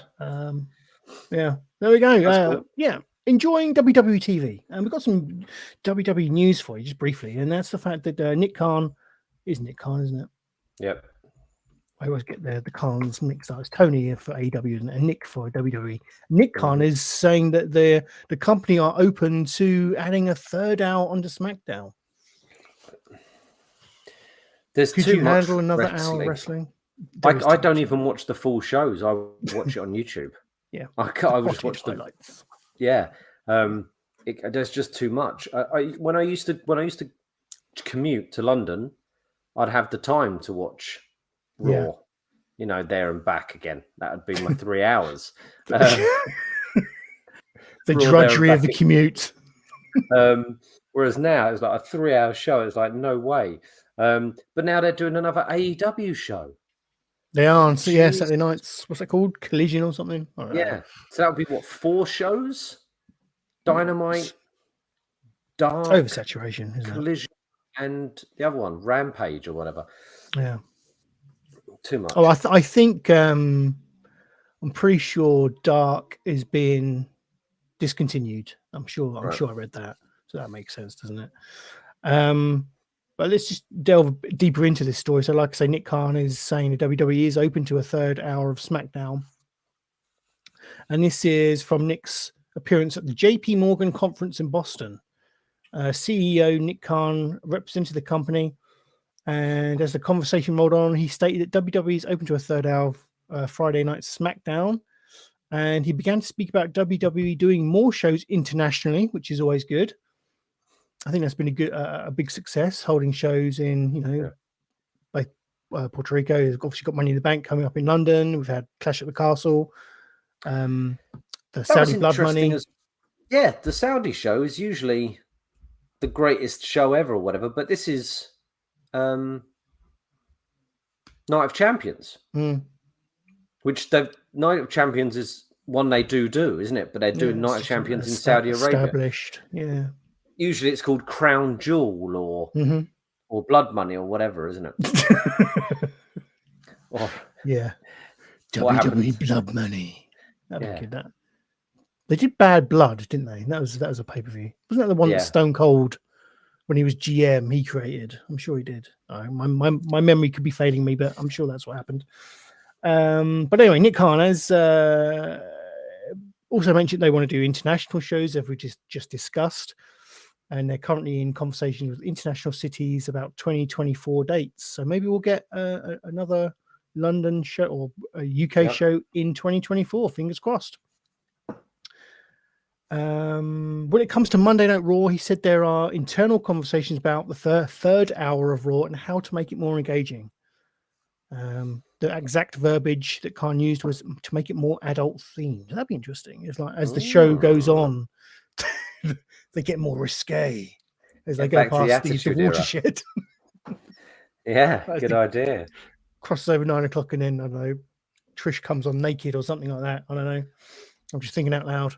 Yeah, there we go. That's cool. Yeah, enjoying WWE TV, and we've got some WWE news for you just briefly, and that's the fact that Nick Khan, isn't it? Yep. I always get the Khans mixed up. It's Tony for AEW and Nick for WWE. Nick Khan is saying that the company are open to adding a third hour onto SmackDown. There's Could too you much handle another wrestling. hour of wrestling? I don't even watch the full shows. I watch it on YouTube. Yeah, I would just watch the highlights. Yeah, there's just too much. When I used to commute to London, I'd have the time to watch Raw. Yeah. There and back again. That would be my 3 hours. The drudgery of the commute. Whereas now it's like a 3-hour show. It's like no way. But now they're doing another AEW show. They are. So yeah, Saturday nights. What's that called? Collision or something? Yeah. So that would be what, 4 shows? Dynamite, Dark, oversaturation, isn't Collision, and the other one, Rampage or whatever. Yeah. Too much. Oh, I think I'm pretty sure Dark is being discontinued. I'm sure I read that. So that makes sense, doesn't it? But let's just delve deeper into this story. So, like I say, Nick Khan is saying the WWE is open to a third hour of SmackDown. And this is from Nick's appearance at the JP Morgan conference in Boston. CEO Nick Khan represented the company. And as the conversation rolled on, he stated that WWE is open to a third hour of Friday night SmackDown. And he began to speak about WWE doing more shows internationally, which is always good. I think that's been a big success, holding shows in, like Puerto Rico. He's obviously got Money in the Bank coming up in London. We've had Clash at the Castle. The Saudi Blood Money. The Saudi show is usually the greatest show ever or whatever, but this is Night of Champions, which the Night of Champions is one they do, isn't it? But they're doing Night of Champions in Saudi Arabia. Established, yeah. Usually it's called Crown Jewel or Blood Money or whatever, isn't it? Yeah. WWE Blood Money. That'd be good, that. They did Bad Blood, didn't they? That was a pay-per-view. Wasn't that the one that Stone Cold, when he was GM, he created? I'm sure he did. My memory could be failing me, but I'm sure that's what happened. But anyway, Nick Khan has also mentioned they want to do international shows, as we just discussed. And they're currently in conversations with international cities about 2024 dates. So maybe we'll get another London show or a UK show in 2024. Fingers crossed. When it comes to Monday Night Raw, he said there are internal conversations about the third hour of Raw and how to make it more engaging. The exact verbiage that Khan used was to make it more adult themed. That'd be interesting. It's like as the show goes on, they get more risque as they go past the watershed. Good idea. Crosses over 9 o'clock, and then I don't know, Trish comes on naked or something like that. I don't know. I'm just thinking out loud.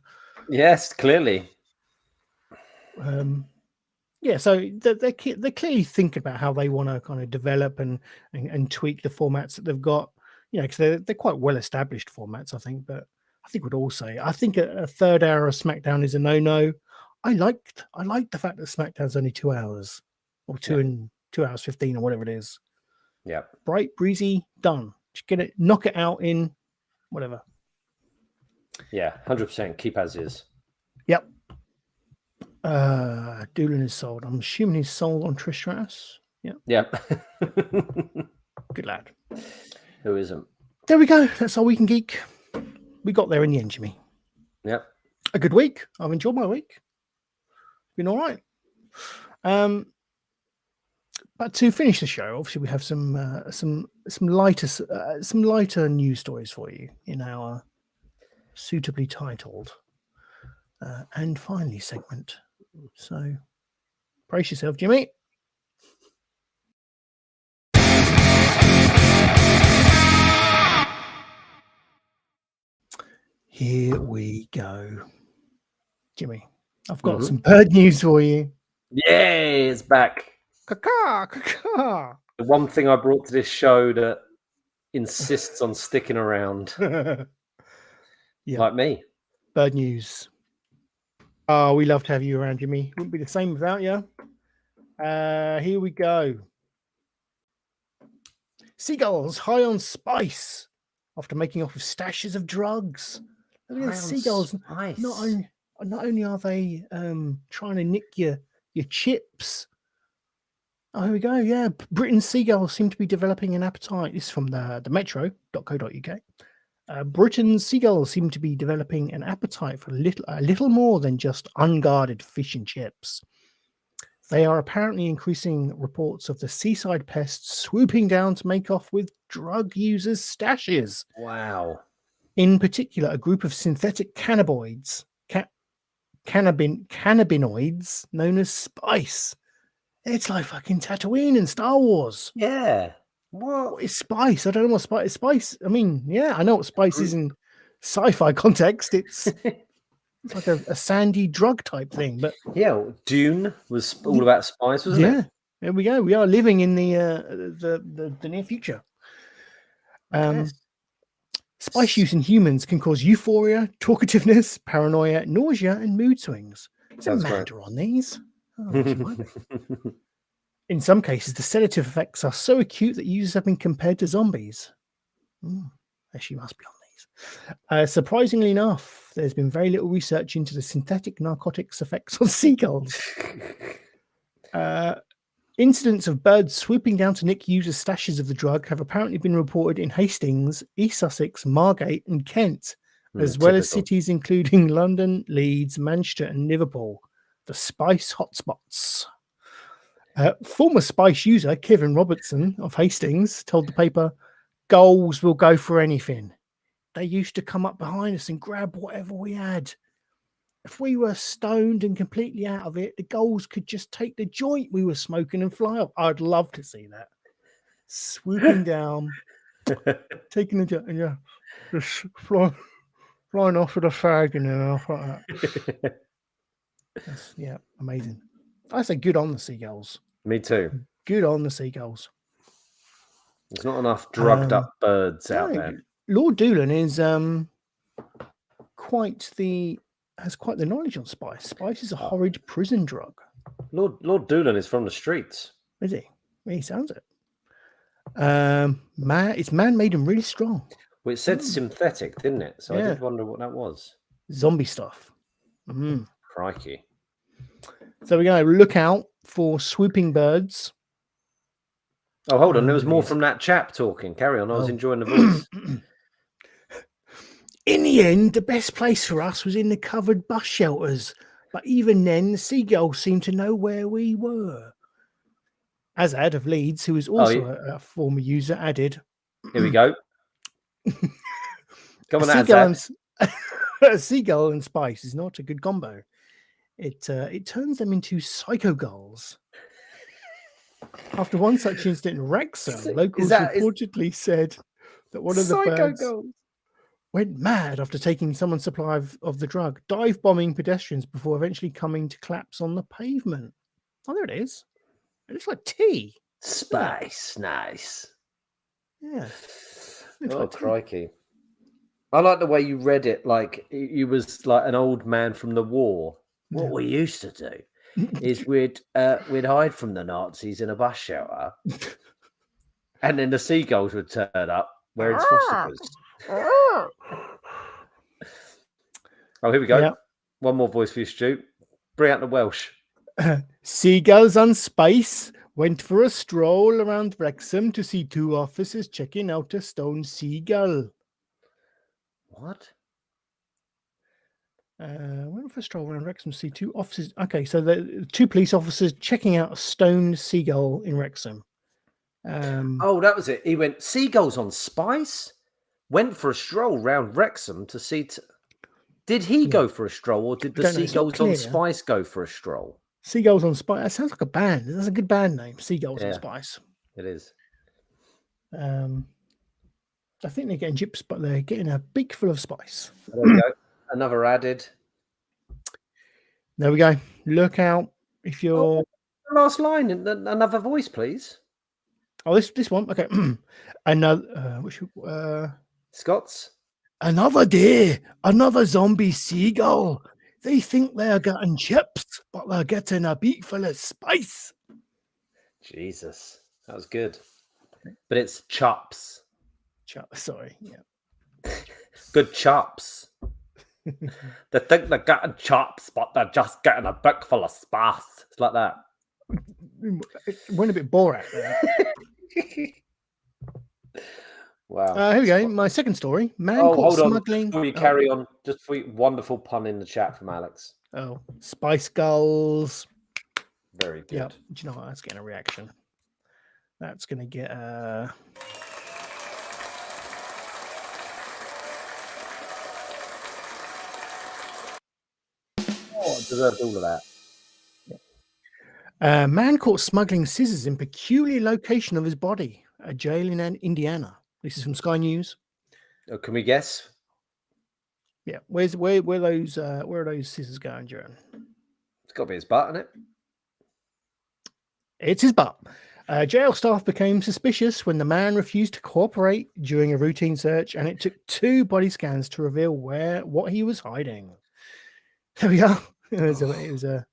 Yes, clearly. So they're clearly thinking about how they want to kind of develop and tweak the formats that they've got. Because they're quite well established formats, I think. But I think we'd all say I think a third hour of SmackDown is a no. I like the fact that SmackDown's only 2 hours or 2 hours 15 or whatever it is. Yeah. Bright, breezy, done. Just knock it out in whatever. Yeah, 100%. Keep as is. Yep. Doolin is sold. I'm assuming he's sold on Trish Stratus. Yeah. Yep. Good lad. Who isn't? There we go. That's all we can geek. We got there in the end, Jimmy. Yep. A good week. I've enjoyed my week. Been all right. But to finish the show, obviously we have some lighter news stories for you in our suitably titled and finally segment. So brace yourself, Jimmy. Here we go. Jimmy, I've got some bird news for you. Yay, it's back. Caw, caw. The one thing I brought to this show that insists on sticking around. Yeah. Like me. Bird news. Oh, we love to have you around, Jimmy. Wouldn't be the same without you. Here we go. Seagulls high on spice after making off with stashes of drugs. Look at the seagulls. Not only are they trying to nick your chips. Oh, here we go. Yeah, Britain's seagulls seem to be developing an appetite. This is from the metro.co.uk. Britain's seagulls seem to be developing an appetite for a little more than just unguarded fish and chips. They are apparently increasing reports of the seaside pests swooping down to make off with drug users' stashes. Wow. In particular, a group of synthetic cannabinoids known as spice. It's like fucking Tatooine in Star Wars. Yeah. What is spice? I don't know what spice is. Spice. I mean, yeah, I know what spice is in sci-fi context. It's like a sandy drug type thing. But yeah, Dune was all about spice, wasn't it? Yeah, there we go. We are living in the near future. Yes. Spice use in humans can cause euphoria, talkativeness, paranoia, nausea, and mood swings. Is Amanda on these? Oh, she might be. In some cases, the sedative effects are so acute that users have been compared to zombies. She must be on these. Surprisingly enough, there's been very little research into the synthetic narcotics effects on seagulls. Incidents of birds swooping down to nick users' stashes of the drug have apparently been reported in Hastings, East Sussex, Margate, and Kent, as well as cities including London, Leeds, Manchester, and Liverpool, the spice hotspots. Former spice user Kevin Robertson of Hastings told the paper, "Goals will go for anything. They used to come up behind us and grab whatever we had. If we were stoned and completely out of it, the goals could just take the joint we were smoking and fly off." I'd love to see that. Swooping down, taking the joint, and just flying off with a fag and then off like that. That's, amazing. I say good on the seagulls. Me too. Good on the seagulls. There's not enough drugged up birds out there. Lord Doolan is has quite the knowledge on spice. Spice is a horrid prison drug. Lord Doolan is from the streets. Is he? He sounds it. It's man-made and really strong. Well, it said synthetic, didn't it? So I did wonder what that was. Zombie stuff. Crikey. So we're going to look out for swooping birds. Oh, hold on. There was more from that chap talking. Carry on. I was enjoying the voice. In the end, the best place for us was in the covered bus shelters. But even then, the seagulls seemed to know where we were. Azad of Leeds, who is also a former user, added... Here we go. Come on, Azad. A seagull and spice is not a good combo. It turns them into psycho gulls. After one such incident in Wrexham, locals reportedly said that one of the birds went mad after taking someone's supply of the drug, dive bombing pedestrians before eventually coming to collapse on the pavement. Oh, there it is. It looks like tea. Spice, nice. Yeah. Crikey. I like the way you read it like you was like an old man from the war. What we used to do is we'd hide from the Nazis in a bus shelter, and then the seagulls would turn up wearing swastikas. Oh, here we go. Yep. One more voice for you, Stu. Bring out the Welsh. Seagulls on spice went for a stroll around Wrexham to see two officers checking out a stone seagull. What? Went for a stroll around Wrexham to see two officers. Okay, so the two police officers checking out a stone seagull in Wrexham. That was it. He went, seagulls on spice? Went for a stroll round Wrexham to see... Did he go for a stroll, or did the seagulls on spice go for a stroll? Seagulls on Spice. That sounds like a band. That's a good band name. Seagulls on Spice. It is. I think they're getting gyps, but they're getting a beak full of spice. There we go. Another added. There we go. Look out if you're. Last line. Another voice, please. Oh, this one. Okay. Another. Which? Scots. Another day, another zombie seagull. They think they're getting chips, but they're getting a beak full of spice. Jesus, that was good. But it's chops. Sorry, yeah. Good chops. They think they're getting chops, but they're just getting a book full of spice. It's like that. It went a bit Borat there. Wow. Here we go. My second story. Man caught hold on. smuggling. Before you carry on, just for wonderful pun in the chat from Alex. Oh, spice gulls. Very good. Yep. Do you know what? That's getting a reaction. That's going to get Deserved all of that. Man caught smuggling scissors in peculiar location of his body. A jail in Indiana. This is from Sky News. Oh, can we guess? Yeah. Where are those scissors going, Jaron? It's got to be his butt, isn't it? It's his butt. Jail staff became suspicious when the man refused to cooperate during a routine search, and it took 2 body scans to reveal what he was hiding. There we are. It was a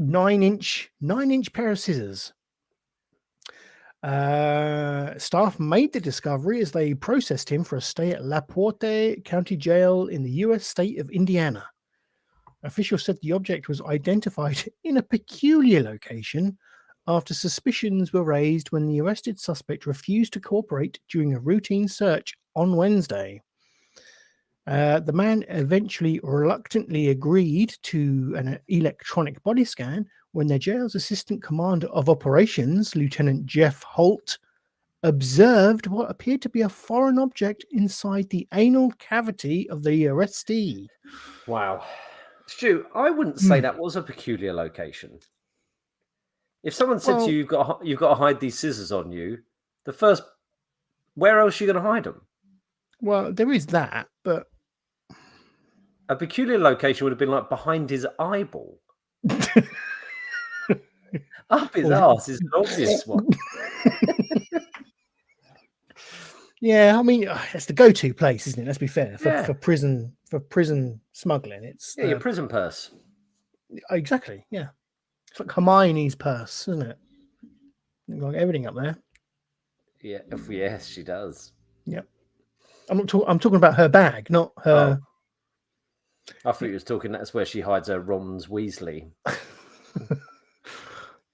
9-inch pair of scissors. Staff made the discovery as they processed him for a stay at La Porte County Jail in the U.S. state of Indiana. Officials said the object was identified in a peculiar location after suspicions were raised when the arrested suspect refused to cooperate during a routine search on Wednesday. The man eventually reluctantly agreed to an electronic body scan when the jail's assistant commander of operations, Lieutenant Jeff Holt, observed what appeared to be a foreign object inside the anal cavity of the arrestee. Wow. Stu, I wouldn't say that was a peculiar location. If someone said to you, you've got to hide these scissors on you, where else are you going to hide them? Well, there is that, but a peculiar location would have been like behind his eyeball. Up his arse is an obvious one. Yeah, I mean, it's the go-to place, isn't it? Let's be fair for prison smuggling. It's your prison purse. Exactly. Yeah, it's like Hermione's purse, isn't it? Like everything up there. Yeah. Yes, she does. Yep. I'm talking about her bag, not her. Oh. I thought you was talking. That's where she hides her Ron's Weasley.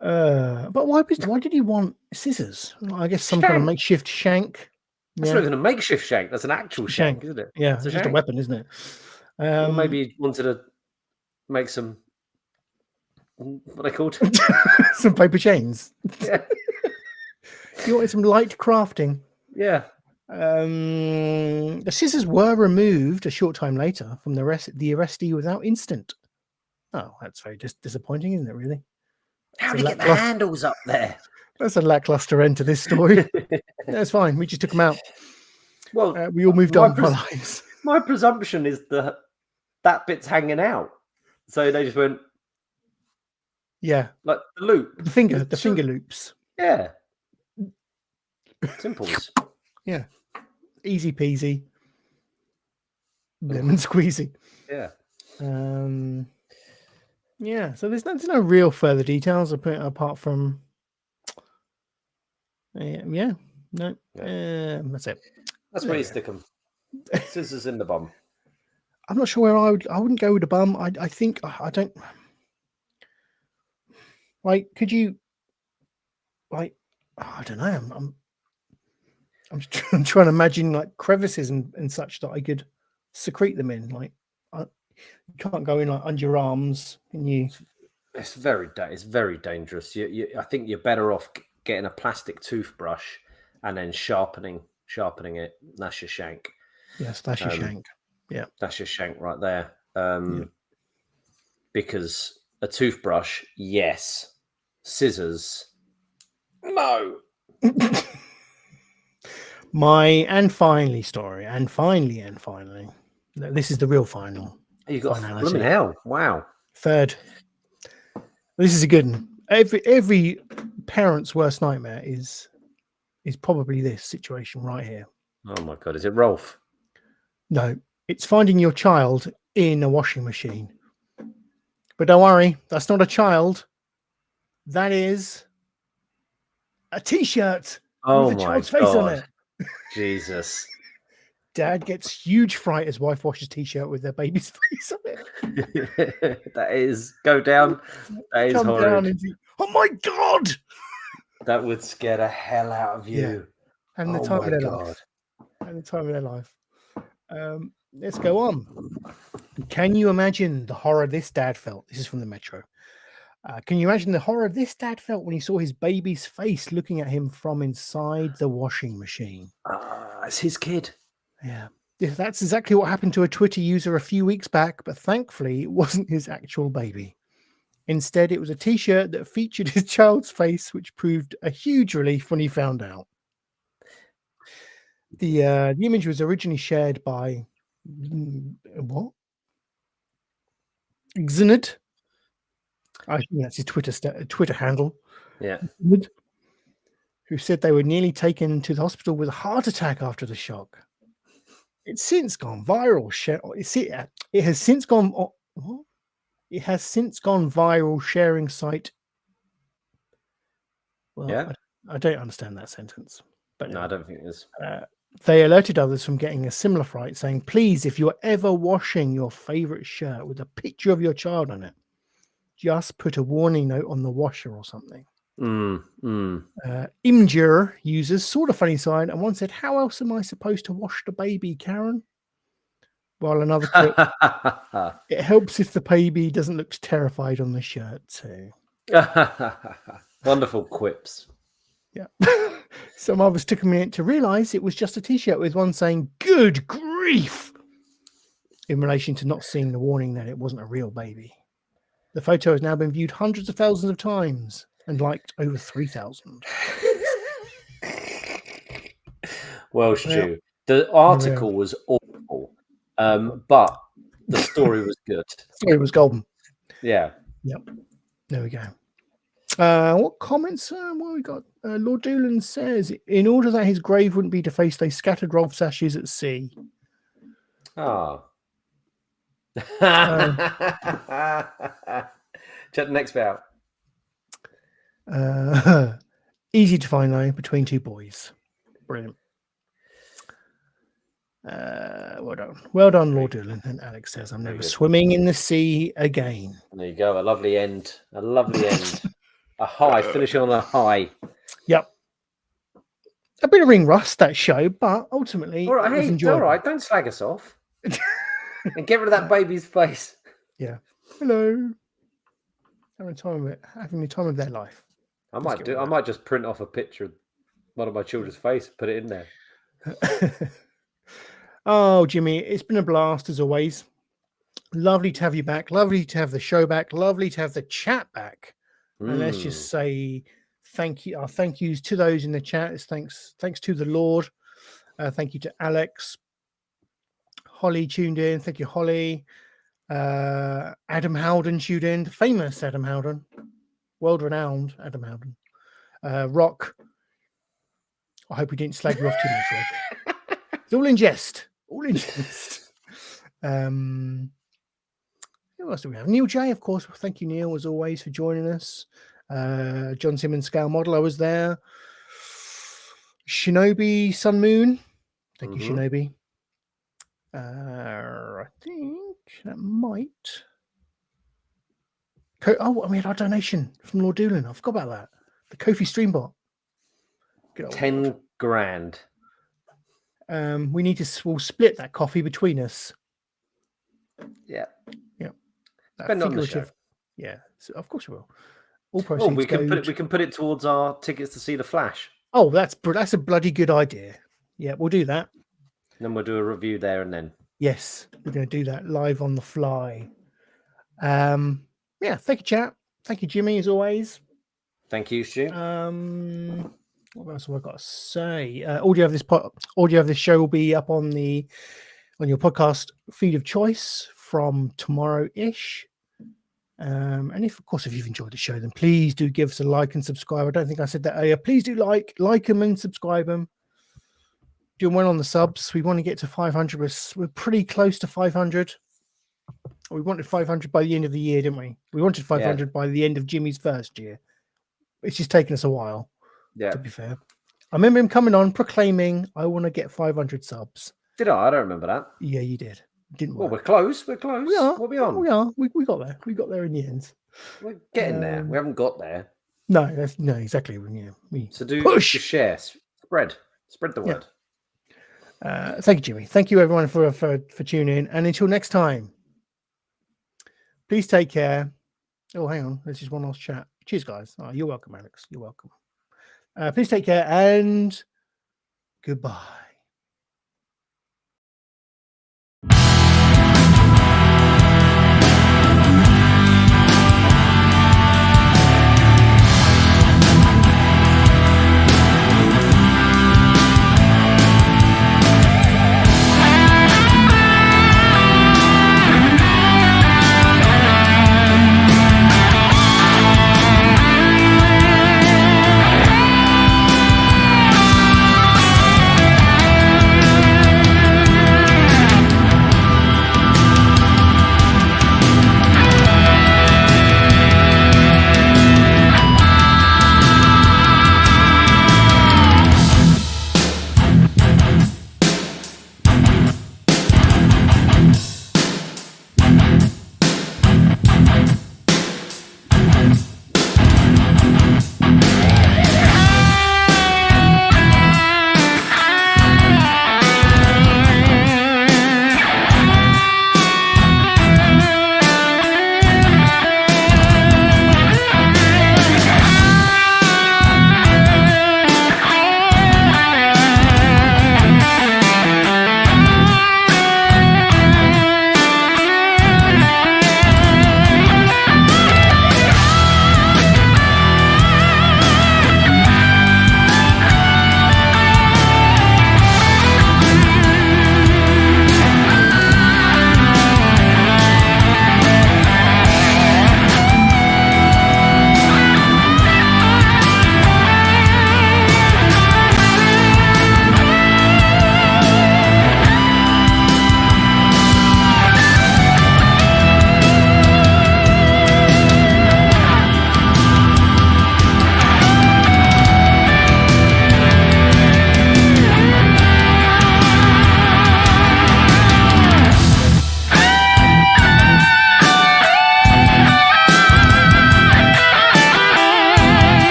But why did he want scissors? I guess some kind of makeshift shank. That's not even a makeshift shank. That's an actual shank, isn't it? Yeah, it's just a weapon, isn't it? Or maybe he wanted to make some. What are they called? Some paper chains. Yeah. You wanted some light crafting. Yeah. The scissors were removed a short time later from the arrestee without incident. Oh, that's very disappointing, isn't it, really? How did he get the handles up there? That's a lackluster end to this story. That's fine. We just took them out. Well, we all moved on with our lives. My presumption is that bit's hanging out. So they just went... Yeah. Like the loop. The finger loops. Yeah. Simple. Yeah. Easy peasy. Lemon squeezy. Yeah. Yeah, so there's no real further details apart from that's it. That's where you stick them. Scissors in the bum. I'm not sure where I wouldn't go with the bum. I think I don't like. Could you like? I don't know. I'm trying to imagine like crevices and such that I could secrete them in. Like you can't go in like under your arms, can you? It's very dangerous. I think you're better off getting a plastic toothbrush and then sharpening it. That's your shank. Yes, that's your shank. Yeah, that's your shank right there. Because a toothbrush, yes. Scissors, no. My finally story, and finally, this is the real final. You got blooming hell! Wow. Third. This is a good one. Every parent's worst nightmare is probably this situation right here. Oh my god! Is it Rolf? No, it's finding your child in a washing machine. But don't worry, that's not a child. That is a T-shirt Oh with a my child's face on God. it. Jesus. Dad gets huge fright as wife washes T-shirt with their baby's face on it. That is go down. That is Come horrid. down and see, oh my God! That would scare the hell out of you. Yeah. And the Oh time my of their God. life. And the time of their life. Let's go on. Can you imagine the horror this dad felt? This is from the Metro. Can you imagine the horror this dad felt when he saw his baby's face looking at him from inside the washing machine? It's his kid. Yeah. That's exactly what happened to a Twitter user a few weeks back, but thankfully it wasn't his actual baby. Instead, it was a T-shirt that featured his child's face, which proved a huge relief when he found out. The image was originally shared by what? Xenid. I think that's his Twitter handle. Yeah. Who said they were nearly taken to the hospital with a heart attack after the shock. It's since gone viral. It has since gone. What? It has since gone viral. Sharing site. Well, Yeah. I don't understand that sentence. But No, I don't think it is. They alerted others from getting a similar fright, saying, "Please, if you're ever washing your favorite shirt with a picture of your child on it, just put a warning note on the washer or something." Imgur users saw the funny side and one said, "How else am I supposed to wash the baby, Karen?" While another put, "It helps if the baby doesn't look terrified on the shirt too." Wonderful quips. Yeah. Some others took a minute to realise it was just a T-shirt with one saying, "Good grief," in relation to not seeing the warning that it wasn't a real baby. The photo has now been viewed hundreds of thousands of times and liked over 3,000. Well, Stu, the article was awful, but the story was good. The story was golden. Yeah. Yep. There we go. What comments? What we got? Lord Doolan says, in order that his grave wouldn't be defaced, they scattered Rolf's ashes at sea. Ah. Check the next bit out. Easy to find though, between two boys. Brilliant. Well done, Lord Doolan. And Alex says, "I'm never swimming in the sea again." There you go. A lovely end. A lovely end. A high. Finishing on a high. Yep. A bit of ring rust, that show, but ultimately, All right, it was hey, enjoyable. all right. Don't slag us off. And get rid of that baby's face. Yeah. Hello. Having the time of their life. I might just print off a picture of one of my children's face, put it in there. Oh, Jimmy, it's been a blast as always. Lovely to have you back. Lovely to have the show back. Lovely to have the chat back. And let's just say thank you. Our thank yous to those in the chat. It's thanks to the Lord. Thank you to Alex. Holly tuned in. Thank you, Holly. Adam Howden tuned in. The famous Adam Howden. World-renowned Adam Howden. Rock. I hope we didn't slag you off too much, Rock. It's all in jest. All in jest. Who else do we have? Neil J, of course. Thank you, Neil, as always, for joining us. John Simmons Scale Model, I was there. Shinobi Sun Moon. Thank you, Shinobi. I think that might. We had our donation from Lord Doolan. I forgot about that. The Kofi Streambot. 10 grand. We need to. We'll split that coffee between us. Yeah. Yeah. Spend on the show. Yeah. So of course we will. All proceeds. We can put it towards our tickets to see the Flash. Oh, that's a bloody good idea. Yeah, we'll do that. Then we'll do a review there and then. Yes, we're going to do that live on the fly. Yeah, thank you, chat. Thank you, Jimmy, as always. Thank you, Stu. What else have I got to say? Audio of this show will be up on your podcast feed of choice from tomorrow-ish. And if you've enjoyed the show, then please do give us a like and subscribe. I don't think I said that earlier. Please do like them and subscribe them. doing well on the subs. We want to get to 500. We're pretty close to 500. We wanted 500 by the end of the year, didn't we? We wanted 500 by the end of Jimmy's first year. It's just taken us a while, to be fair. I remember him coming on proclaiming, I want to get 500 subs. Did I? I don't remember that. Yeah, you did. Didn't work. Well, we're close. We're close. We are. What are we on? We are. We got there. We got there in the end. We're getting there. We haven't got there. No, exactly. So do push. share. Spread the word. Thank you, Jimmy. Thank you, everyone, for tuning in. And until next time, please take care. Oh, hang on. There's just one last chat. Cheers, guys. Oh, you're welcome, Alex. You're welcome. Please take care and goodbye.